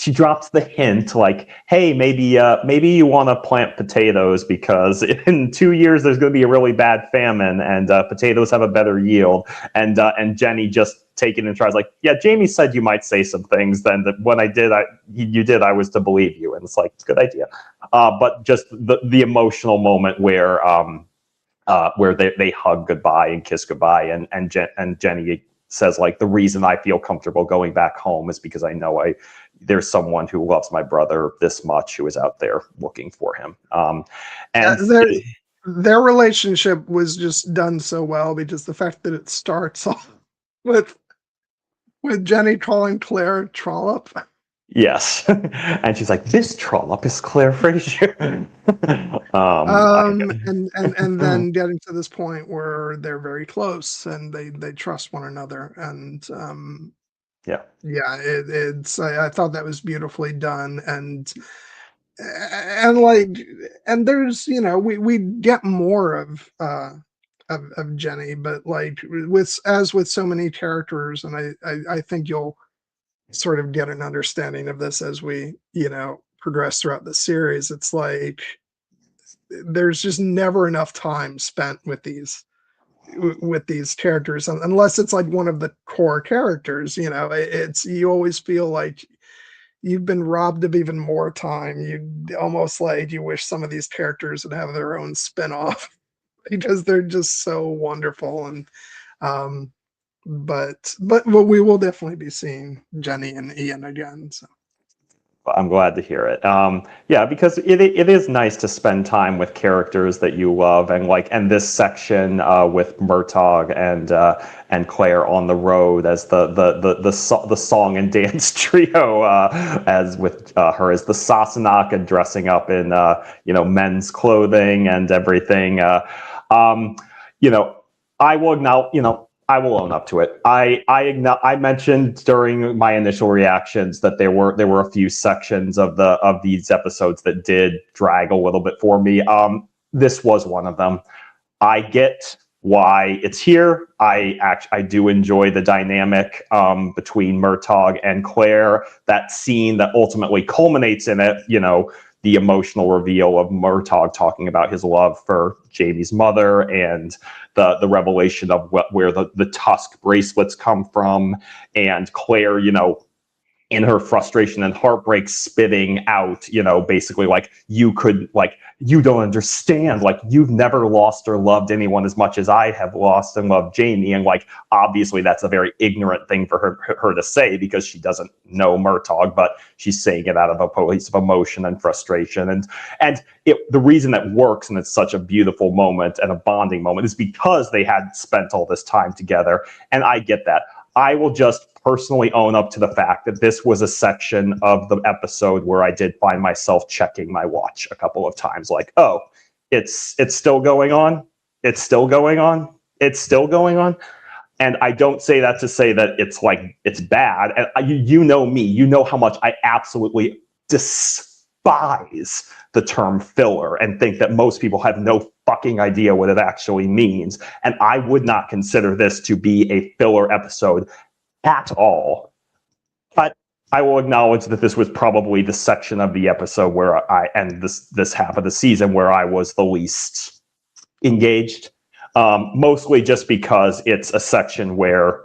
she drops the hint like, hey, maybe you want to plant potatoes because in 2 years there's going to be a really bad famine and potatoes have a better yield. And Jenny just taken and tries like, yeah, Jamie said you might say some things. Then that when you did, I was to believe you. And it's like, it's a good idea. But just the emotional moment where they hug goodbye and kiss goodbye, and Jenny says like, the reason I feel comfortable going back home is because I know there's someone who loves my brother this much who is out there looking for him. Their relationship was just done so well, because the fact that it starts off with Jenny calling Claire Trollop. Yes. And she's like, this Trollop is Claire Fraser. And then getting to this point where they're very close and they trust one another. And I thought that was beautifully done. And there's, we get more of Jenny, but like with so many characters, and I think you'll sort of get an understanding of this as we, progress throughout the series. It's like there's just never enough time spent with these characters, unless it's like one of the core characters. It's, you always feel like you've been robbed of even more time. You almost like you wish some of these characters would have their own spin-off because they're just so wonderful. And but we will definitely be seeing Jenny and Ian again. So I'm glad to hear it. Because it is nice to spend time with characters that you love, and this section with Murtaugh and Claire on the road as the song and dance trio, as with her as the Sassanaka dressing up in men's clothing and everything. I will own up to it. I mentioned during my initial reactions that there were a few sections of these episodes that did drag a little bit for me. This was one of them. I get why it's here. I do enjoy the dynamic between Murtaugh and Claire. That scene that ultimately culminates in it, the emotional reveal of Murtaugh talking about his love for Jamie's mother, and the revelation of where the Tusk bracelets come from, and Claire, in her frustration and heartbreak, spitting out, basically like, you don't understand, like, you've never lost or loved anyone as much as I have lost and loved Jamie. And like, obviously that's a very ignorant thing for her to say, because she doesn't know Murtaugh, but she's saying it out of a place of emotion and frustration. And the reason that works, and it's such a beautiful moment and a bonding moment, is because they had spent all this time together. And I get that. I will just personally own up to the fact that this was a section of the episode where I did find myself checking my watch a couple of times, like, oh, it's still going on. It's still going on. It's still going on. And I don't say that to say that it's like, it's bad. And you know me, you know how much I absolutely despise the term filler and think that most people have no fucking idea what it actually means. And I would not consider this to be a filler episode at all. But I will acknowledge that this was probably the section of the episode where this half of the season where I was the least engaged. Mostly just because it's a section where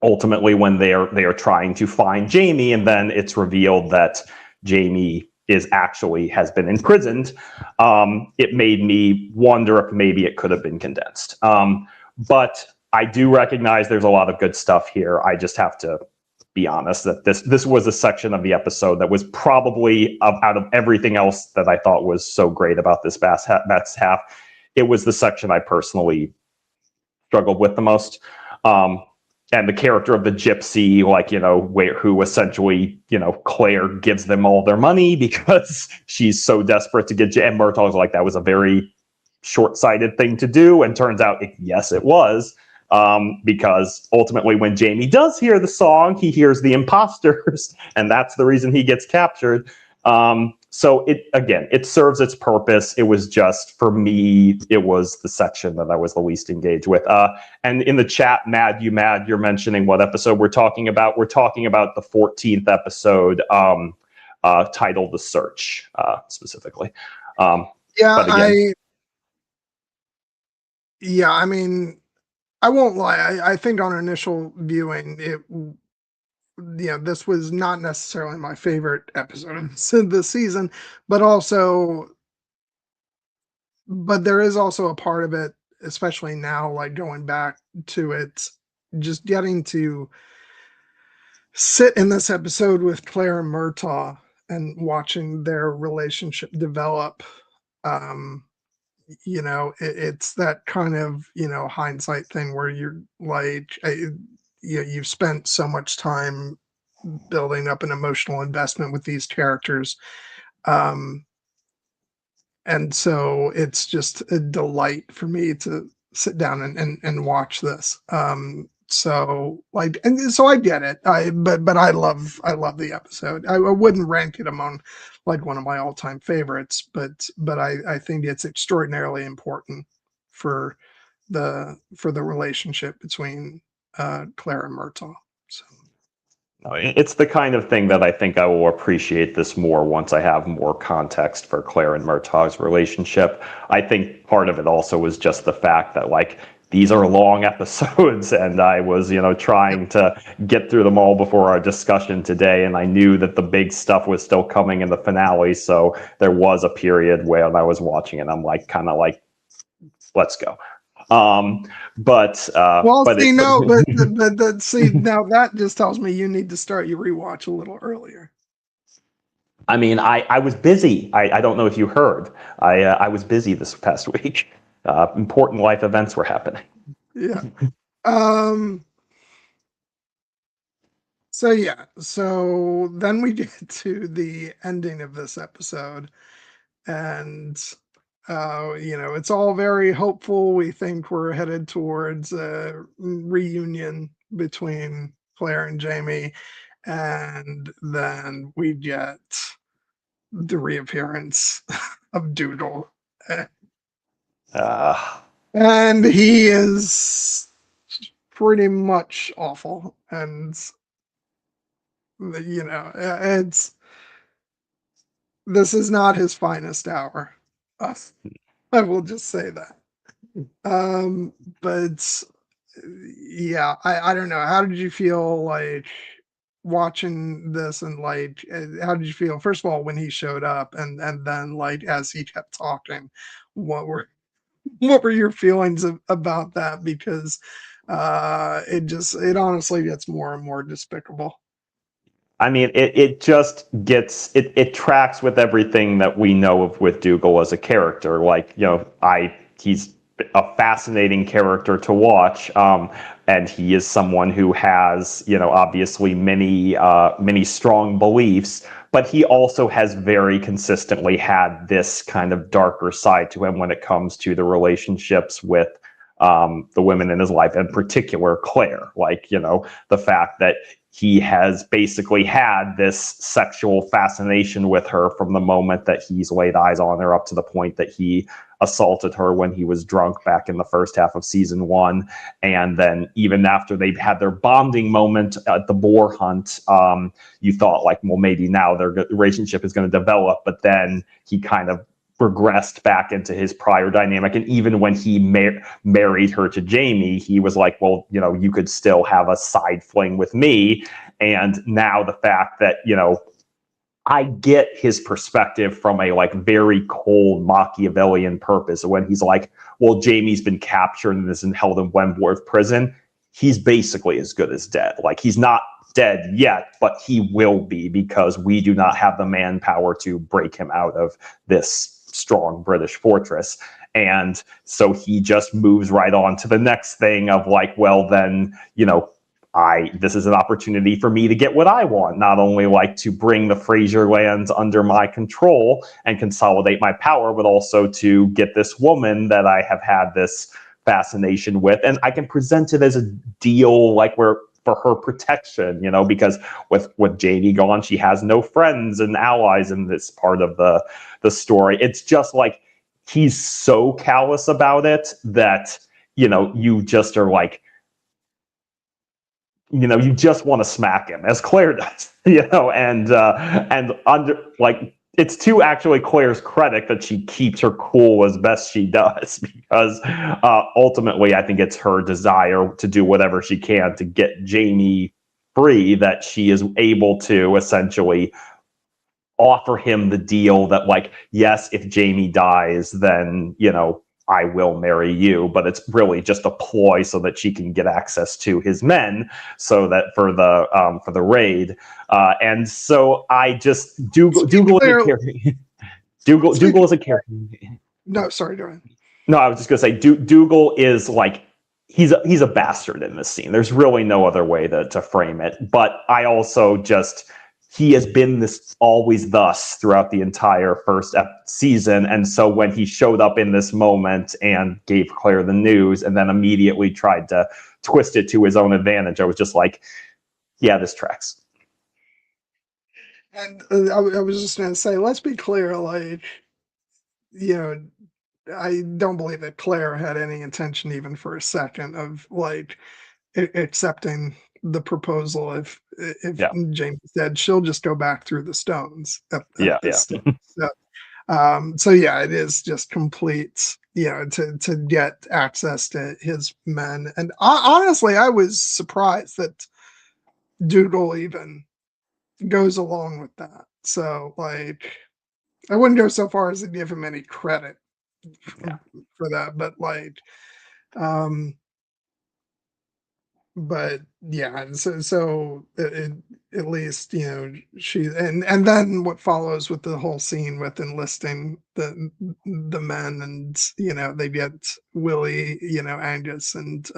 ultimately when they are trying to find Jamie, and then it's revealed that Jamie has been imprisoned, it made me wonder if maybe it could have been condensed. But I do recognize there's a lot of good stuff here. I just have to be honest that this was a section of the episode that was probably, out of everything else that I thought was so great about this last half, it was the section I personally struggled with the most. And the character of the gypsy, who essentially, Claire gives them all their money because she's so desperate to get, and Murtaugh's like, that was a very short-sighted thing to do. And turns out, yes, it was. Because ultimately when Jamie does hear the song, he hears the imposters, and that's the reason he gets captured. So it serves its purpose. It was just, for me, it was the section that I was the least engaged with. And in the chat, you're mentioning what episode we're talking about. We're talking about the 14th episode, titled The Search, specifically. Yeah, but again, I mean, I won't lie. I think on initial viewing, this was not necessarily my favorite episode of the season, but there is also a part of it, especially now, like going back to it, just getting to sit in this episode with Claire and Murtaugh and watching their relationship develop. It's that kind of, hindsight thing where you're like, you've spent so much time building up an emotional investment with these characters. And so it's just a delight for me to sit down and watch this. So I get it. But I love the episode. I wouldn't rank it among like one of my all-time favorites, but I think it's extraordinarily important for the relationship between Claire and Murtaugh. So it's the kind of thing that I think I will appreciate this more once I have more context for Claire and Murtaugh's relationship. I think part of it also was just the fact that, like, these are long episodes, and I was, trying to get through them all before our discussion today, and I knew that the big stuff was still coming in the finale, so there was a period where I was watching it, I'm like, kind of like, let's go. But see, now that just tells me you need to start your rewatch a little earlier. I mean, I was busy. I don't know if you heard. I was busy this past week. Important life events were happening. Yeah. So then we get to the ending of this episode, and it's all very hopeful. We think we're headed towards a reunion between Claire and Jamie, and then we get the reappearance of Doodle. And he is pretty much awful. And, this is not his finest hour. I will just say that. But yeah, I don't know. How did you feel like watching this, and like how did you feel first of all when he showed up, and then like as he kept talking, what were your feelings about that? Because it honestly gets more and more despicable. I mean, it just gets, it tracks with everything that we know of with Dougal as a character. Like, he's a fascinating character to watch, and he is someone who has, obviously many strong beliefs, but he also has very consistently had this kind of darker side to him when it comes to the relationships with the women in his life, in particular Claire. Like, the fact that he has basically had this sexual fascination with her from the moment that he's laid eyes on her, up to the point that he assaulted her when he was drunk back in the first half of season 1. And then even after they've had their bonding moment at the boar hunt, you thought, like, well, maybe now their relationship is going to develop, but then he kind of regressed back into his prior dynamic. And even when he married her to Jamie, he was like, well, you could still have a side fling with me. And now the fact that, I get his perspective from a like very cold Machiavellian purpose. When he's like, well, Jamie's been captured and is held in Wentworth prison, he's basically as good as dead. Like, he's not dead yet, but he will be, because we do not have the manpower to break him out of this strong British fortress. And so he just moves right on to the next thing of like, well, then, this is an opportunity for me to get what I want, not only like to bring the Fraser lands under my control and consolidate my power, but also to get this woman that I have had this fascination with. And I can present it as a deal like where for her protection, because with Jamie gone, she has no friends and allies in this part of the story. It's just like he's so callous about it that you just are like, you just want to smack him, as Claire does, and under like it's to actually Claire's credit that she keeps her cool as best she does, because ultimately I think it's her desire to do whatever she can to get Jamie free that she is able to essentially offer him the deal that, like, yes, if Jamie dies, then I will marry you, but it's really just a ploy so that she can get access to his men, so that for the raid. And so I just Dougal is a character. Dougal is a character. No, sorry, go ahead. No, I was just gonna say Dougal is like he's a bastard in this scene. There's really no other way to frame it. But I also just he has been this always thus throughout the entire first season. And so when he showed up in this moment and gave Claire the news and then immediately tried to twist it to his own advantage, I was just like, yeah, this tracks. And I was just going to say, let's be clear, like, I don't believe that Claire had any intention even for a second of like accepting the proposal. If Jamie's dead, she'll just go back through the stones at this stage. So yeah, it is just complete, to get access to his men. And honestly, I was surprised that Dougal even goes along with that. So like, I wouldn't go so far as to give him any credit for that, but like, but yeah, so at least she and then what follows with the whole scene with enlisting the men, and they get Willie, Angus and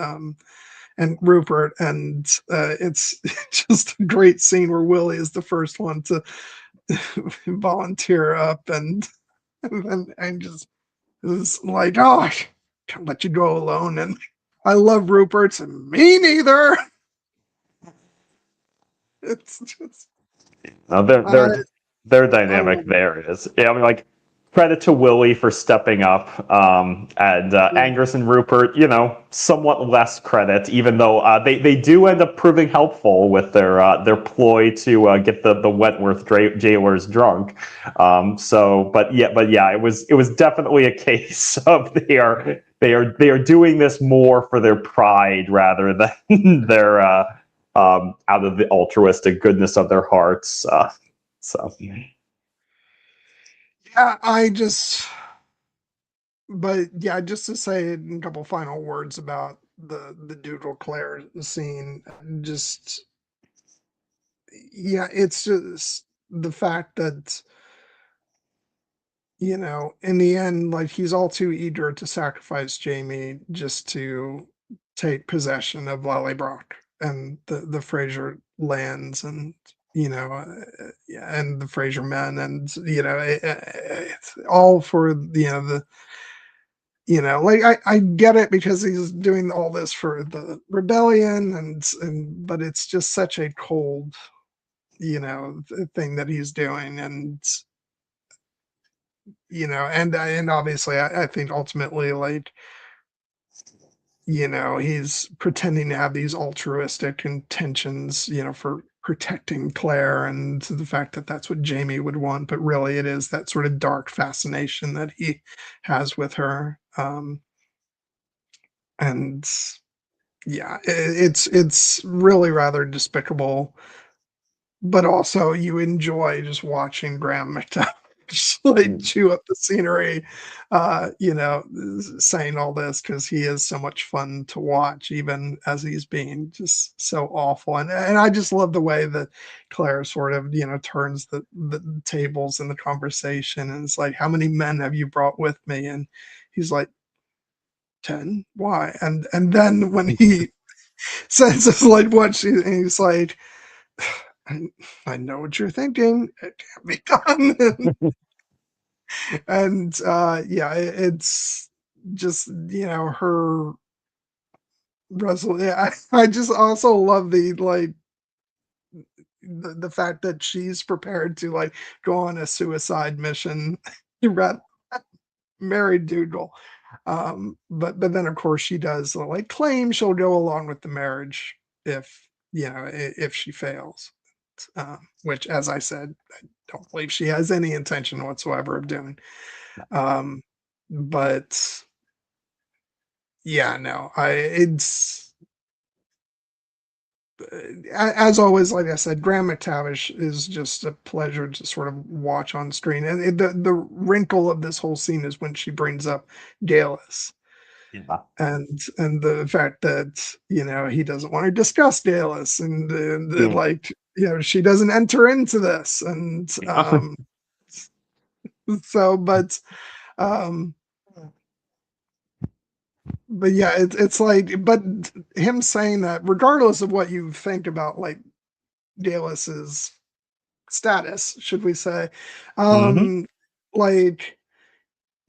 Rupert, and it's just a great scene where Willie is the first one to volunteer up, and then Angus is like, oh, I can't let you go alone, and I love Rupert's, and me neither. It's just their dynamic there is. Yeah, I mean, like, credit to Willie for stepping up, and Angus and Rupert, somewhat less credit, even though they do end up proving helpful with their ploy to get the Wentworth jailers drunk. But yeah, it was definitely a case of they are doing this more for their pride rather than their out of the altruistic goodness of their hearts. So yeah, but yeah, just to say a couple final words about the Dougal Claire scene, just it's just the fact that in the end, like, he's all too eager to sacrifice Jamie just to take possession of Lallybroch and the Fraser lands, and and the Fraser men, and it's all for like, I get it because he's doing all this for the rebellion, and but it's just such a cold thing that he's doing, and and obviously I think ultimately, like, he's pretending to have these altruistic intentions, for protecting Claire, and the fact that that's what Jamie would want, but really it is that sort of dark fascination that he has with her. And yeah, it's really rather despicable, but also you enjoy just watching Graham McTavish like chew up the scenery, saying all this, because he is so much fun to watch, even as he's being just so awful. And I just love the way that Claire sort of, turns the tables in the conversation, and it's like, how many men have you brought with me? And he's like, 10. Why? And then when he says it's like, what she, and he's like, I know what you're thinking. It can't be done. And yeah, it's just her Russell, yeah, I just also love the fact that she's prepared to like go on a suicide mission rather than marry Dougal. But then of course she does like claim she'll go along with the marriage if if she fails. Which, as I said, I don't believe she has any intention whatsoever of doing. Um, but yeah, no, I it's as always, like I said, Graham McTavish is just a pleasure to sort of watch on screen. And the wrinkle of this whole scene is when she brings up Dallas Yeah. and the fact that he doesn't want to discuss Dallas and Yeah. like she doesn't enter into this and so um but yeah, it's like, but him saying that, regardless of what you think about like Dallas's status, should we say, Hmm. like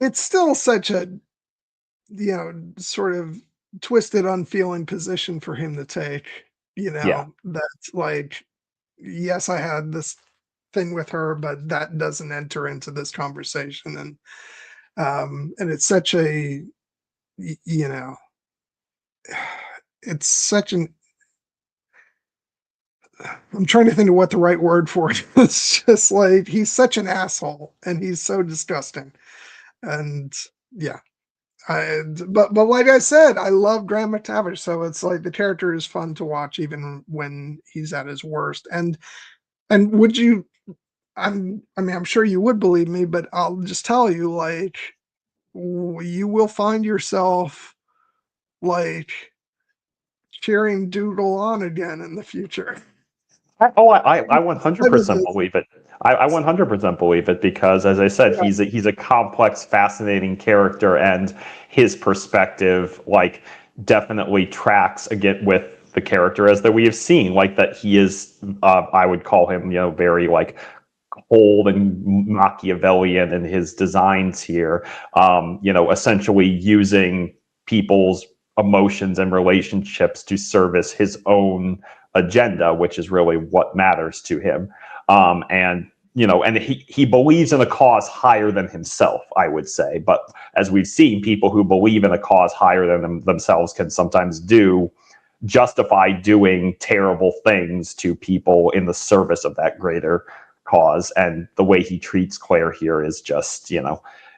it's still such a sort of twisted, unfeeling position for him to take. Yeah. That's like, yes, I had this thing with her, but that doesn't enter into this conversation, and it's such a y- you know it's such an I'm trying to think of what the right word for it is. It's just like he's such an asshole and he's so disgusting. And yeah. But like I said, I love Graham McTavish, so it's like the character is fun to watch even when he's at his worst. And would you I mean I'm sure you would believe me, but I'll just tell you like you will find yourself like cheering Doodle on again in the future. I 100% Because believe it. I 100% believe it because, as I said, yeah, he's a complex, fascinating character, and his perspective, like, definitely tracks again with the character as that we have seen. Like that, he is, I would call him, very like cold and Machiavellian in his designs here. Essentially using people's emotions and relationships to service his own agenda, which is really what matters to him. And he believes in a cause higher than himself, I would say. But as we've seen, people who believe in a cause higher than themselves can sometimes justify doing terrible things to people in the service of that greater cause. And the way he treats Claire here is just,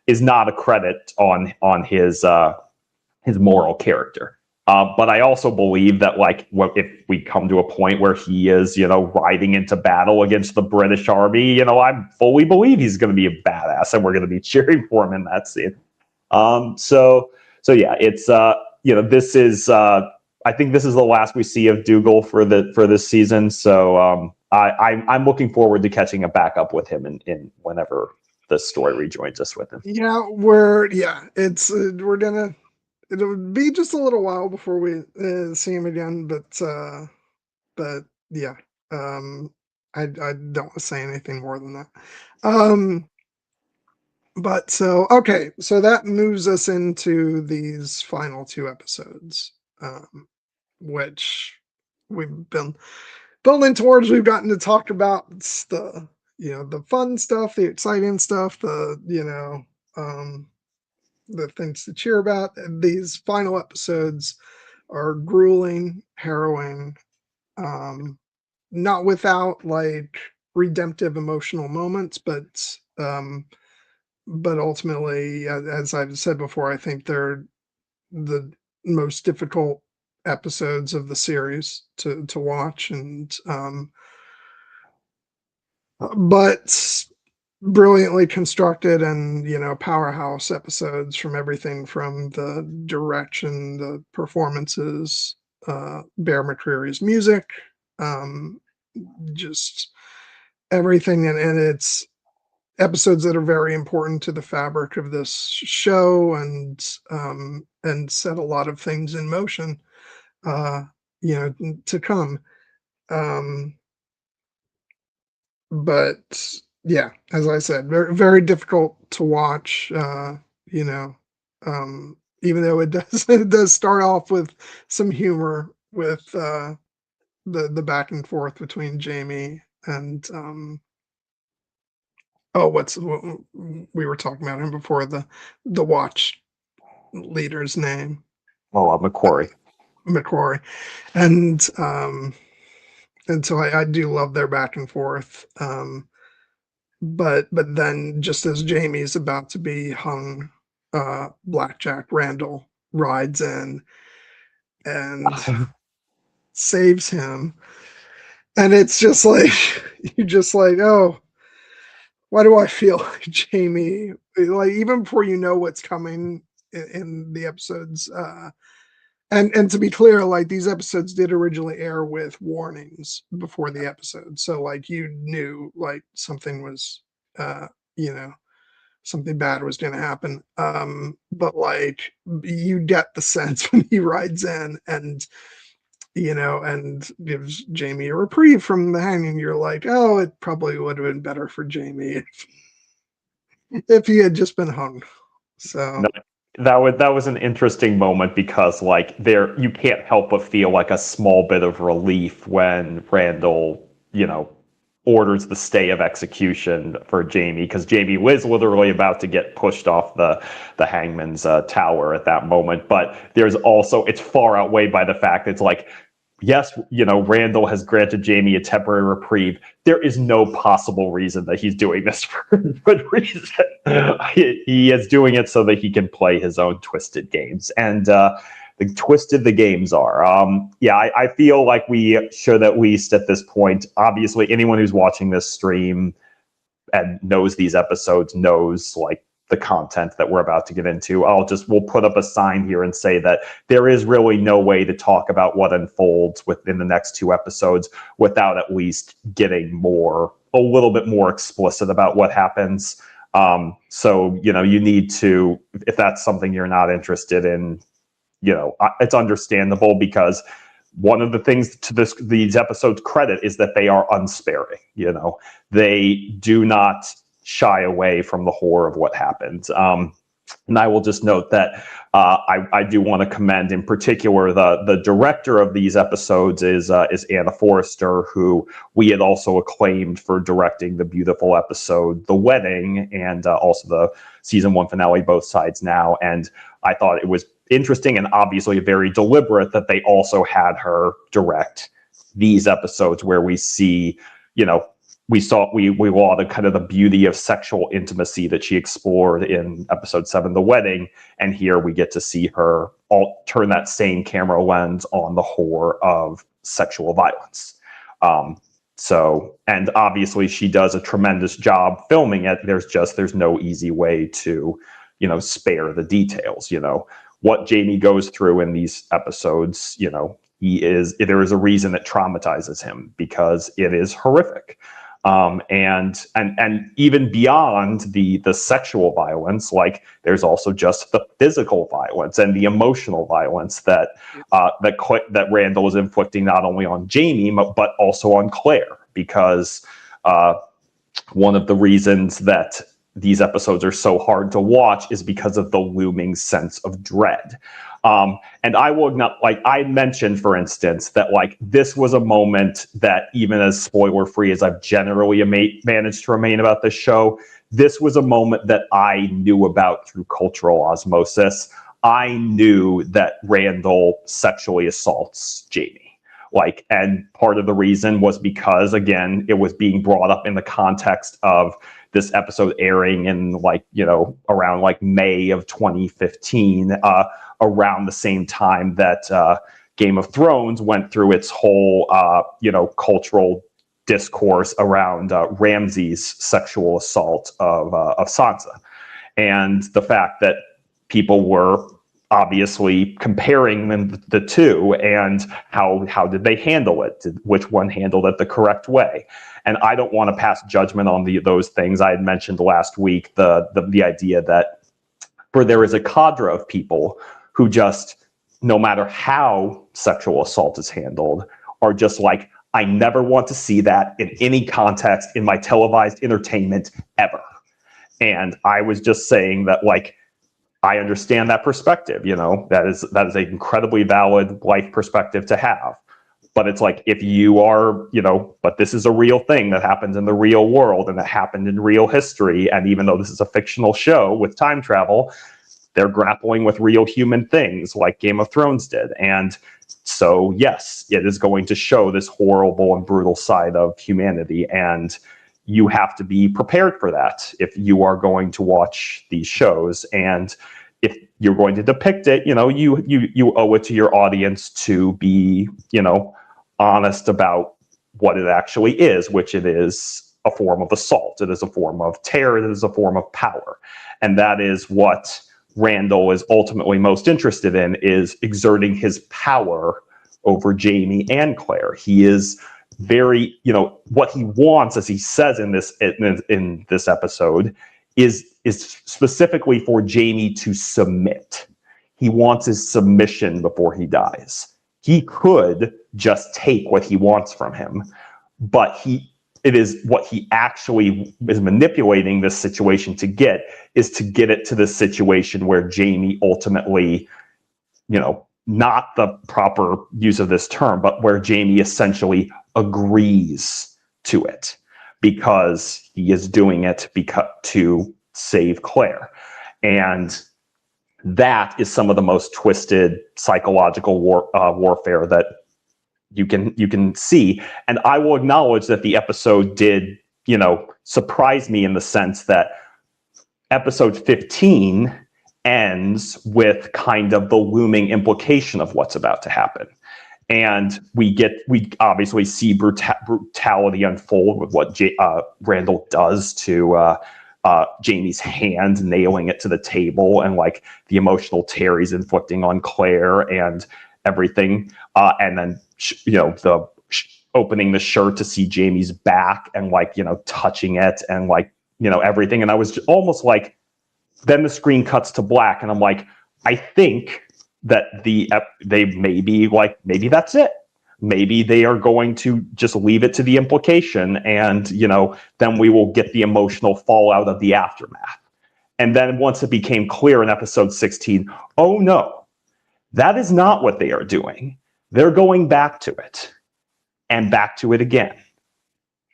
is not a credit on his moral character. But I also believe that, like, if we come to a point where he is, riding into battle against the British Army, I fully believe he's going to be a badass, and we're going to be cheering for him in that scene. So yeah, it's this is I think this is the last we see of Dougal for this season. So I'm looking forward to catching a back up with him in whenever the story rejoins us with him. it's we're gonna it'll be just a little while before we see him again, but yeah, um, I don't want to say anything more than that. Um, but so okay, so that moves us into these final two episodes, which we've been building towards. We've gotten to talk about the the fun stuff, the exciting stuff, um, the things to cheer about. And these final episodes are grueling, harrowing, um, not without like redemptive emotional moments, but ultimately, as I've said before, I think they're the most difficult episodes of the series to watch, and but brilliantly constructed and powerhouse episodes, from everything from the direction, the performances, Bear McCreary's music, um, just everything, and it's episodes that are very important to the fabric of this show, and set a lot of things in motion, uh, to come. Um, but yeah, as I said, very very difficult to watch. You know, even though it does start off with some humor with the back and forth between Jamie and what we were talking about him before, the watch leader's name, Oh, McQuarrie. McCrory, and so I do love their back and forth. But then just as Jamie's about to be hung, Black Jack Randall rides in and saves him, and it's just like you're just like, oh, why do I feel like Jamie? Like even before you know what's coming in the episodes, and to be clear, like these episodes did originally air with warnings before the episode, so like you knew like something was, uh, you know, something bad was going to happen. But like you get the sense when he rides in and and gives Jamie a reprieve from the hanging. You're like, oh, it probably would have been better for Jamie if he had just been hung. So that was an interesting moment because like there you can't help but feel like a small bit of relief when Randall, orders the stay of execution for Jamie, because Jamie was literally about to get pushed off the hangman's tower at that moment. But there's also, it's far outweighed by the fact it's like, yes, Randall has granted Jamie a temporary reprieve. There is no possible reason that he's doing this for good reason. He is doing it so that he can play his own twisted games. And the twisted the games are. I feel like we should, at least at this point, obviously anyone who's watching this stream and knows these episodes knows like the content that we're about to get into. We'll put up a sign here and say that there is really no way to talk about what unfolds within the next 2 episodes without at least getting a little bit more explicit about what happens. So, you need to, if that's something you're not interested in, it's understandable, because one of the things to these episodes' credit is that they are unsparing. They do not shy away from the horror of what happens. And I will just note that I do want to commend, in particular, the director of these episodes is Anna Forrester, who we had also acclaimed for directing the beautiful episode "The Wedding" and also the season 1 finale, "Both Sides Now." And I thought it was interesting and obviously very deliberate that they also had her direct these episodes where we see, we saw the kind of the beauty of sexual intimacy that she explored in episode 7, "The Wedding," and here we get to see her turn that same camera lens on the horror of sexual violence. And obviously she does a tremendous job filming it. There's no easy way to, spare the details. What Jamie goes through in these episodes, there is a reason that traumatizes him, because it is horrific. And even beyond the sexual violence, like there's also just the physical violence and the emotional violence that Randall is inflicting not only on Jamie but also on Claire, because one of the reasons that these episodes are so hard to watch is because of the looming sense of dread. And I will not, like I mentioned, for instance, that like this was a moment that, even as spoiler free as I've generally managed to remain about this show, this was a moment that I knew about through cultural osmosis. I knew that Randall sexually assaults Jamie. And part of the reason was because, again, it was being brought up in the context of this episode airing in around May of 2015, around the same time that Game of Thrones went through its whole, cultural discourse around Ramsay's sexual assault of Sansa, and the fact that people were obviously comparing the two, and how did they handle it? Which one handled it the correct way? And I don't want to pass judgment on those things. I had mentioned last week the idea that there is a cadre of people who just, no matter how sexual assault is handled, are just like, I never want to see that in any context in my televised entertainment ever. And I was just saying that, I understand that perspective. You know, that is an incredibly valid life perspective to have. But it's like, if you are, you know, but this is a real thing that happens in the real world and that happened in real history. And even though this is a fictional show with time travel, they're grappling with real human things like Game of Thrones did. And so, yes, it is going to show this horrible and brutal side of humanity. And you have to be prepared for that if you are going to watch these shows. And if you're going to depict it, you know, you owe it to your audience to be, you know, honest about what it actually is, which it is a form of assault. It is a form of terror. It is a form of power. And that is what Randall is ultimately most interested in, is exerting his power over Jamie and Claire. He is very, you know, what he wants, as he says in this episode, is specifically for Jamie to submit. He wants his submission before he dies. He could just take what he wants from him, but it is what he actually is manipulating this situation to get, is to get it to the situation where Jamie ultimately, you know, not the proper use of this term, but where Jamie essentially agrees to it because he is doing it to save Claire. And that is some of the most twisted psychological warfare that you can see. And I will acknowledge that the episode did, you know, surprise me in the sense that episode 15 ends with kind of the looming implication of what's about to happen. And we obviously see brutality unfold with what Randall does to Jamie's hand, nailing it to the table, and like the emotional tear he's inflicting on Claire and everything. And then, you know, the opening the shirt to see Jamie's back and, like, you know, touching it and, like, you know, everything. And I was almost like, then the screen cuts to black and I'm like, I think that maybe that's it. Maybe they are going to just leave it to the implication, and, you know, then we will get the emotional fallout of the aftermath. And then once it became clear in episode 16, oh no, that is not what they are doing. They're going back to it, and back to it again,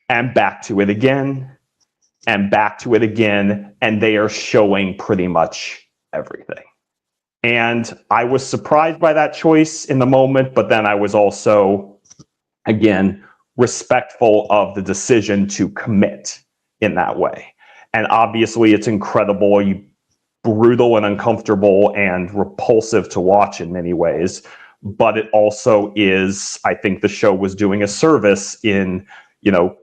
and back to it again, and back to it again, and they are showing pretty much everything. And I was surprised by that choice in the moment, but then I was also, again, respectful of the decision to commit in that way. And obviously it's incredibly brutal and uncomfortable and repulsive to watch in many ways, but it also is, I think the show was doing a service in, you know,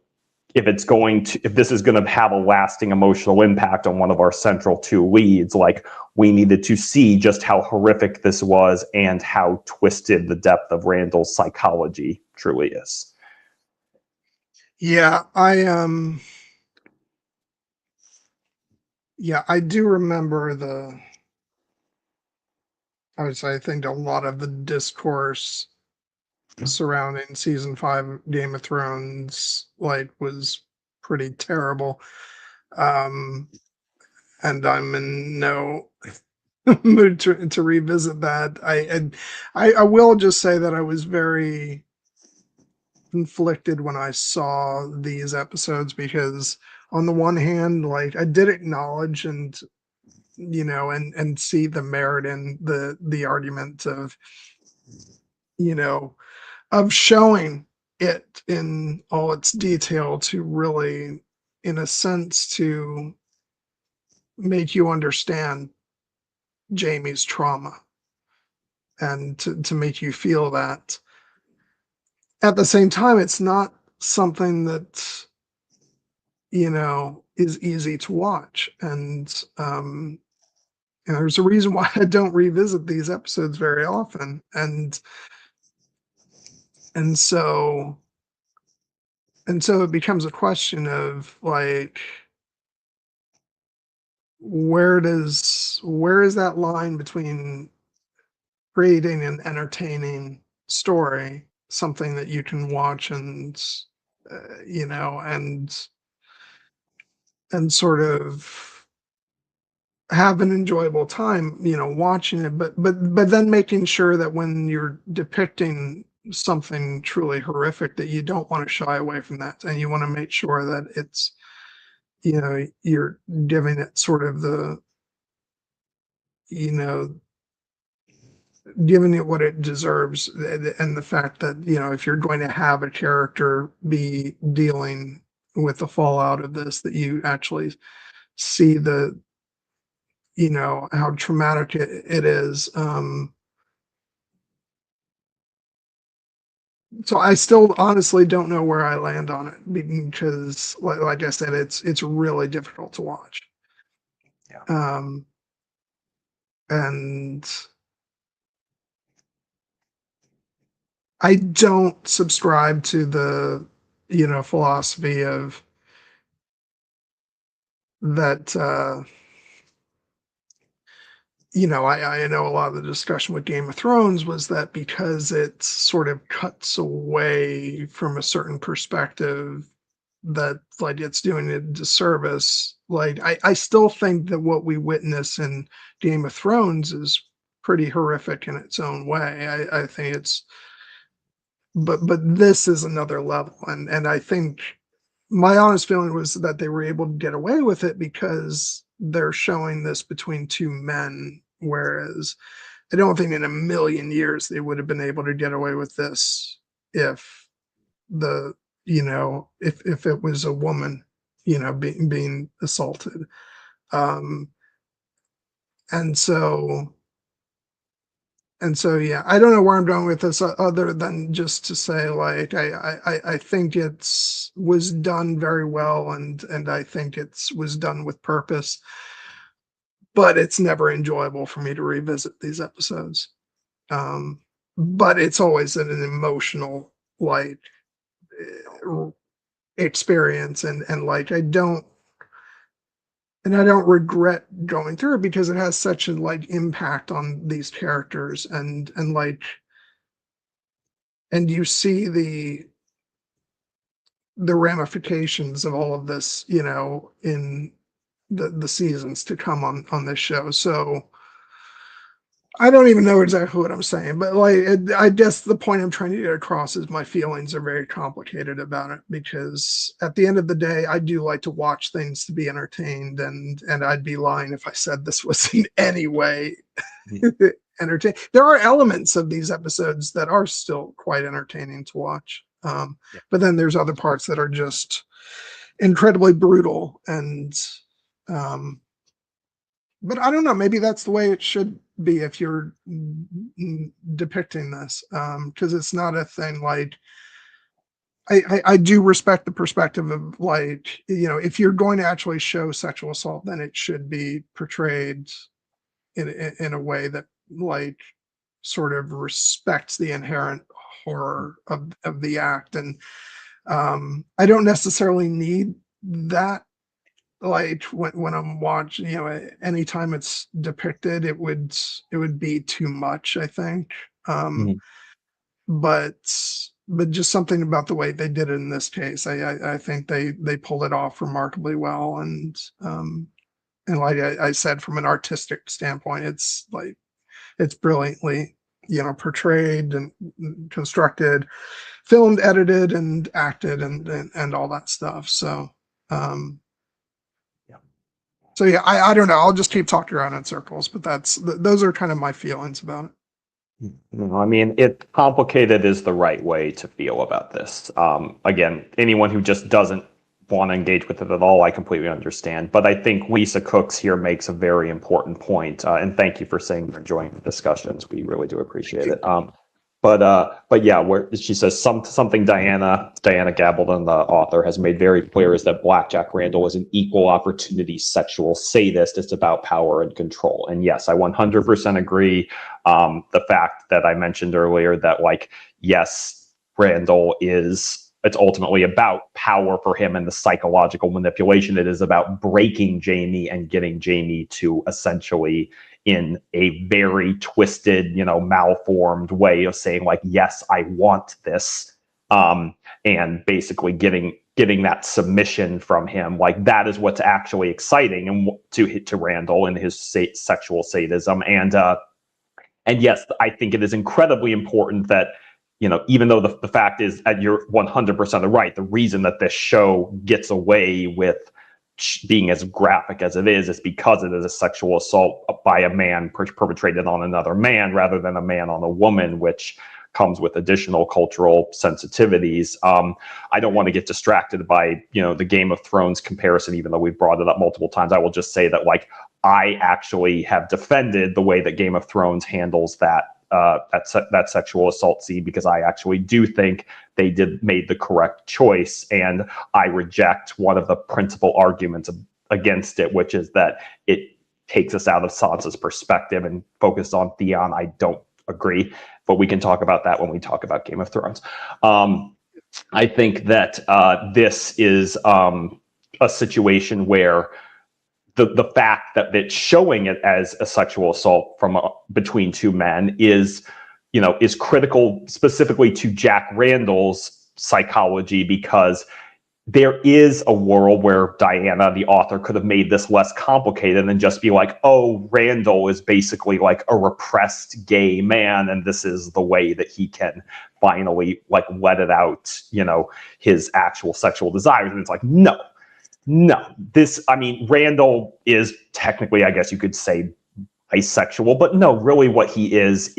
if this is going to have a lasting emotional impact on one of our central two leads, like, we needed to see just how horrific this was and how twisted the depth of Randall's psychology truly is. Yeah, I do remember I think a lot of the discourse surrounding season 5 of Game of Thrones, like, was pretty terrible. And I'm in no mood to revisit that. I will just say that I was very conflicted when I saw these episodes, because on the one hand, like, I did acknowledge and, you know, and see the merit in the argument of, you know, of showing it in all its detail to really, in a sense, to make you understand Jamie's trauma and to make you feel that. At the same time, it's not something that, you know, is easy to watch. And you know, there's a reason why I don't revisit these episodes very often. And so it becomes a question of, like, where is that line between creating an entertaining story, something that you can watch and, you know, and sort of have an enjoyable time, watching it, but then making sure that when you're depicting something truly horrific, that you don't want to shy away from that, and you want to make sure that it's, you're giving it sort of the, you know, giving it what it deserves, and the fact that, if you're going to have a character be dealing with the fallout of this, that you actually see the, how traumatic it is. So I still honestly don't know where I land on it, because like I said, it's really difficult to watch. Yeah. And I don't subscribe to the, philosophy of that, I know a lot of the discussion with Game of Thrones was that because it sort of cuts away from a certain perspective, that like it's doing a disservice. Like I still think that what we witness in Game of Thrones is pretty horrific in its own way. I think it's, but this is another level, and I think my honest feeling was that they were able to get away with it because they're showing this between two men, whereas I don't think in a million years they would have been able to get away with this if the, if it was a woman, being assaulted. Um, and so yeah, I don't know where I'm going with this, other than just to say, like, I think it's was done very well, and I think it's was done with purpose, but it's never enjoyable for me to revisit these episodes. But it's always an emotional, like, experience, and like I don't regret going through it, because it has such a, like, impact on these characters, and like, and you see the ramifications of all of this, in the seasons to come on this show. So I don't even know exactly what I'm saying, but like, I guess the point I'm trying to get across is my feelings are very complicated about it, because at the end of the day, I do like to watch things to be entertained, and I'd be lying if I said this was in any way entertaining. There are elements of these episodes that are still quite entertaining to watch, Yeah. but then there's other parts that are just incredibly brutal, and but I don't know, maybe that's the way it should be if you're depicting this, because it's not a thing like, I do respect the perspective of, like, if you're going to actually show sexual assault, then it should be portrayed in a way that, like, sort of respects the inherent horror of the act. And I don't necessarily need that, like, when I'm watching, anytime it's depicted, it would be too much, I think. Mhm. But just something about the way they did it in this case, I think they pulled it off remarkably well, and like I said, from an artistic standpoint, it's like, it's brilliantly, portrayed and constructed, filmed, edited, and acted, and all that stuff. So um Yeah. so yeah, I don't know, I'll just keep talking around in circles, but those are kind of my feelings about it. No, I mean, complicated is the right way to feel about this. Again, anyone who just doesn't want to engage with it at all, I completely understand. But I think Lisa Cooks here makes a very important point, and thank you for saying you're enjoying the discussions. We really do appreciate it. But yeah, where she says something Diana Gabaldon, the author, has made very clear is that Black Jack Randall is an equal opportunity sexual sadist. It's about power and control. And yes, I 100% agree. The fact that I mentioned earlier that, like, yes, Randall it's ultimately about power for him and the psychological manipulation. It is about breaking Jamie and getting Jamie to essentially, in a very twisted, malformed way of saying, like, yes, I want this, and basically getting getting that submission from him. Like, that is what's actually exciting and to Randall and his sexual sadism. And yes, I think it is incredibly important that, you know, even though the fact is that you're 100% right, the reason that this show gets away with being as graphic as it is because it is a sexual assault by a man perpetrated on another man rather than a man on a woman, which comes with additional cultural sensitivities. I don't want to get distracted by, you know, the Game of Thrones comparison, even though we've brought it up multiple times. I will just say that, like, I actually have defended the way that Game of Thrones handles that sexual assault scene, because I actually do think they made the correct choice, and I reject one of the principal arguments against it, which is that it takes us out of Sansa's perspective and focused on Theon. I don't agree, but we can talk about that when we talk about Game of Thrones. I think that this is a situation where the fact that it's showing it as a sexual assault between two men is critical specifically to Jack Randall's psychology, because there is a world where Diana, the author, could have made this less complicated and just be like, oh, Randall is basically like a repressed gay man, and this is the way that he can finally like let it out, you know, his actual sexual desires. And it's like, no, Randall is technically, I guess you could say, bisexual, but no, really what he is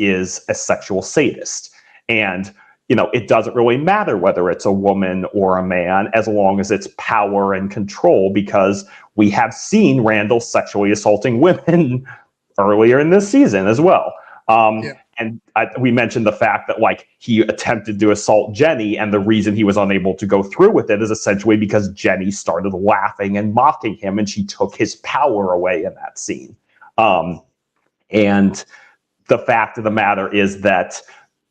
a sexual sadist. And, you know, it doesn't really matter whether it's a woman or a man, as long as it's power and control, because we have seen Randall sexually assaulting women earlier in this season as well. And we mentioned the fact that, like, he attempted to assault Jenny, and the reason he was unable to go through with it is essentially because Jenny started laughing and mocking him, and she took his power away in that scene. And the fact of the matter is that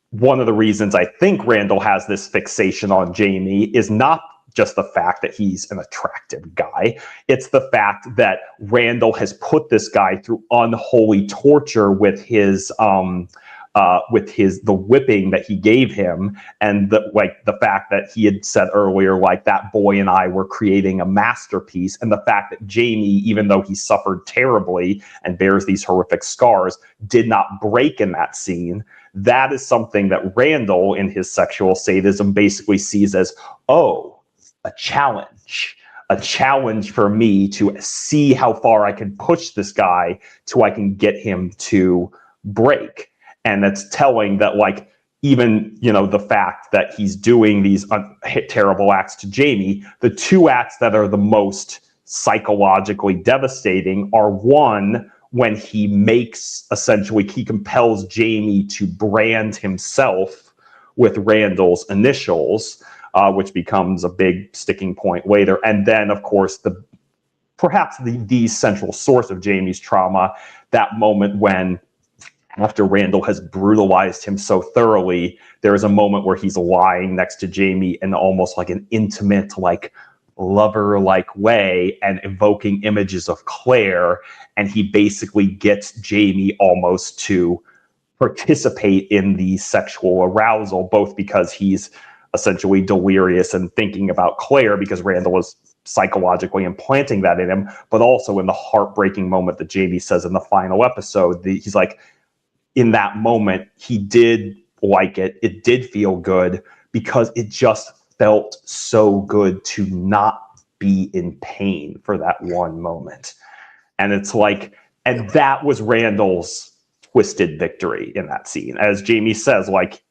one of the reasons I think Randall has this fixation on Jamie is not just the fact that he's an attractive guy. It's the fact that Randall has put this guy through unholy torture with the whipping that he gave him, and the fact that he had said earlier, like, that boy and I were creating a masterpiece, and the fact that Jamie, even though he suffered terribly and bears these horrific scars, did not break in that scene. That is something that Randall, in his sexual sadism, basically sees as, oh, a challenge for me to see how far I can push this guy till I can get him to break. And that's telling that, like, even, you know, the fact that he's doing these terrible acts to Jamie, the two acts that are the most psychologically devastating are, one, when he compels Jamie to brand himself with Randall's initials, which becomes a big sticking point later. And then, of course, perhaps the central source of Jamie's trauma, that moment when, after Randall has brutalized him so thoroughly, there is a moment where he's lying next to Jamie in almost like an intimate, like, lover-like way, and evoking images of Claire, and he basically gets Jamie almost to participate in the sexual arousal, both because he's essentially delirious and thinking about Claire because Randall is psychologically implanting that in him, but also in the heartbreaking moment that Jamie says in the final episode, he's like, in that moment, he did like it. It did feel good because it just felt so good to not be in pain for that one moment. And it's like, and that was Randall's twisted victory in that scene. As Jamie says, like,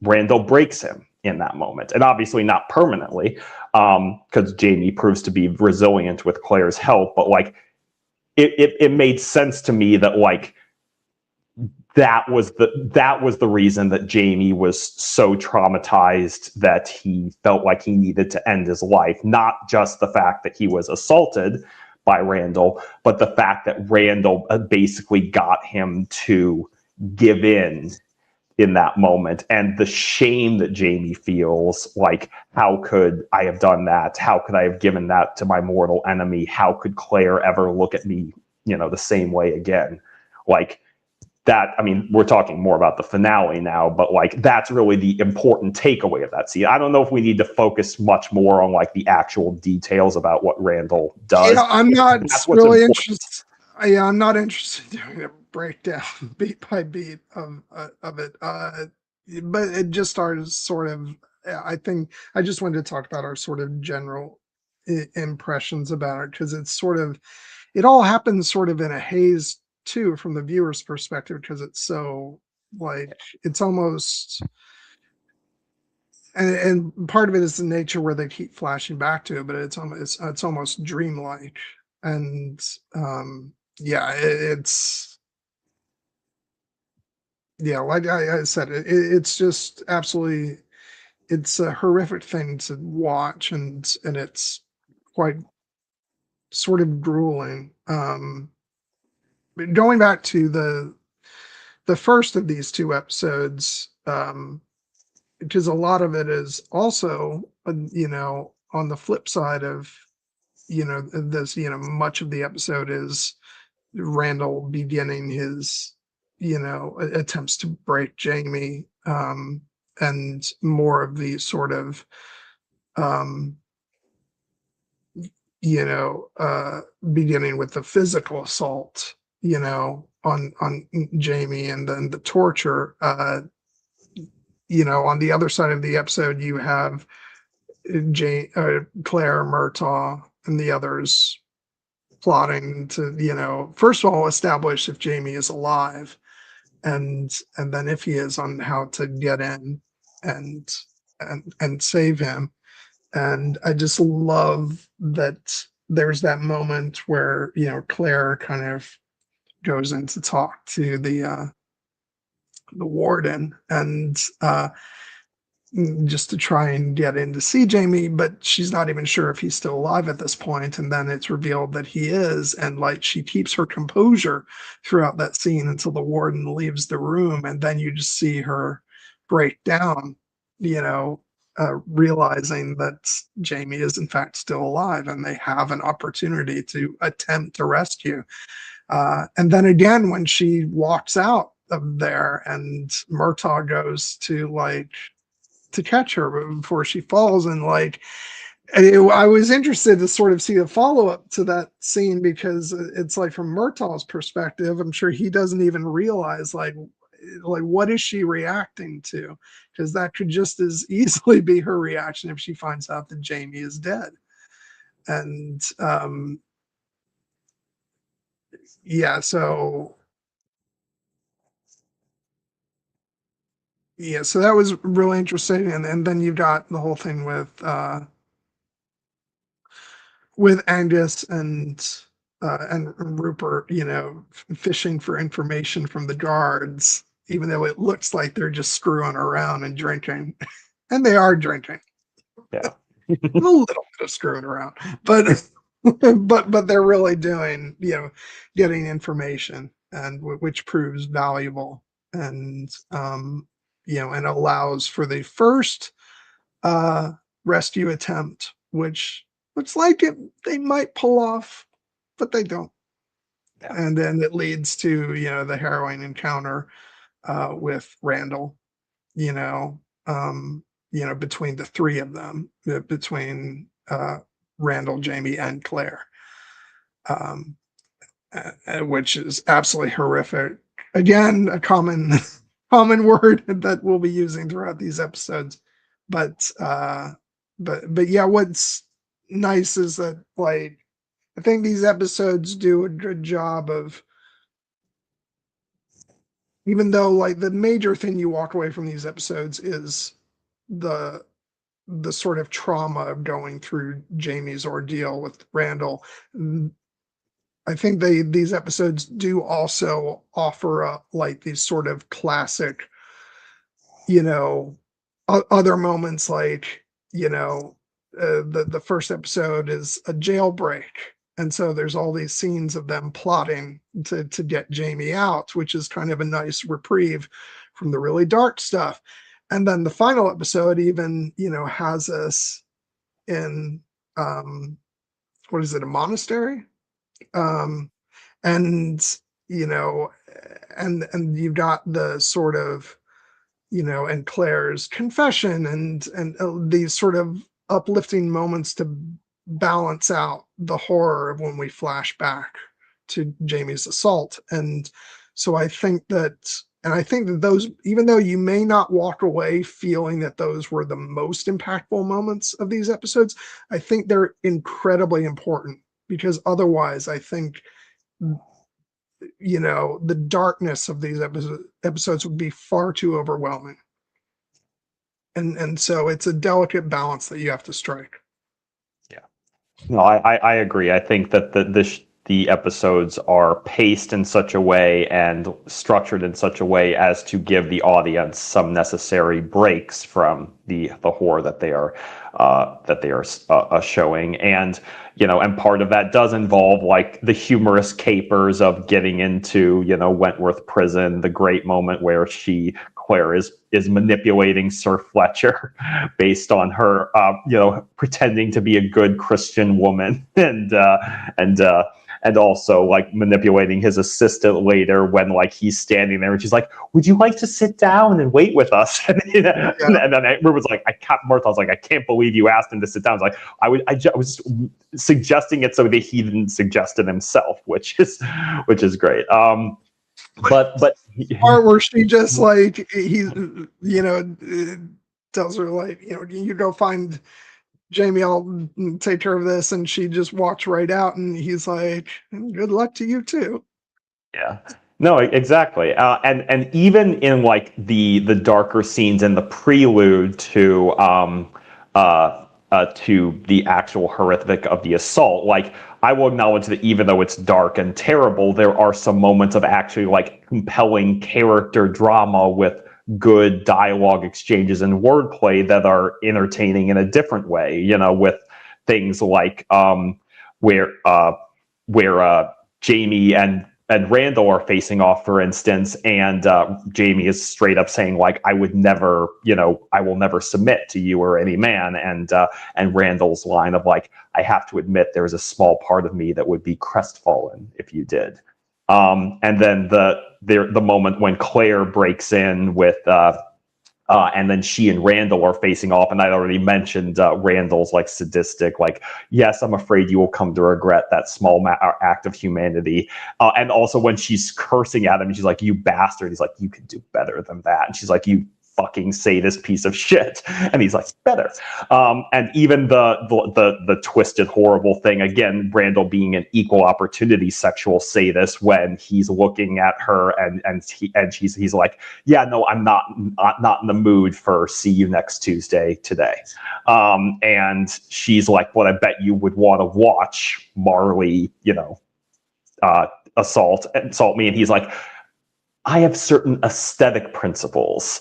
Randall breaks him in that moment, and obviously not permanently, because Jamie proves to be resilient with Claire's help. But, like, it made sense to me that, like, that was the reason that Jamie was so traumatized that he felt like he needed to end his life. Not just the fact that he was assaulted by Randall, but the fact that Randall basically got him to give in that moment. And the shame that Jamie feels, like, how could I have done that? How could I have given that to my mortal enemy? How could Claire ever look at me, you know, the same way again? Like, that, I mean, we're talking more about the finale now, but like that's really the important takeaway of that scene. I don't know if we need to focus much more on like the actual details about what Randall does. Yeah, I'm not That's what's really important. interested. Yeah, I'm not interested in doing a breakdown beat by beat of it. But it just started sort of. I think I just wanted to talk about our sort of general impressions about it, because it's sort of, it all happens sort of in a haze too from the viewer's perspective, because it's so like it's almost, and part of it is the nature where they keep flashing back to it, but it's almost dreamlike. And yeah, it's, yeah, like I said, it's just absolutely, it's a horrific thing to watch, and it's quite sort of grueling. But going back to the first of these two episodes, because a lot of it is also, on the flip side of, this, much of the episode is Randall beginning his, attempts to break Jamie, and more of the sort of, um, beginning with the physical assault, on Jamie, and then the torture. On the other side of the episode, you have Claire, Murtaugh, and the others plotting to, first of all, establish if Jamie is alive, and then if he is, on how to get in and and save him. And I just love that there's that moment where, Claire kind of goes in to talk to the warden, and just to try and get in to see Jamie, but she's not even sure if he's still alive at this point. And then it's revealed that he is, and like she keeps her composure throughout that scene until the warden leaves the room, and then you just see her break down, realizing that Jamie is in fact still alive, and they have an opportunity to attempt to rescue. And then again, when she walks out of there, and Murtaugh goes to catch her before she falls, and like, I was interested to sort of see a follow-up to that scene, because it's like, from Murtaugh's perspective, I'm sure he doesn't even realize like what is she reacting to, because that could just as easily be her reaction if she finds out that Jamie is dead. And yeah, so yeah, so that was really interesting. And then you've got the whole thing with Angus and Rupert, fishing for information from the guards, even though it looks like they're just screwing around and drinking, and they are drinking. Yeah. A little bit of screwing around, but but they're really doing, getting information, and which proves valuable, and and allows for the first uh rescue attempt, which looks like they might pull off, but they don't. Yeah. And then it leads to, the harrowing encounter with Randall, you know, between the three of them, between Randall, Jamie, and Claire, um, which is absolutely horrific. Again, a common common word that we'll be using throughout these episodes. But but yeah, what's nice is that, like, I think these episodes do a good job of, even though like the major thing you walk away from these episodes is the the sort of trauma of going through Jamie's ordeal with Randall. I think these episodes do also offer up like these sort of classic, you know, other moments, like, the first episode is a jailbreak, and so there's all these scenes of them plotting to get Jamie out, which is kind of a nice reprieve from the really dark stuff. And then the final episode even, has us in, what is it, a monastery, um and you know, and you've got the sort of, and Claire's confession and these sort of uplifting moments to balance out the horror of when we flash back to Jamie's assault. And so I think that those, even though you may not walk away feeling that those were the most impactful moments of these episodes, I think they're incredibly important, because otherwise I think, the darkness of these episodes would be far too overwhelming. And so it's a delicate balance that you have to strike. Yeah. No, I agree. I think that the episodes are paced in such a way and structured in such a way as to give the audience some necessary breaks from the horror that they are showing. And and part of that does involve like the humorous capers of getting into Wentworth Prison, the great moment where Claire is manipulating Sir Fletcher based on her pretending to be a good Christian woman, and also like manipulating his assistant later when like he's standing there and she's like, "Would you like to sit down and wait with us?" And then Edward was like, Martha was like, "I can't believe you asked him to sit down." I was like, I was suggesting it so that he didn't suggest it himself, which is great. But part where she just like tells her like, you go find Jamie, I'll take care of this, and she just walks right out, and he's like, "Good luck to you too." Yeah. No, exactly. And even in like the darker scenes in the prelude to the actual horrific of the assault, like I will acknowledge that even though it's dark and terrible, there are some moments of actually like compelling character drama with good dialogue exchanges and wordplay that are entertaining in a different way. With things like where Jamie and Randall are facing off, for instance, and Jamie is straight up saying like, I will never submit to you or any man, and Randall's line of like, I have to admit there's a small part of me that would be crestfallen if you did. And then the moment when Claire breaks in with and then she and Randall are facing off, and I'd already mentioned Randall's like sadistic, like, "Yes, I'm afraid you will come to regret that small act of humanity." And also when she's cursing at him, she's like, "You bastard." He's like, "You can do better than that." And she's like, "You fucking sadist piece of shit." And he's like, "Better." And even the twisted, horrible thing, again, Randall being an equal opportunity sexual sadist when he's looking at her and he's like, "Yeah, no, I'm not in the mood for see you next Tuesday today." And she's like, "Well, I bet you would want to watch Marley, assault me." And he's like, "I have certain aesthetic principles.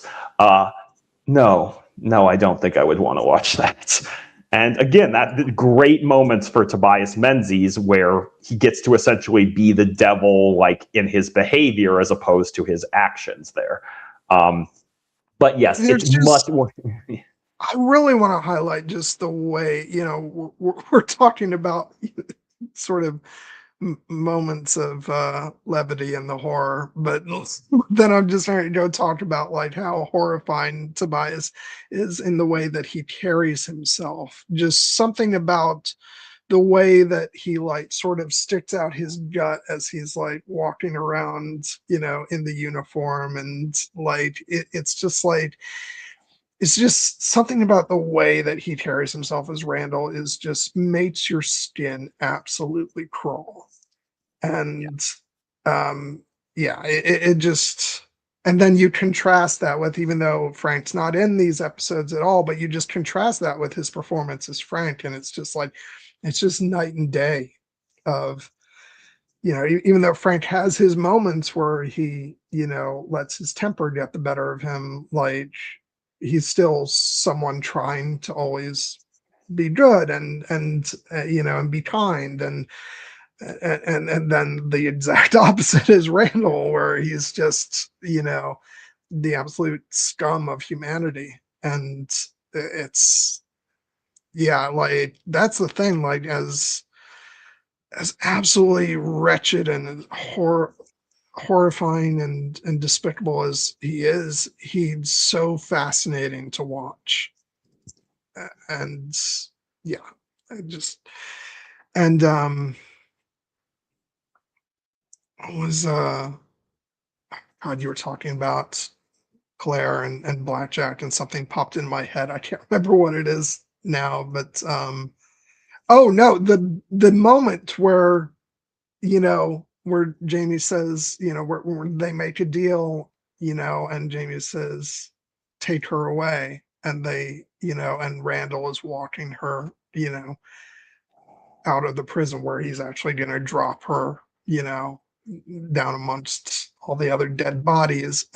No, I don't think I would want to watch that." And again, that great moments for Tobias Menzies where he gets to essentially be the devil, like in his behavior as opposed to his actions there. But yes, it's much more. I really want to highlight just the way, we're talking about sort of moments of levity in the horror, but then I'm just going to go talk about like how horrifying Tobias is in the way that he carries himself. Just something about the way that he like sort of sticks out his gut as he's like walking around, in the uniform, and like it's just something about the way that he carries himself as Randall is just makes your skin absolutely crawl. And it just, and then you contrast that with, even though Frank's not in these episodes at all, but you just contrast that with his performance as Frank, and it's just like, it's just night and day of, even though Frank has his moments where he, lets his temper get the better of him, like he's still someone trying to always be good and be kind, and then the exact opposite is Randall, where he's just, the absolute scum of humanity. And it's, yeah, like that's the thing, like as absolutely wretched and horrifying and despicable as he is, he's so fascinating to watch. And yeah, I just and was God, you were talking about Claire and Blackjack, and something popped in my head. I can't remember what it is now, but oh no, the moment where where Jamie says, where they make a deal, and Jamie says, take her away, and and Randall is walking her, out of the prison where he's actually going to drop her, down amongst all the other dead bodies,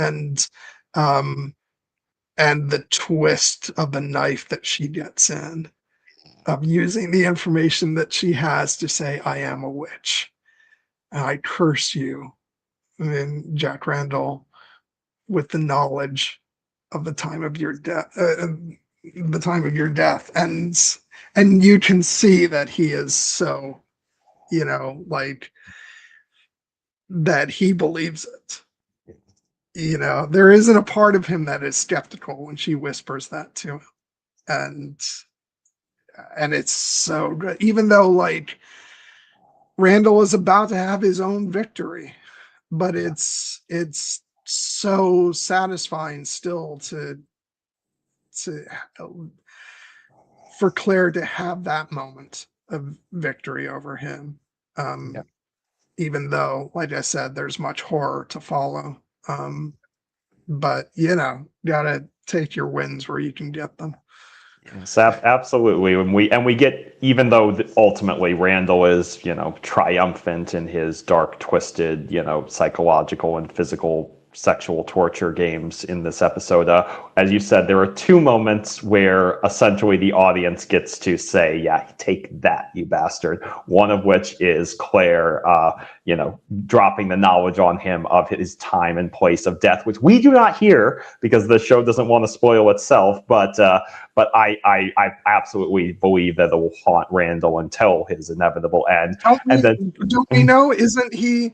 um and the twist of the knife that she gets in, of using the information that she has to say, I am a witch and I curse you, and Jack Randall, with the knowledge of the time of your death, and you can see that he is so, like, that he believes it. There isn't a part of him that is skeptical when she whispers that to him, and it's so good, even though, like, Randall is about to have his own victory, but it's so satisfying still to for Claire to have that moment of victory over him. Yeah. Even though, like I said, there's much horror to follow. But gotta take your wins where you can get them. Yes, absolutely. And we get, even though ultimately Randall is, triumphant in his dark, twisted, psychological and physical sexual torture games in this episode. As you said, there are two moments where essentially the audience gets to say, yeah, take that, you bastard. One of which is Claire, dropping the knowledge on him of his time and place of death, which we do not hear because the show doesn't want to spoil itself. But I absolutely believe that it will haunt Randall until his inevitable end. Don't we know? Isn't he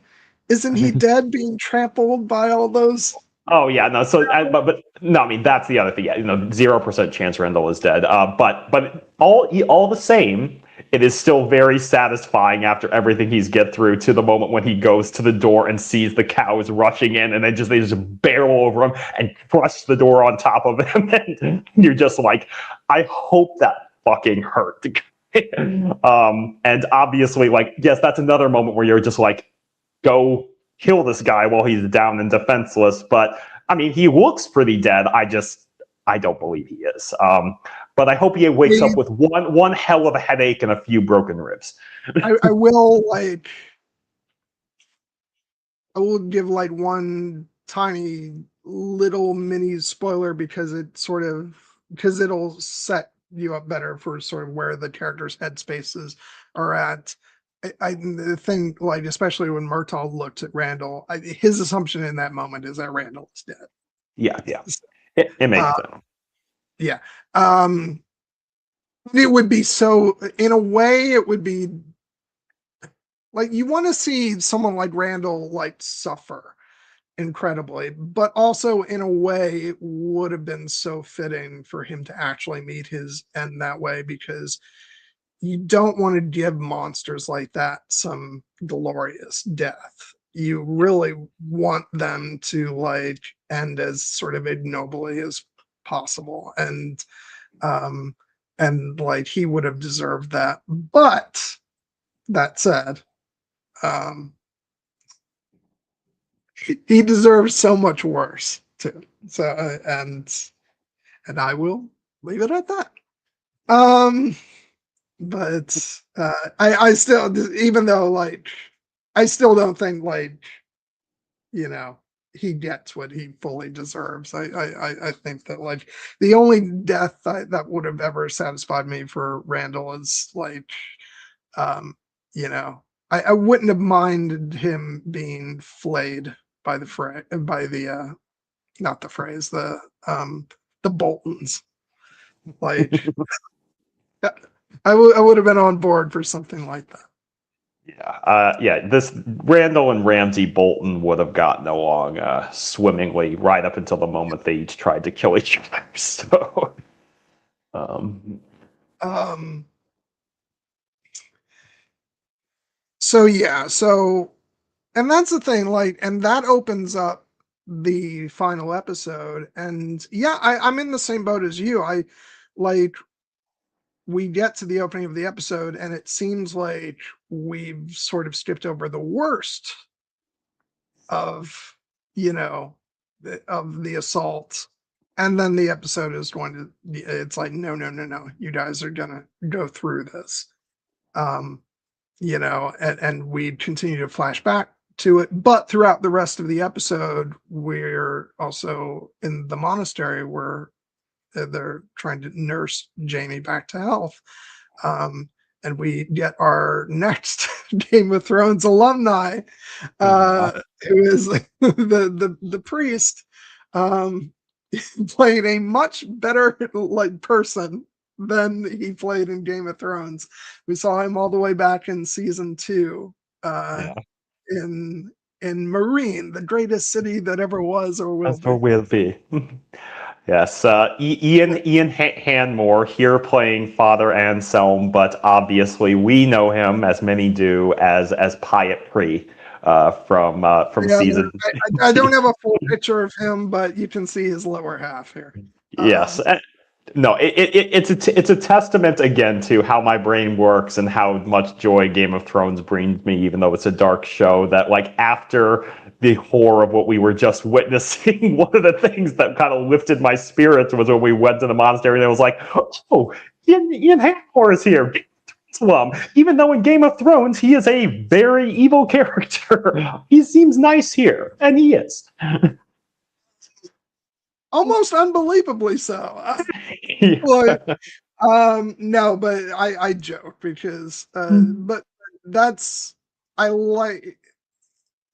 dead, being trampled by all those? Oh yeah, no. So, but no, I mean that's the other thing. Yeah, 0% chance Randall is dead. But all the same, it is still very satisfying after everything he's get through, to the moment when he goes to the door and sees the cows rushing in, and they just barrel over him and crush the door on top of him, and you're just like, I hope that fucking hurt. And obviously, like, yes, that's another moment where you're just like, go kill this guy while he's down and defenseless. But I mean, he looks pretty dead. I don't believe he is. But I hope he wakes up with one hell of a headache and a few broken ribs. I will give like one tiny little mini spoiler, because it'll set you up better for sort of where the characters' headspaces are at. The thing, like, especially when Murtaugh looked at Randall, his assumption in that moment is that Randall is dead. Yeah. It makes sense. Yeah. It would be so, in a way, it would be like, you want to see someone like Randall, like, suffer incredibly, but also in a way it would have been so fitting for him to actually meet his end that way, because you don't want to give monsters like that some glorious death. You really want them to, like, end as sort of ignobly as possible, and like, he would have deserved that. But that said, he deserves so much worse too. So and I will leave it at that. But I still, even though, like, I still don't think, like, he gets what he fully deserves. I think that, like, the only death that would have ever satisfied me for Randall is, like, I wouldn't have minded him being flayed by the not the phrase, the Boltons. Like, I would have been on board for something like that. This Randall and Ramsay Bolton would have gotten along swimmingly right up until the moment they each tried to kill each other. So, Um, so and that's the thing, like, and that opens up the final episode. And yeah, I'm in the same boat as you. I like we get to the opening of the episode, and it seems like we've sort of skipped over the worst of, of the assault. And then the episode is going to, it's like, no, you guys are going to go through this. And we continue to flash back to it. But throughout the rest of the episode, we're also in the monastery where they're trying to nurse Jamie back to health. And we get our next Game of Thrones alumni, who is the priest, playing a much better like person than he played in Game of Thrones. We saw him all the way back in season 2, in Marine, the greatest city that ever was or will be. Yes, Ian Hanmore here playing Father Anselm, but obviously we know him, as many do, as Piet Pri from season. I don't have a full picture of him, but you can see his lower half here. Yes. No, it's a testament again to how my brain works and how much joy Game of Thrones brings me, even though it's a dark show. That like after the horror of what we were just witnessing, one of the things that kind of lifted my spirits was when we went to the monastery and it was like, oh, Ian Hanmore is here. Even though in Game of Thrones he is a very evil character, he seems nice here, and he is. Almost unbelievably so. No, but I joke because, but I like,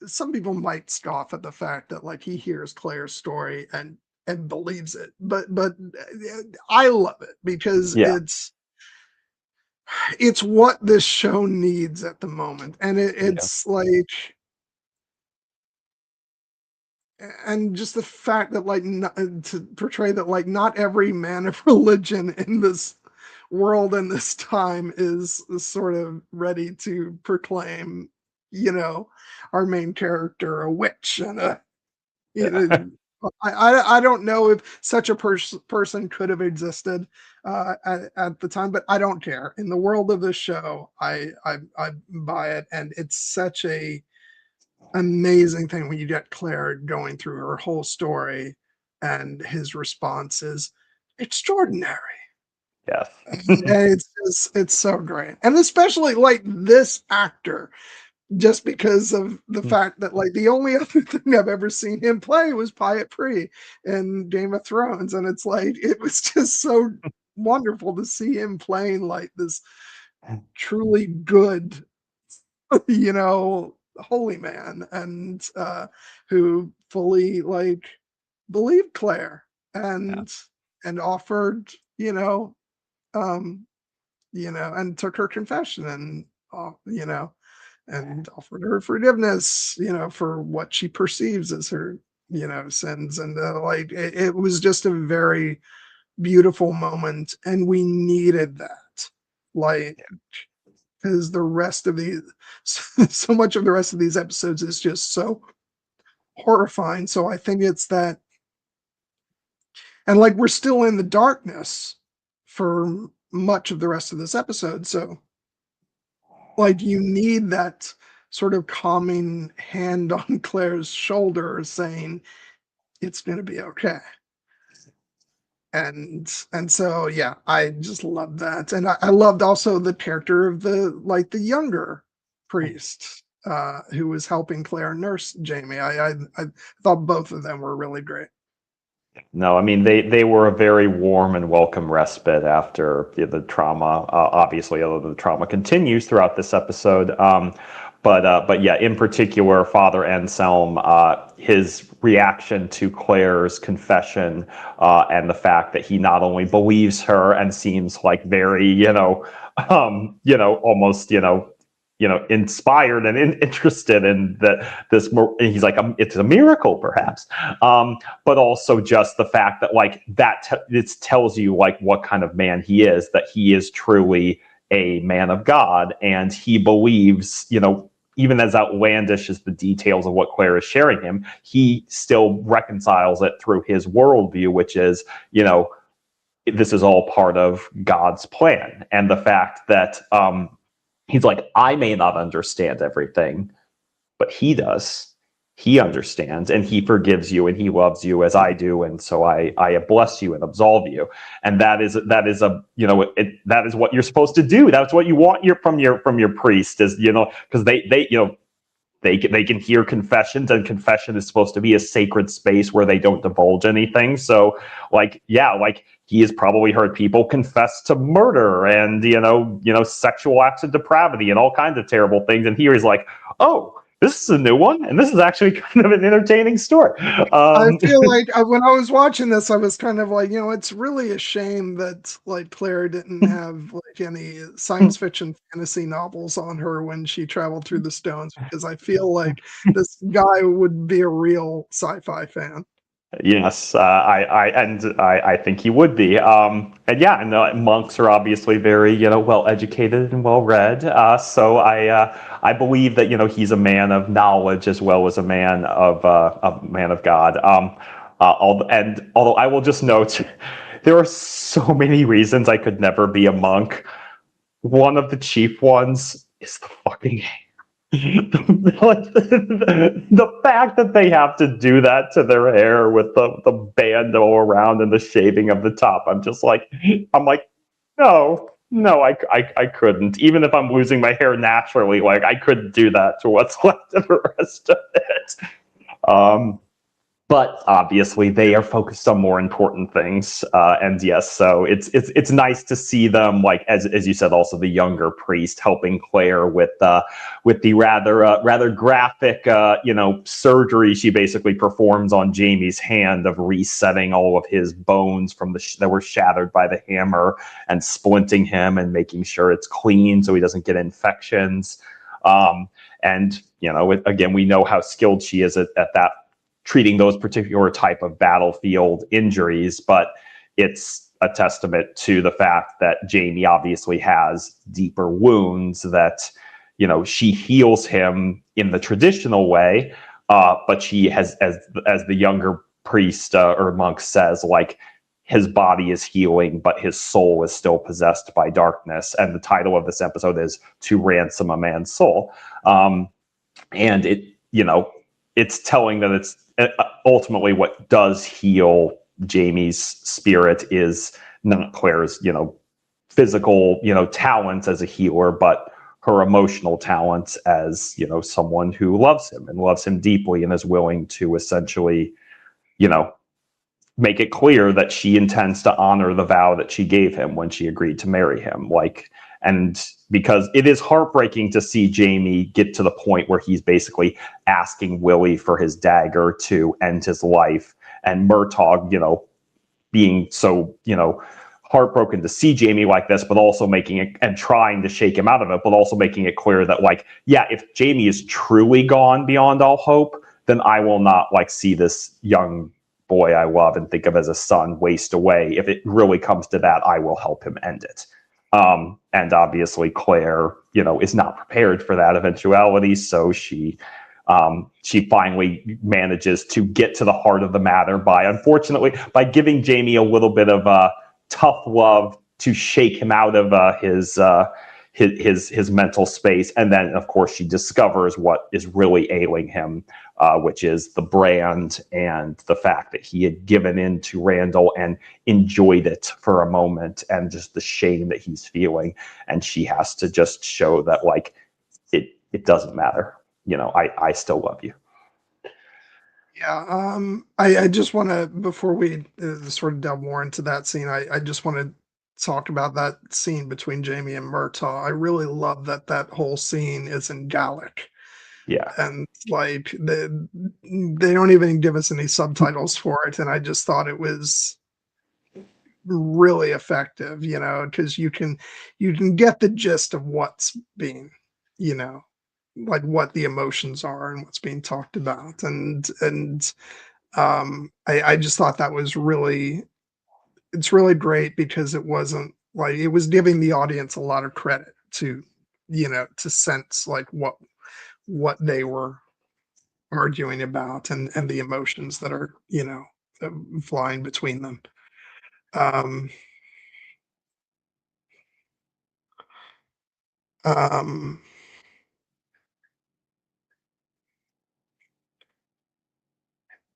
some people might scoff at the fact that like he hears Claire's story and believes it, but I love it because it's what this show needs at the moment, and it's like, and just the fact that like to portray that like not every man of religion in this world and this time is sort of ready to proclaim, our main character a witch and I don't know if such a person could have existed at the time, but I don't care. In the world of the show, I buy it, and it's such a amazing thing when you get Claire going through her whole story, and his response is extraordinary. Yes. And it's so great. And especially like this actor, just because of the fact that like the only other thing I've ever seen him play was Piet Pri in Game of Thrones. And it's like, it was just so wonderful to see him playing like this truly good, holy man, and who fully like believed Claire and offered, and took her confession and and offered her forgiveness, for what she perceives as her, sins. And like it was just a very beautiful moment, and we needed that. Like, because the rest of these, so much of the rest of these episodes is just so horrifying. So I think it's that, and like we're still in the darkness for much of the rest of this episode. So like you need that sort of calming hand on Claire's shoulder saying it's going to be okay. And so yeah, I just love that. And I loved also the character of the younger priest who was helping Claire nurse Jamie. I thought both of them were really great. No, I mean they were a very warm and welcome respite after the trauma. Obviously, although the trauma continues throughout this episode. But yeah, in particular, Father Anselm, his reaction to Claire's confession, and the fact that he not only believes her and seems like very, almost, inspired and interested in this. He's like, it's a miracle, perhaps, but also just the fact that it tells you what kind of man he is. That he is truly a man of God, and he believes, even as outlandish as the details of what Claire is sharing him, he still reconciles it through his worldview, which is, this is all part of God's plan. And the fact that he's like, I may not understand everything, but he does. He understands, and he forgives you, and he loves you as I do, and so I bless you and absolve you. And that is what you're supposed to do. That's what you want from your priest, is because they can hear confessions, and confession is supposed to be a sacred space where they don't divulge anything. So he has probably heard people confess to murder and sexual acts of depravity and all kinds of terrible things, and here he's like, oh, this is a new one, and this is actually kind of an entertaining story. I feel like when I was watching this, I was kind of like, it's really a shame that Claire didn't have any science fiction fantasy novels on her when she traveled through the stones, because I feel like this guy would be a real sci-fi fan. Yes, I think he would be. Monks are obviously very well educated and well read. So I believe that he's a man of knowledge as well as a man of God. Although I will just note, there are so many reasons I could never be a monk. One of the chief ones is the fucking the fact that they have to do that to their hair with the bandeau around and the shaving of the top. I'm like, no, I couldn't. Even if I'm losing my hair naturally, I couldn't do that to what's left of the rest of it. But obviously they are focused on more important things, and yes, so it's nice to see them, as you said, also the younger priest helping Claire with the rather graphic surgery she basically performs on Jamie's hand, of resetting all of his bones from that were shattered by the hammer, and splinting him and making sure it's clean so he doesn't get infections. Again, we know how skilled she is at that, treating those particular type of battlefield injuries, but it's a testament to the fact that Jamie obviously has deeper wounds, that she heals him in the traditional way, but she has, as the younger priest or monk says, his body is healing, but his soul is still possessed by darkness. And the title of this episode is To Ransom a Man's Soul. And it's telling that it's ultimately what does heal Jamie's spirit is not Claire's, physical, talents as a healer, but her emotional talents as, someone who loves him and loves him deeply and is willing to essentially, make it clear that she intends to honor the vow that she gave him when she agreed to marry him. And because it is heartbreaking to see Jamie get to the point where he's basically asking Willie for his dagger to end his life, and Murtaugh, being so, heartbroken to see Jamie like this, but also making it and trying to shake him out of it, but also making it clear that if Jamie is truly gone beyond all hope, then I will not see this young boy I love and think of as a son waste away. If it really comes to that, I will help him end it. And obviously Claire, is not prepared for that eventuality. So she finally manages to get to the heart of the matter by giving Jamie a little bit of tough love to shake him out of his mental space. And then, of course, she discovers what is really ailing him, which is the brand and the fact that he had given in to Randall and enjoyed it for a moment, and just the shame that he's feeling. And she has to just show that, it doesn't matter. I still love you. Yeah. I just want to, before we sort of delve more into that scene, I just want to talk about that scene between Jamie and Murtaugh. I really love that whole scene is in Gaelic. Yeah. And they don't even give us any subtitles for it. And I just thought it was really effective, because you can get the gist of what's being, you know, like what the emotions are and what's being talked about. I just thought that was really, it's really great because it wasn't like, it was giving the audience a lot of credit to, to sense like what they were arguing about, and the emotions that are, flying between them. Um, um,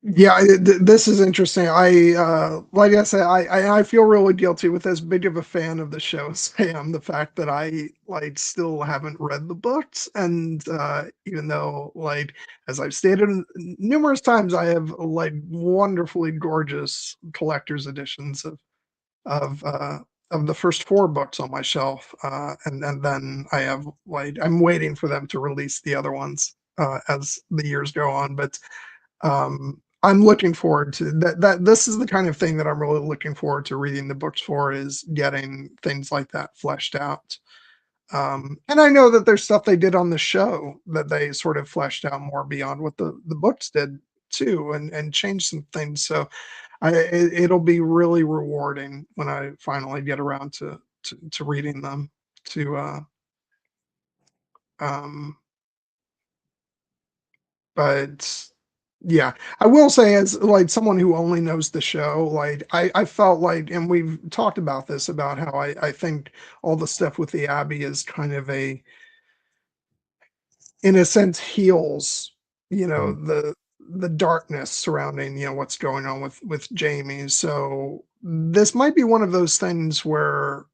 Yeah, this is interesting. Like I said, I feel really guilty with as big of a fan of the show as I am. The fact that I like still haven't read the books, and even though, like, as I've stated numerous times, I have like wonderfully gorgeous collector's editions of uh, of the first four books on my shelf, and then I have, like, I'm waiting for them to release the other ones as the years go on, but I'm looking forward to that. This is the kind of thing that I'm really looking forward to reading the books for, is getting things like that fleshed out. And I know that there's stuff they did on the show that they sort of fleshed out more beyond what the books did too, and changed some things. So it'll be really rewarding when I finally get around to reading them. To um, but yeah, I will say, as like someone who only knows the show, like I felt like, and we've talked about this, about how I think all the stuff with the Abbey is kind of a, in a sense, heals, Mm. the darkness surrounding, what's going on with Jamie. So this might be one of those things where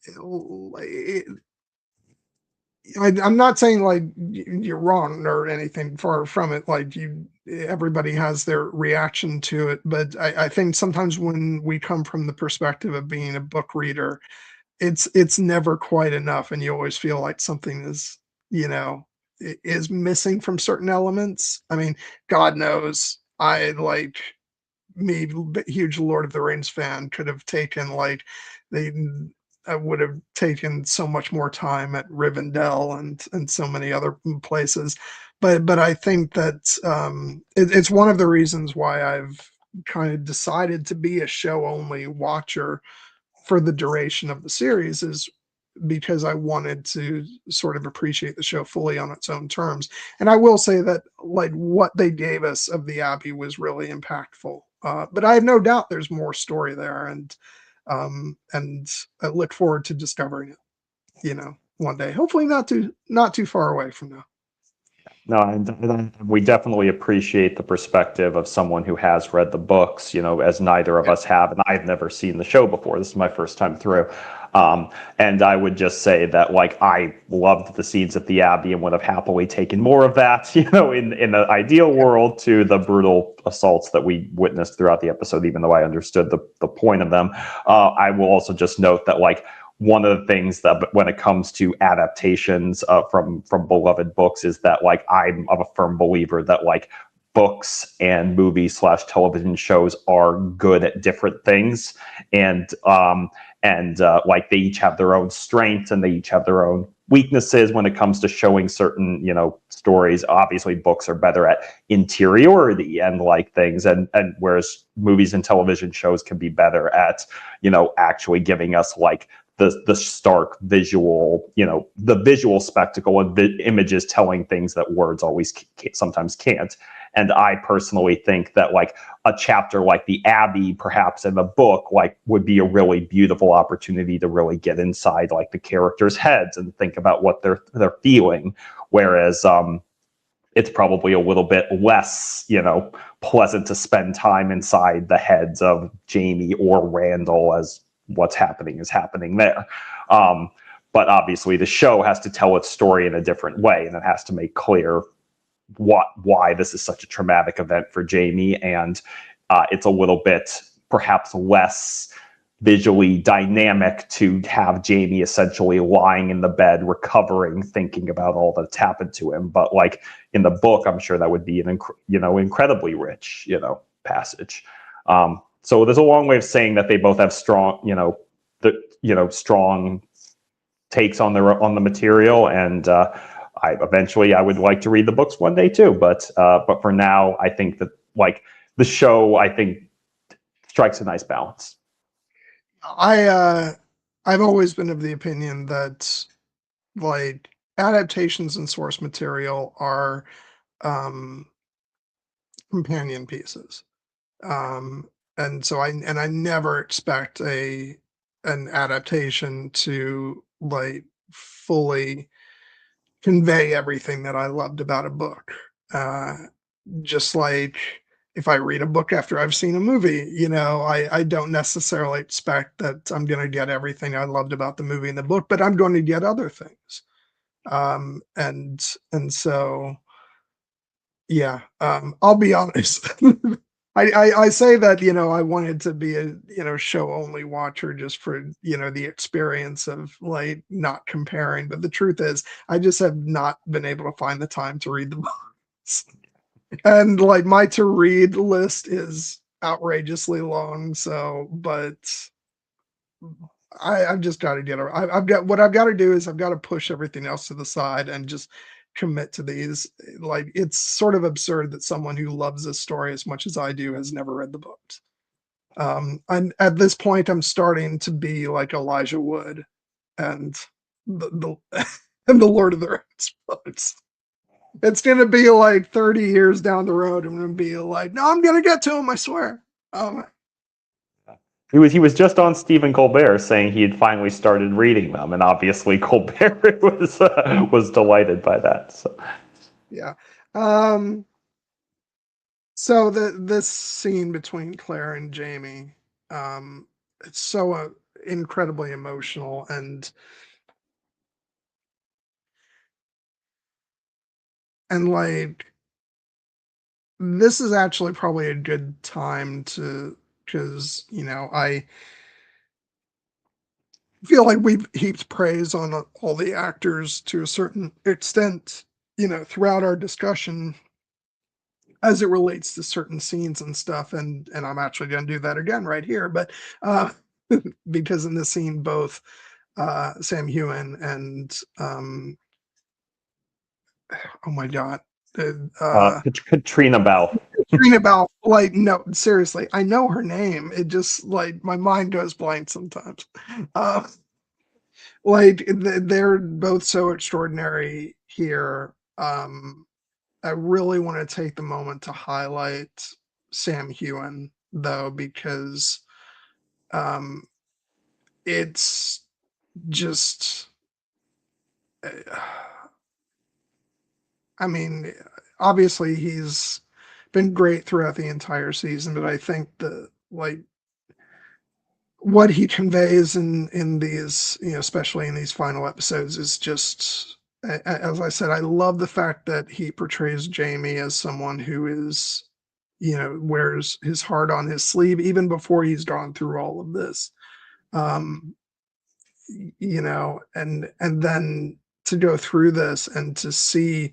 it, I'm not saying like you're wrong or anything, far from it. Like, everybody has their reaction to it, but I think sometimes when we come from the perspective of being a book reader, it's never quite enough, and you always feel like something is, is missing from certain elements. I mean, God knows, I like, me, huge Lord of the Rings fan, could have taken like, they I would have taken so much more time at Rivendell and so many other places. But I think that it's one of the reasons why I've kind of decided to be a show only watcher for the duration of the series, is because I wanted to sort of appreciate the show fully on its own terms. And I will say that, like, what they gave us of the Abbey was really impactful. But I have no doubt there's more story there, and I look forward to discovering it, one day. Hopefully not too far away from now. No, and we definitely appreciate the perspective of someone who has read the books, as neither of Yeah. us have, and I've never seen the show before. This is my first time through. And I would just say that, like, I loved the scenes at the Abbey and would have happily taken more of that, in the ideal Yeah. world, to the brutal assaults that we witnessed throughout the episode, even though I understood the point of them. I will also just note that, like, one of the things that, when it comes to adaptations from beloved books, is that, like, I'm a firm believer that, like, books and movies/television shows are good at different things, and like, they each have their own strengths and they each have their own weaknesses when it comes to showing certain, stories. Obviously, books are better at interiority and, like, things, and whereas movies and television shows can be better at, actually giving us, like, the stark visual, the visual spectacle and images telling things that words always sometimes can't. And I personally think that, like, a chapter like the Abbey, perhaps in the book, like, would be a really beautiful opportunity to really get inside, like, the characters' heads and think about what they're feeling. Whereas it's probably a little bit less, pleasant to spend time inside the heads of Jamie or Randall, as what's happening is happening there. But obviously, the show has to tell its story in a different way, and it has to make clear why this is such a traumatic event for Jamie, and it's a little bit perhaps less visually dynamic to have Jamie essentially lying in the bed, recovering, thinking about all that's happened to him. But, like, in the book, I'm sure that would be an incredibly rich, passage. So there's a long way of saying that they both have strong, strong takes on the material, and I would like to read the books one day too. But for now, I think that like the show, I think strikes a nice balance. I've always been of the opinion that like adaptations and source material are um companion pieces. Um and I never expect an adaptation to like fully convey everything that I loved about a book. Uh just like if I read a book after I've seen a movie, I don't necessarily expect that I'm going to get everything I loved about the movie in the book, but I'm going to get other things. And so yeah, I'll be honest. I say that, I wanted to be a, show only watcher just for, the experience of like not comparing. But the truth is, I just have not been able to find the time to read the books. And like my to read list is outrageously long. So, but I've just got to get her. I've got what I've got to do is I've got to push everything else to the side and just commit to these. Like it's sort of absurd that someone who loves this story as much as I do has never read the books. I'm at this point I'm starting to be like Elijah Wood and the and the Lord of the Rings books. It's gonna be like 30 years down the road. I'm gonna be like, no, I'm gonna get to him, I swear. He was just on Stephen Colbert saying he had finally started reading them, and obviously Colbert was delighted by that. So Yeah. Um, so this scene between Claire and Jamie, it's so incredibly emotional, and like this is actually probably a good time to, because I feel like we've heaped praise on all the actors to a certain extent, throughout our discussion as it relates to certain scenes and stuff, and I'm actually going to do that again right here, but uh because in this scene both Sam Heughan and oh my god, Caitriona Balfe. Caitriona Balfe, like no, seriously, I know her name, it just like my mind goes blank sometimes. uh like they're both so extraordinary here. I really want to take the moment to highlight Sam Heughan though, because um it's just uh, I mean, obviously he's been great throughout the entire season, but I think the like what he conveys in these, especially in these final episodes, is just as I said, I love the fact that he portrays Jamie as someone who is, wears his heart on his sleeve even before he's gone through all of this. Um, and then to go through this and to see,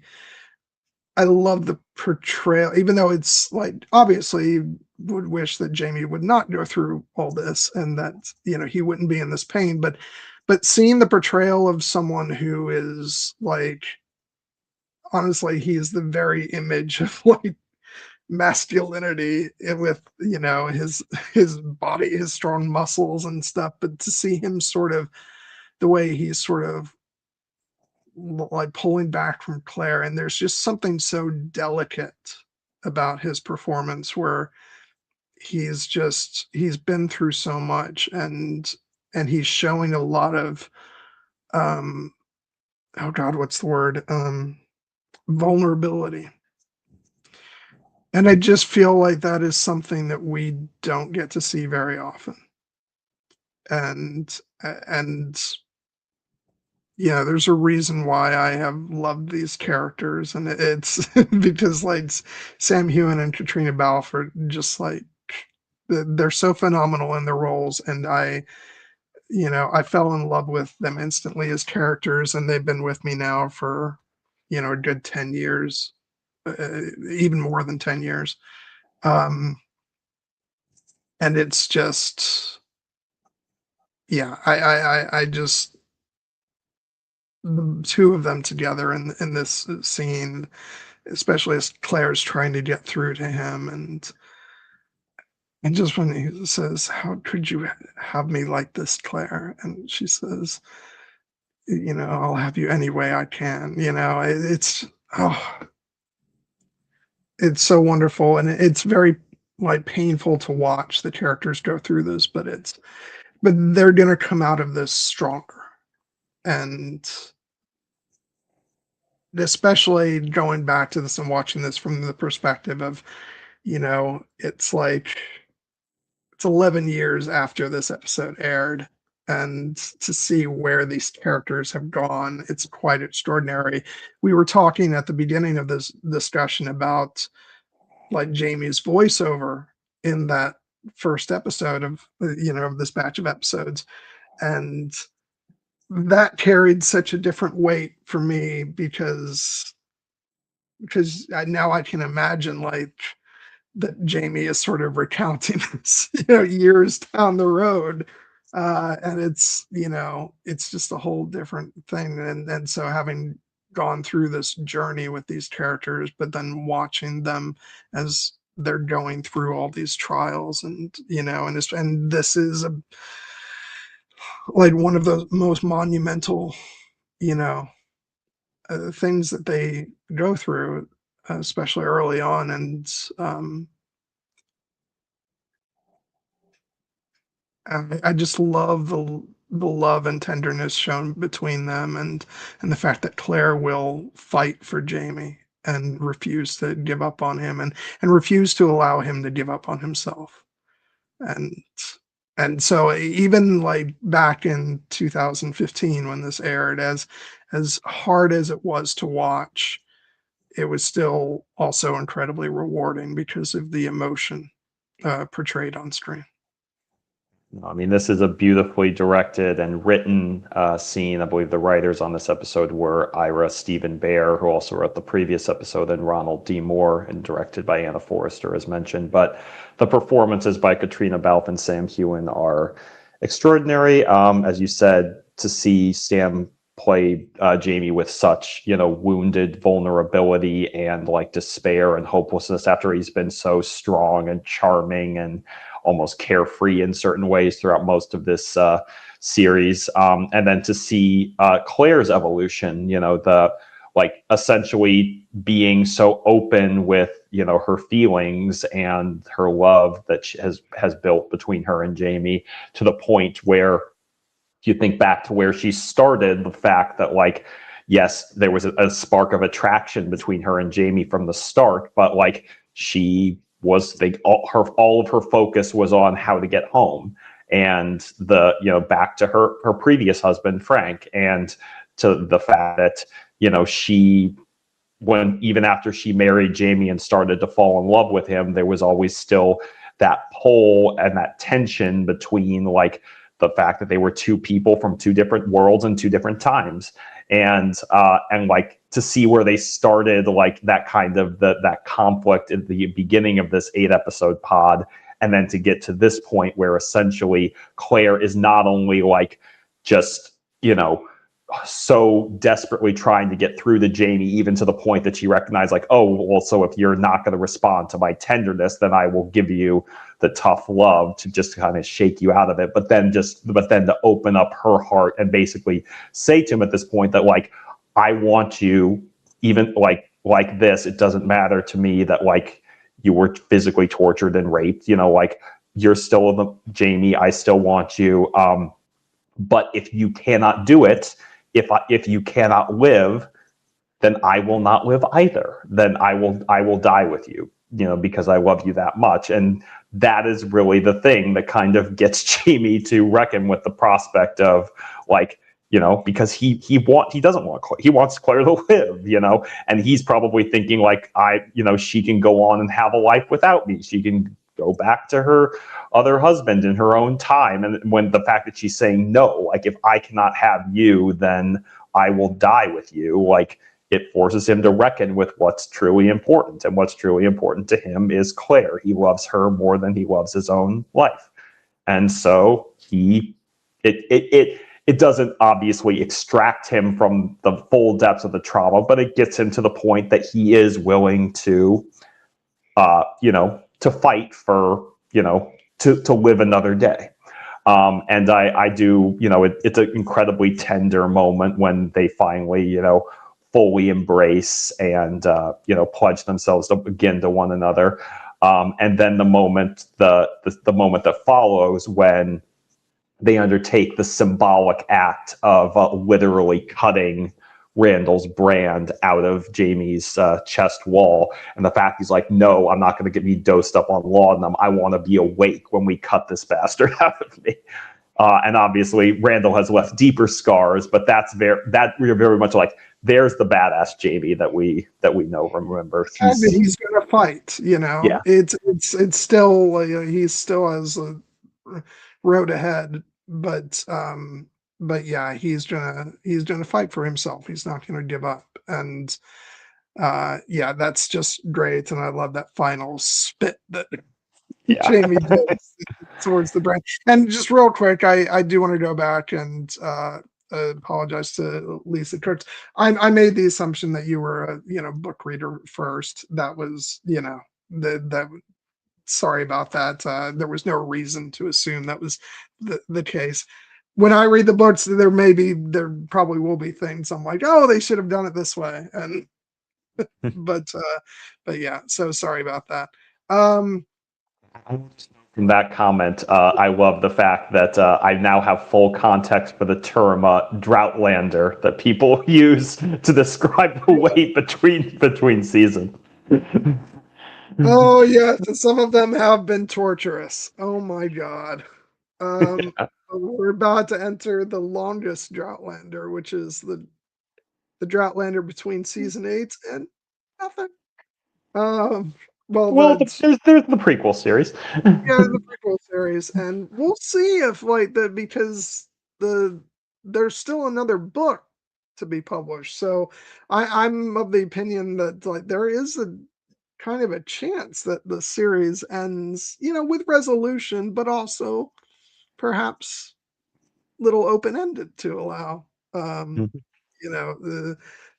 I love the portrayal, even though it's like obviously would wish that Jamie would not go through all this and that he wouldn't be in this pain, but seeing the portrayal of someone who is like, honestly, he is the very image of like masculinity with his body, his strong muscles and stuff, but to see him sort of the way he's sort of like pulling back from Claire, and there's just something so delicate about his performance where he's been through so much, and he's showing a lot of um oh god, what's the word, vulnerability. And I just feel like that is something that we don't get to see very often. And there's a reason why I have loved these characters, and it's because like Sam Heughan and Caitriona Balfe are just like they're so phenomenal in their roles, and I fell in love with them instantly as characters, and they've been with me now for a good 10 years, even more than 10 years. Um, and it's just, yeah, I just the two of them together in this scene, especially as Claire's trying to get through to him, and just when he says, "How could you have me like this, Claire?" And she says, "I'll have you any way I can." It's oh, it's so wonderful, and it's very like painful to watch the characters go through this, but they're gonna come out of this stronger, and especially going back to this and watching this from the perspective of, it's like it's 11 years after this episode aired, and to see where these characters have gone, it's quite extraordinary. We were talking at the beginning of this discussion about like Jamie's voiceover in that first episode of this batch of episodes, and that carried such a different weight for me because now I can imagine like that Jamie is sort of recounting this, years down the road. And it's just a whole different thing. And so having gone through this journey with these characters, but then watching them as they're going through all these trials and this is like one of the most monumental, you know, things that they go through, especially early on. And I just love the love and tenderness shown between them, and the fact that Claire will fight for Jamie and refuse to give up on him, and refuse to allow him to give up on himself. And so even like back in 2015 when this aired, as hard as it was to watch, it was still also incredibly rewarding because of the emotion portrayed on screen. I mean, this is a beautifully directed and written scene. I believe the writers on this episode were Ira Stephen Bear, who also wrote the previous episode, and Ronald D. Moore, and directed by Anna Forrester, as mentioned. But the performances by Caitriona Balfe and Sam Heughan are extraordinary. As you said, to see Sam play Jamie with such, wounded vulnerability and like despair and hopelessness after he's been so strong and charming and almost carefree in certain ways throughout most of this series. And then to see Claire's evolution, the like essentially being so open with, her feelings and her love that she has built between her and Jamie, to the point where, if you think back to where she started, the fact that like, yes, there was a spark of attraction between her and Jamie from the start, but like she was all of her focus was on how to get home, and back to her previous husband Frank, and to the fact that she, when even after she married Jamie and started to fall in love with him, there was always still that pull and that tension between like the fact that they were two people from two different worlds and two different times, and like to see where they started, like that kind of that conflict at the beginning of this 8-episode pod, and then to get to this point where essentially Claire is not only like just so desperately trying to get through to Jamie, even to the point that she recognized like, oh, well, so if you're not going to respond to my tenderness, then I will give you the tough love to just kind of shake you out of it. But then to open up her heart and basically say to him at this point that like, I want you, even like this, it doesn't matter to me that like you were physically tortured and raped, like you're still the Jamie, I still want you. But if you cannot do it, if you cannot live, then I will not live either. Then I will die with you, because I love you that much. And that is really the thing that kind of gets Jamie to reckon with the prospect of like, because he doesn't want Claire, he wants Claire to live, and he's probably thinking like, she can go on and have a life without me. She can go back to her other husband in her own time. And when the fact that she's saying no, like if I cannot have you, then I will die with you. Like it forces him to reckon with what's truly important, and what's truly important to him is Claire. He loves her more than he loves his own life, and so it doesn't obviously extract him from the full depths of the trauma, but it gets him to the point that he is willing to, to fight for, to live another day. And I do, it's an incredibly tender moment when they finally, fully embrace and, pledge themselves again to one another. And then the moment, the moment that follows when they undertake the symbolic act of literally cutting Randall's brand out of Jamie's chest wall, and the fact he's like, no, I'm not going to get me dosed up on laudanum. I want to be awake when we cut this bastard out of me. And obviously, Randall has left deeper scars, but we're very much like, there's the badass Jamie that we know, remember. He's going to fight. Yeah. It's still he still has a road ahead, but yeah, he's gonna fight for himself. He's not gonna give up, and yeah, that's just great. And I love that final spit that Jamie does towards the brain. And just real quick, I do want to go back and apologize to Lisa Kurtz. I made the assumption that you were a book reader first. That was that. Sorry about that. There was no reason to assume that was the case. When I read the books, there probably will be things I'm like, oh, they should have done it this way. And but yeah, so sorry about that. From that comment, I love the fact that I now have full context for the term Droughtlander that people use to describe the wait between seasons. Oh yeah, some of them have been torturous. Oh my god. We're about to enter the longest Droughtlander, which is the Droughtlander between season 8 and nothing. Well, there's the prequel series. Yeah, the prequel series, and we'll see if because there's still another book to be published. So I'm of the opinion that there is a kind of a chance that the series ends, with resolution, but also perhaps little open-ended to allow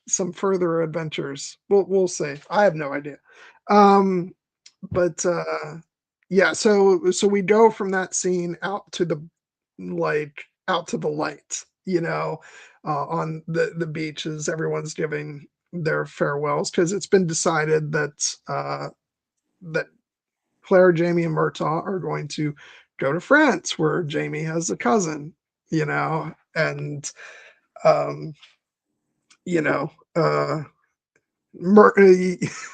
some further adventures. We'll see. I have no idea. But yeah, so we go from that scene out to the light, on the beach as everyone's giving their farewells, because it's been decided that Claire, Jamie, and Murtaugh are going to go to France, where Jamie has a cousin, and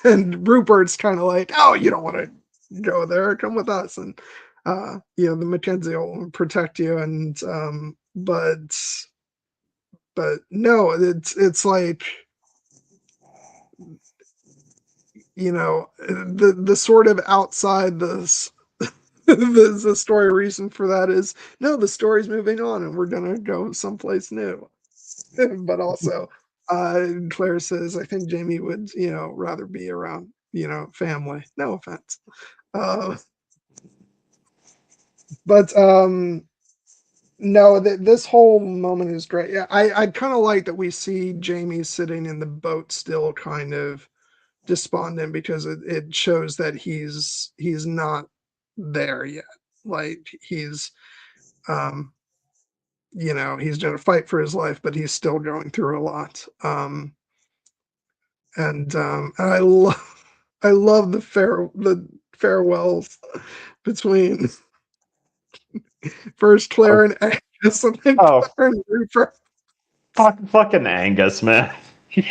and Rupert's kind of like, oh, you don't want to go there, come with us, and the Mackenzie will protect you, and but no, it's like, the sort of outside this the story reason for that is, no, the story's moving on and we're gonna go someplace new. But also Claire says, I think Jamie would rather be around family. No offense. But no, this whole moment is great. Yeah, I kind of like that we see Jamie sitting in the boat still kind of despondent, because it shows that he's not there yet. Like he's he's going to fight for his life, but he's still going through a lot. And I love the farewells between first Claire and Angus, and then Claire and Rupert. Fucking Angus, man. he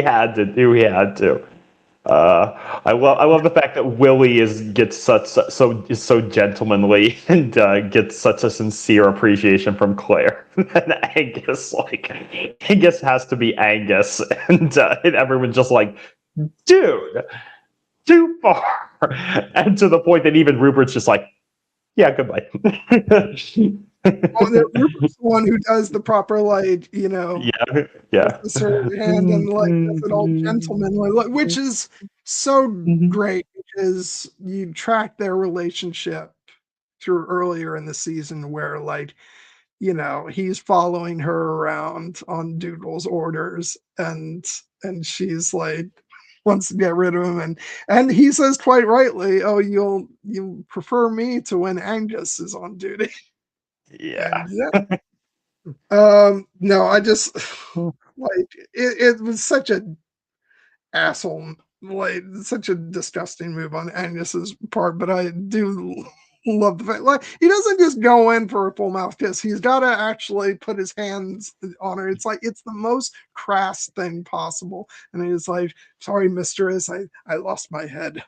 had to. I love the fact that Willie gets so gentlemanly and gets such a sincere appreciation from Claire. And Angus has to be Angus, and everyone's just like, dude, too far. And to the point that even Rupert's just like, yeah, goodbye. Well, Rupert's the one who does the proper, yeah, sort of hand and does it all gentlemanly, which is so great, because you track their relationship through earlier in the season, where he's following her around on Doodle's orders, and she's like wants to get rid of him, and he says quite rightly, "Oh, you'll prefer me to when Angus is on duty." Yeah. And yeah, no, I just like it was such a asshole, like such a disgusting move on Angus's part, but I do love the fact like he doesn't just go in for a full mouth kiss. He's got to actually put his hands on her. It's like it's the most crass thing possible, and he's like, "Sorry, mistress, I lost my head."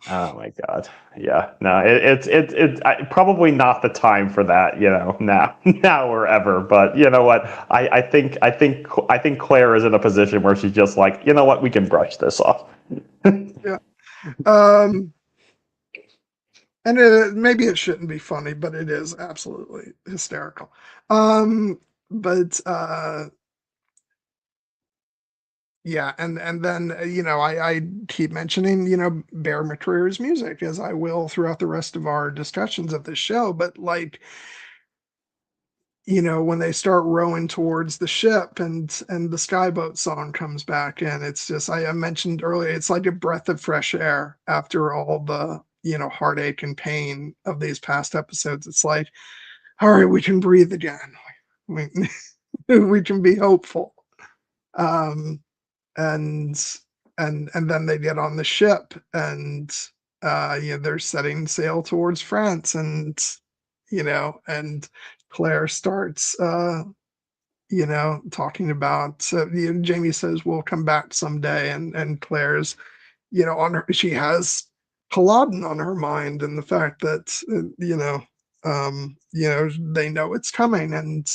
Oh my God. Yeah. No, it's probably not the time for that, now or ever. But you know what? I think Claire is in a position where she's just like, you know what? We can brush this off. Yeah. And maybe it shouldn't be funny, but it is absolutely hysterical. But yeah, and then I keep mentioning Bear McCreary's music, as I will throughout the rest of our discussions of this show. But like when they start rowing towards the ship, and the Skyboat song comes back in, it's just I mentioned earlier, it's like a breath of fresh air after all the heartache and pain of these past episodes. It's like, all right, we can breathe again. We we can be hopeful. Um, and and then they get on the ship, and they're setting sail towards France, and Claire starts talking about Jamie says we'll come back someday, and Claire's on her, she has Culloden on her mind, and the fact that they know it's coming, and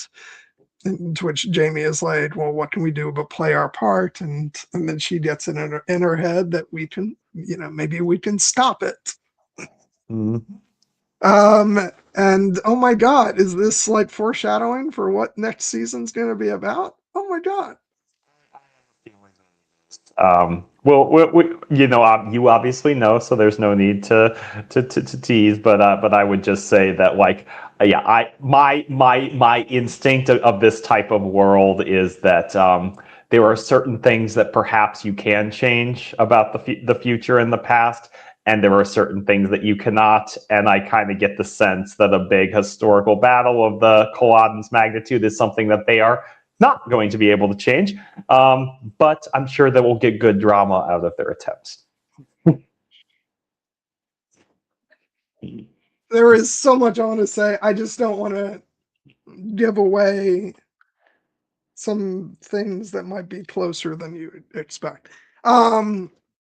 to which Jamie is like, well, what can we do but play our part? And then she gets it in her head that we can, maybe we can stop it. Mm-hmm. And oh my God, is this like foreshadowing for what next season's going to be about? Oh my God. You obviously know, so there's no need to tease. But I would just say that, like, yeah, my instinct of this type of world is that there are certain things that perhaps you can change about the future and the past, and there are certain things that you cannot. And I kind of get the sense that a big historical battle of the Culloden's magnitude is something that they are not going to be able to change. But I'm sure that we'll get good drama out of their attempts. There is so much I want to say. I just don't want to give away some things that might be closer than you expect.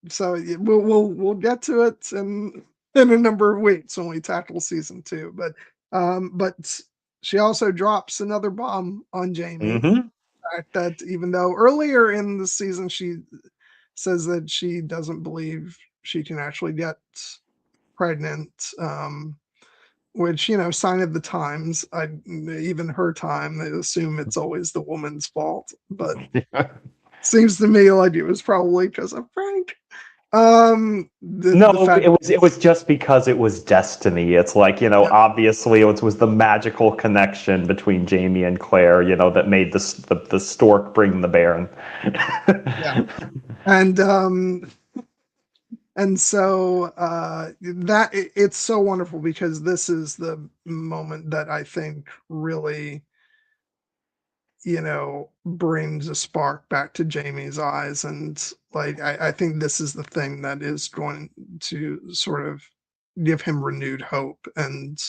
So we'll get to it in a number of weeks when we tackle season 2. But she also drops another bomb on Jamie. Mm-hmm. Fact that even though earlier in the season she says that she doesn't believe she can actually get pregnant, which sign of the times. Even her time, they assume it's always the woman's fault, but seems to me like it was probably because of Frank. The fact it was just because it was destiny. It's like, obviously it was the magical connection between Jamie and Claire, that made the stork bring the bear. Yeah. And so that it's so wonderful, because this is the moment that I think really brings a spark back to Jamie's eyes. And like I think this is the thing that is going to sort of give him renewed hope. And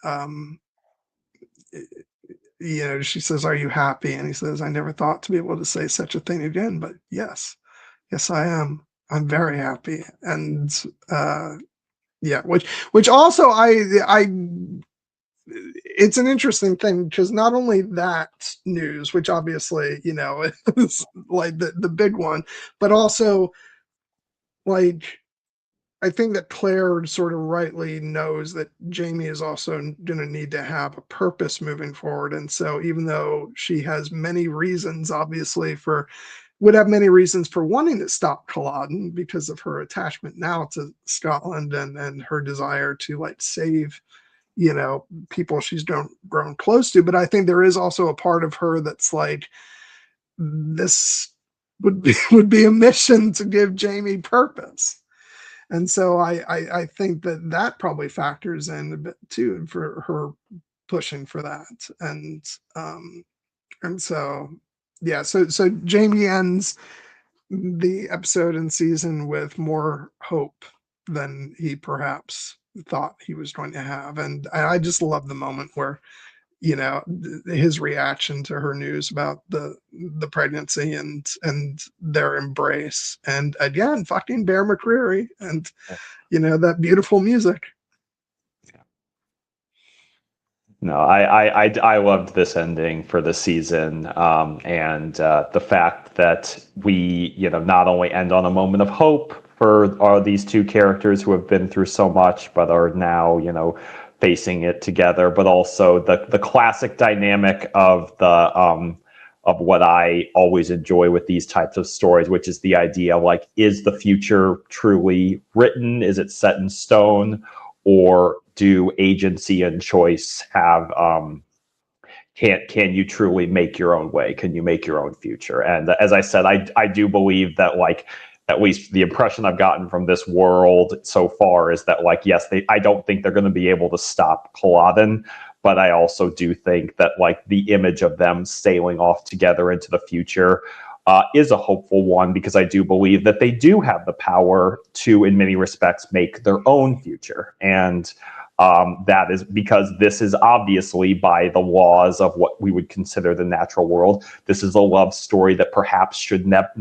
um she says, "Are you happy?" And he says, "I never thought to be able to say such a thing again, but yes I am. I'm very happy." And yeah, which also I it's an interesting thing, because not only that news, which obviously is like the big one, but also like I think that Claire sort of rightly knows that Jamie is also going to need to have a purpose moving forward. And so even though she has many reasons, obviously, would have many reasons for wanting to stop Culloden because of her attachment now to Scotland, and her desire to like save people she's grown close to. But I think there is also a part of her that's like, this would be a mission to give Jamie purpose. And so I think that probably factors in a bit too for her pushing for that. And so yeah, so Jamie ends the episode and season with more hope than he perhaps thought he was going to have. And I just love the moment where, his reaction to her news about the pregnancy and their embrace. And again, fucking Bear McCreary and, that beautiful music. No, I loved this ending for the season, and the fact that we, not only end on a moment of hope for all these two characters who have been through so much, but are now, facing it together, but also the classic dynamic of of what I always enjoy with these types of stories, which is the idea of like, is the future truly written? Is it set in stone? Or do agency and choice have, can you truly make your own way? Can you make your own future? And as I said, I do believe that, like, at least the impression I've gotten from this world so far is that, like, yes, I don't think they're going to be able to stop Culloden, but I also do think that, like, the image of them sailing off together into the future is a hopeful one, because I do believe that they do have the power to, in many respects, make their own future. And that is because this is obviously, by the laws of what we would consider the natural world, this is a love story that perhaps should not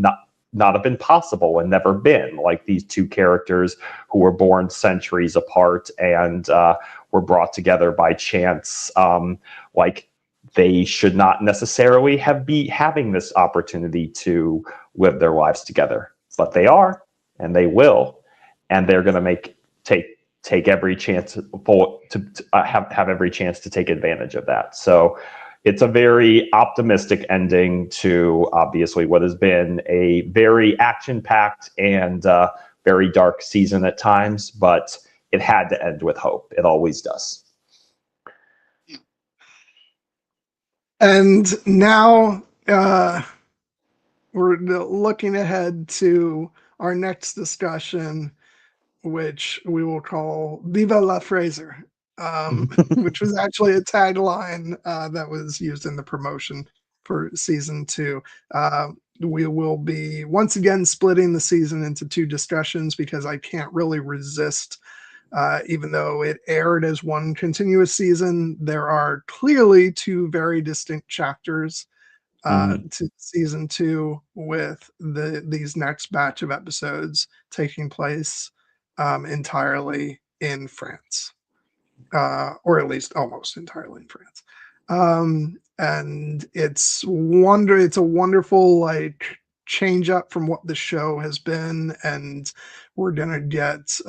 have been possible and never been. Like, these two characters who were born centuries apart and were brought together by chance, they should not necessarily be having this opportunity to live their lives together, but they are, and they will, and they're going to take every chance to have every chance to take advantage of that. So it's a very optimistic ending to, obviously, what has been a very action-packed and very dark season at times, but it had to end with hope. It always does. And now we're looking ahead to our next discussion, which we will call Viva la Fraser, which was actually a tagline that was used in the promotion for season 2. We will be once again splitting the season into 2 discussions, because I can't really resist. Even though it aired as one continuous season, there are clearly 2 very distinct chapters to season 2, with these next batch of episodes taking place entirely in France, or at least almost entirely in France. And it's a wonderful, like, change up from what the show has been, and we're gonna get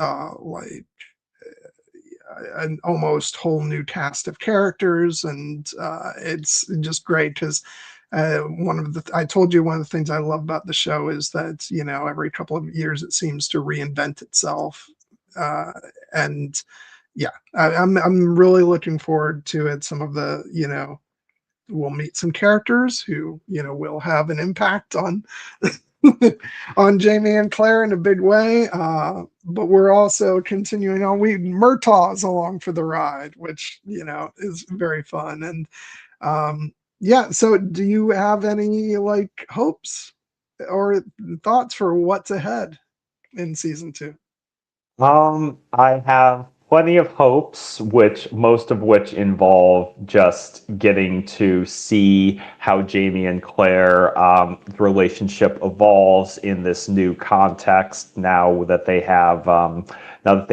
an almost whole new cast of characters, and it's just great because I told you one of the things I love about the show is that, every couple of years it seems to reinvent itself, and yeah, I'm really looking forward to it. Some of the, we'll meet some characters who, will have an impact on on Jamie and Claire in a big way, but we're also continuing on. Murtaugh's along for the ride, which is very fun. And yeah, so do you have any hopes or thoughts for what's ahead in season 2? I have plenty of hopes, most of which involve just getting to see how Jamie and Claire relationship evolves in this new context. Now that they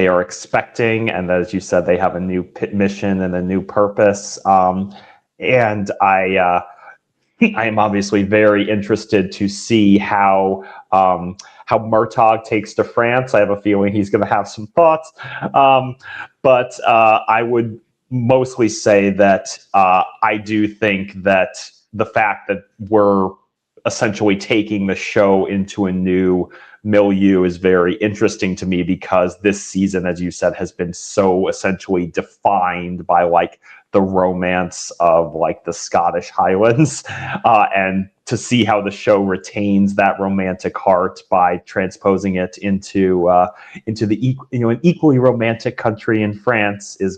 are expecting, and as you said, they have a new mission and a new purpose. And I am obviously very interested to see how Murtaugh takes to France. I have a feeling he's going to have some thoughts, but I would mostly say that I do think that the fact that we're essentially taking the show into a new milieu is very interesting to me because this season, as you said, has been so essentially defined by like the romance of like the Scottish Highlands, and to see how the show retains that romantic heart by transposing it into the an equally romantic country in France is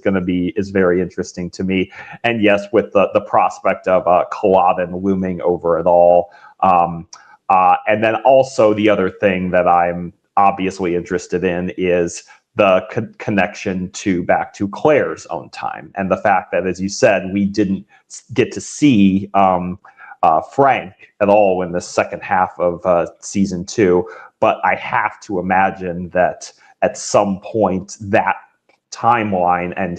very interesting to me. And yes, with the prospect of Culloden looming over it all. And then also the other thing that I'm obviously interested in is the connection back to Claire's own time, and the fact that, as you said, we didn't get to see Frank at all in the second half of season 2. But I have to imagine that at some point that timeline and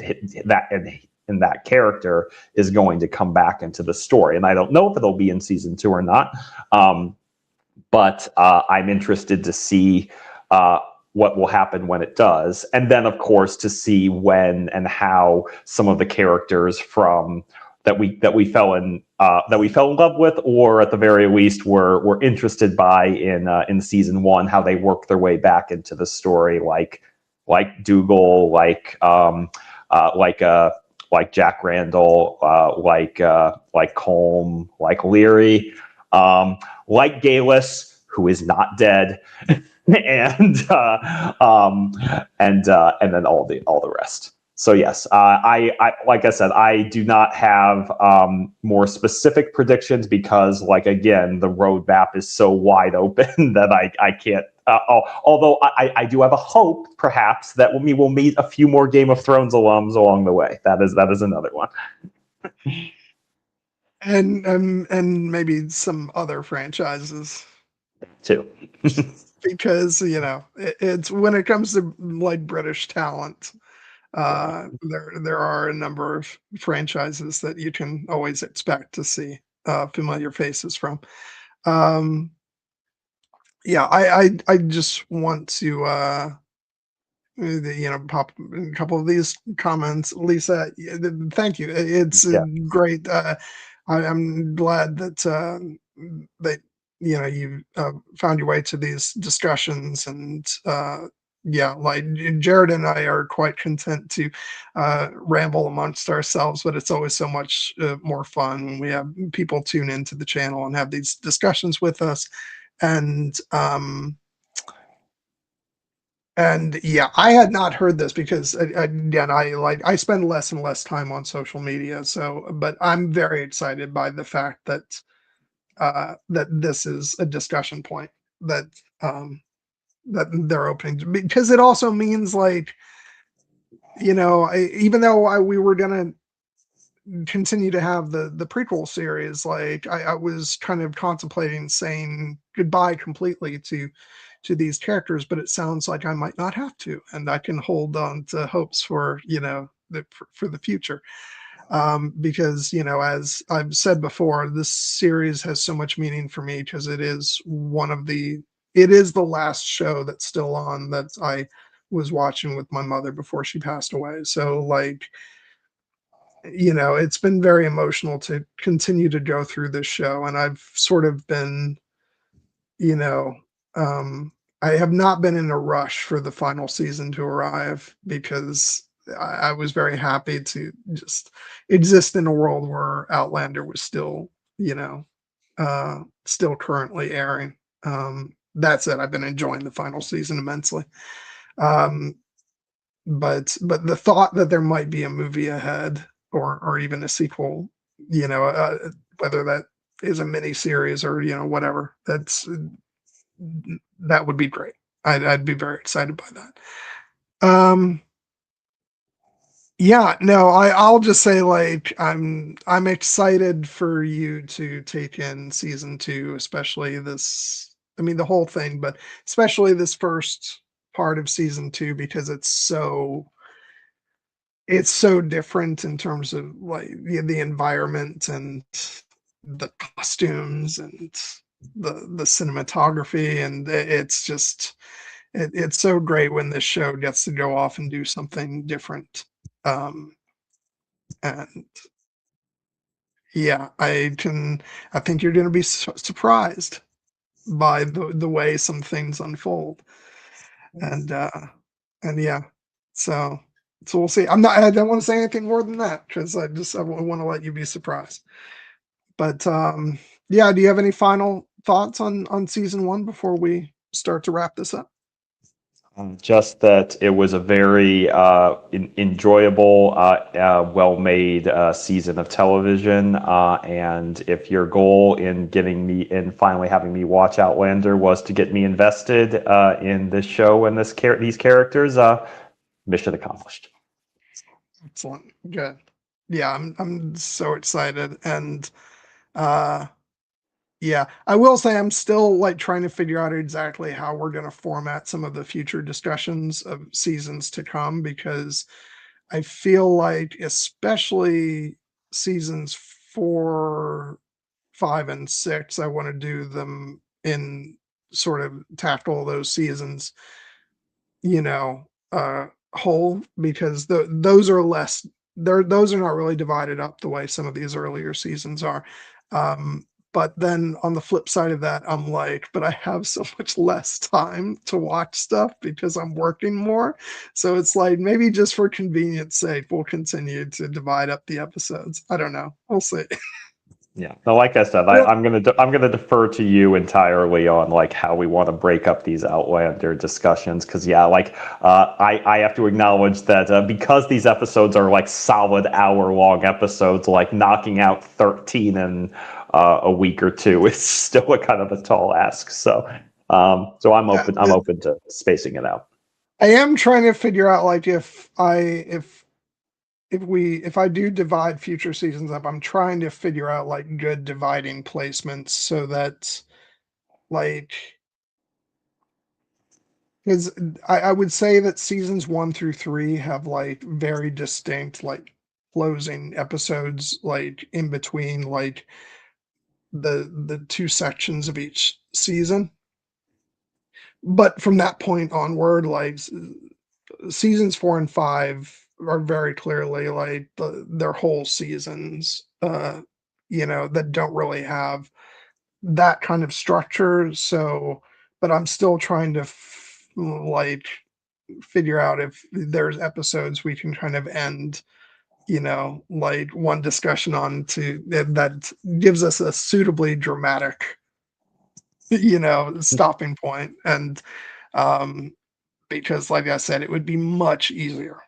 that character is going to come back into the story, and I don't know if it'll be in season 2 or not. But I'm interested to see what will happen when it does, and then of course to see when and how some of the characters from that we fell in love with, or at the very least were interested by in season 1, how they work their way back into the story, like Dougal, like Jack Randall, like Colm, like Leary. Like Galus, who is not dead, and then all the rest. So yes, I like I said, I do not have more specific predictions because, like, again, the roadmap is so wide open that I can't. Although I do have a hope, perhaps, that we will meet a few more Game of Thrones alums along the way. That is another one. And maybe some other franchises too. Because it's when it comes to like British talent, there are a number of franchises that you can always expect to see familiar faces from. Yeah, I just want to pop a couple of these comments. Lisa, thank you. It's great. I'm glad that that you found your way to these discussions, and like Jared and I are quite content to ramble amongst ourselves, but it's always so much more fun when we have people tune into the channel and have these discussions with us. And yeah, I had not heard this because again, I spend less and less time on social media. So, but I'm very excited by the fact that that this is a discussion point that that they're opening, because it also means, like, even though we were gonna continue to have the prequel series, like I was kind of contemplating saying goodbye completely to these characters, but it sounds like I might not have to, and I can hold on to hopes for for the future, because as I've said before, this series has so much meaning for me because it is the last show that's still on that I was watching with my mother before she passed away. So, like, it's been very emotional to continue to go through this show, and I've sort of been, you know, I have not been in a rush for the final season to arrive because I was very happy to just exist in a world where Outlander was still, still currently airing. That said, I've been enjoying the final season immensely. Um, but the thought that there might be a movie ahead, or even a sequel, whether that is a mini series or whatever, that would be great. I'd be very excited by that. Yeah, no, I'll just say, like, I'm excited for you to take in season 2, especially this. I mean, the whole thing, but especially this first part of season 2, because it's so different in terms of, like, the environment and the costumes and the cinematography, and it's just it's so great when this show gets to go off and do something different. um and yeah, I think you're going to be surprised. by the way some things unfold. And yeah, so we'll see. I don't want to say anything more than that because I want to let you be surprised. But yeah, do you have any final thoughts on season one before we start to wrap this up? Just that it was a very enjoyable, well-made season of television. And if your goal in finally having me watch Outlander was to get me invested in this show and these characters, mission accomplished. Excellent, good. Yeah, I'm so excited, and uh, yeah, I will say I'm still like trying to figure out exactly how we're going to format some of the future discussions of seasons to come because I feel like, especially seasons 4, 5, and 6, I want to do them in sort of tackle those seasons, you know, whole because those are less. Those are not really divided up the way some of these earlier seasons are. But then on the flip side of that, I'm like, but I have so much less time to watch stuff because I'm working more. So it's like maybe just for convenience sake, we'll continue to divide up the episodes. I don't know. We'll see. Yeah. Now, like I said, Well, I'm gonna defer to you entirely on like how we want to break up these Outlander discussions. Because yeah, like I have to acknowledge that because these episodes are like solid hour-long episodes, like knocking out 13 in a week or two is still a kind of a tall ask. So so I'm yeah, open. I'm open to spacing it out. I am trying to figure out like if I do divide future seasons up, I'm trying to figure out like good dividing placements so that like because I would say that seasons 1 through 3 have like very distinct like closing episodes like in between like the two sections of each season. But from that point onward, like seasons 4 and 5 are very clearly like their whole seasons, that don't really have that kind of structure. So, but I'm still trying to like figure out if there's episodes we can kind of end, like one discussion on to that gives us a suitably dramatic, stopping point. And um, because, like I said, it would be much easier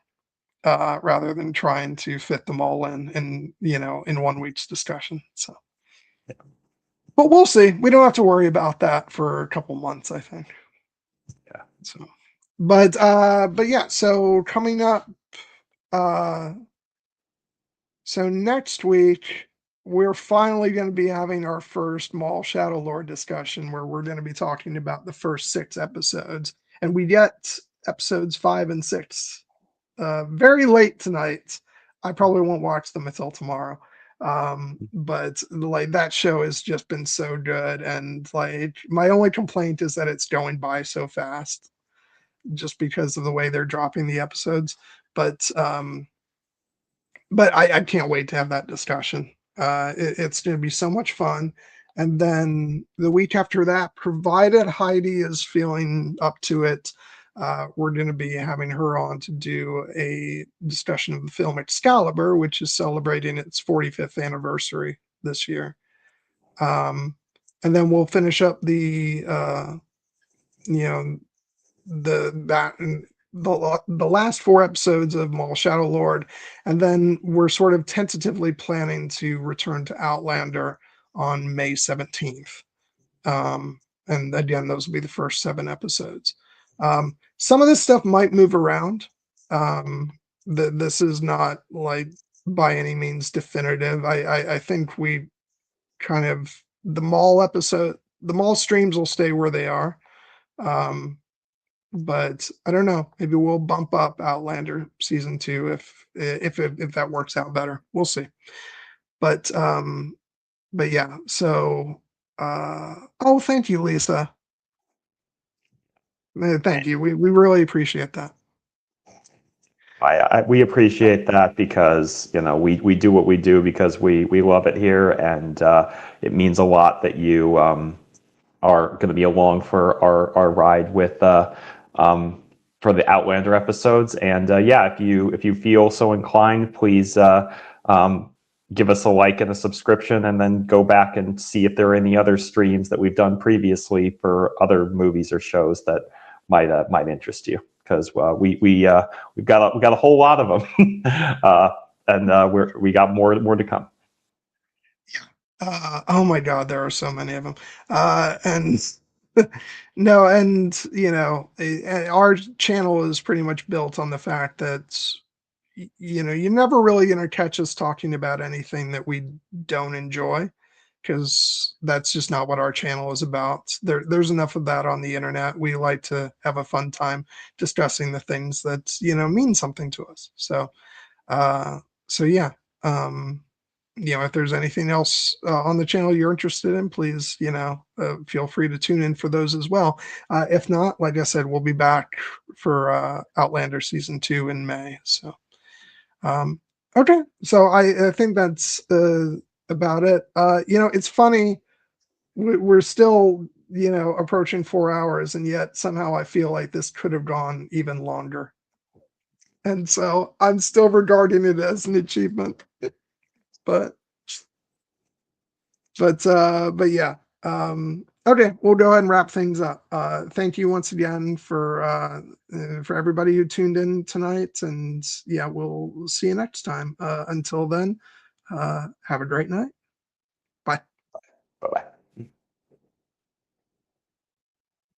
rather than trying to fit them all in 1 week's discussion. So, but we'll see. We don't have to worry about that for a couple months, I think. Yeah. So, but yeah. So coming up, uh, so next week we're finally going to be having our first Maul Shadow Lord discussion, where we're going to be talking about the first 6 episodes, and we get episodes 5 and 6 very late tonight. I probably won't watch them until tomorrow. But like that show has just been so good, and like my only complaint is that it's going by so fast, just because of the way they're dropping the episodes. But I can't wait to have that discussion. It's going to be so much fun. And then the week after that, provided Heidi is feeling up to it, we're going to be having her on to do a discussion of the film Excalibur, which is celebrating its 45th anniversary this year. And then we'll finish up you know, the last 4 episodes of Maul Shadow Lord, and then we're sort of tentatively planning to return to Outlander on May 17th. And again, those will be the first 7 episodes. Some of this stuff might move around. This is not like by any means definitive. I think we kind of the Maul streams will stay where they are. But I don't know. Maybe we'll bump up Outlander season 2 if that works out better. We'll see. But yeah. So oh, thank you, Lisa. Thank you. We really appreciate that. We appreciate that because we do what we do because we love it here, and it means a lot that are going to be along for our ride with for the Outlander episodes. And yeah, if you feel so inclined, please give us a like and a subscription, and then go back and see if there are any other streams that we've done previously for other movies or shows that might interest you. Because we've got a whole lot of them, and we got more to come. Oh my God, there are so many of them. And no, and our channel is pretty much built on the fact that you're never really going to catch us talking about anything that we don't enjoy, because that's just not what our channel is about. There's enough of that on the internet. We like to have a fun time discussing the things that mean something to us. Uh, so yeah. Um, if there's anything else on the channel you're interested in, please, feel free to tune in for those as well. If not, like I said, we'll be back for Outlander season 2 in May. So, okay. So I think that's about it. It's funny. We're still, approaching 4 hours, and yet somehow I feel like this could have gone even longer. And so I'm still regarding it as an achievement. But but yeah. Okay, we'll go ahead and wrap things up. Thank you once again for everybody who tuned in tonight, and yeah, we'll see you next time. Until then, have a great night. Bye. Bye bye.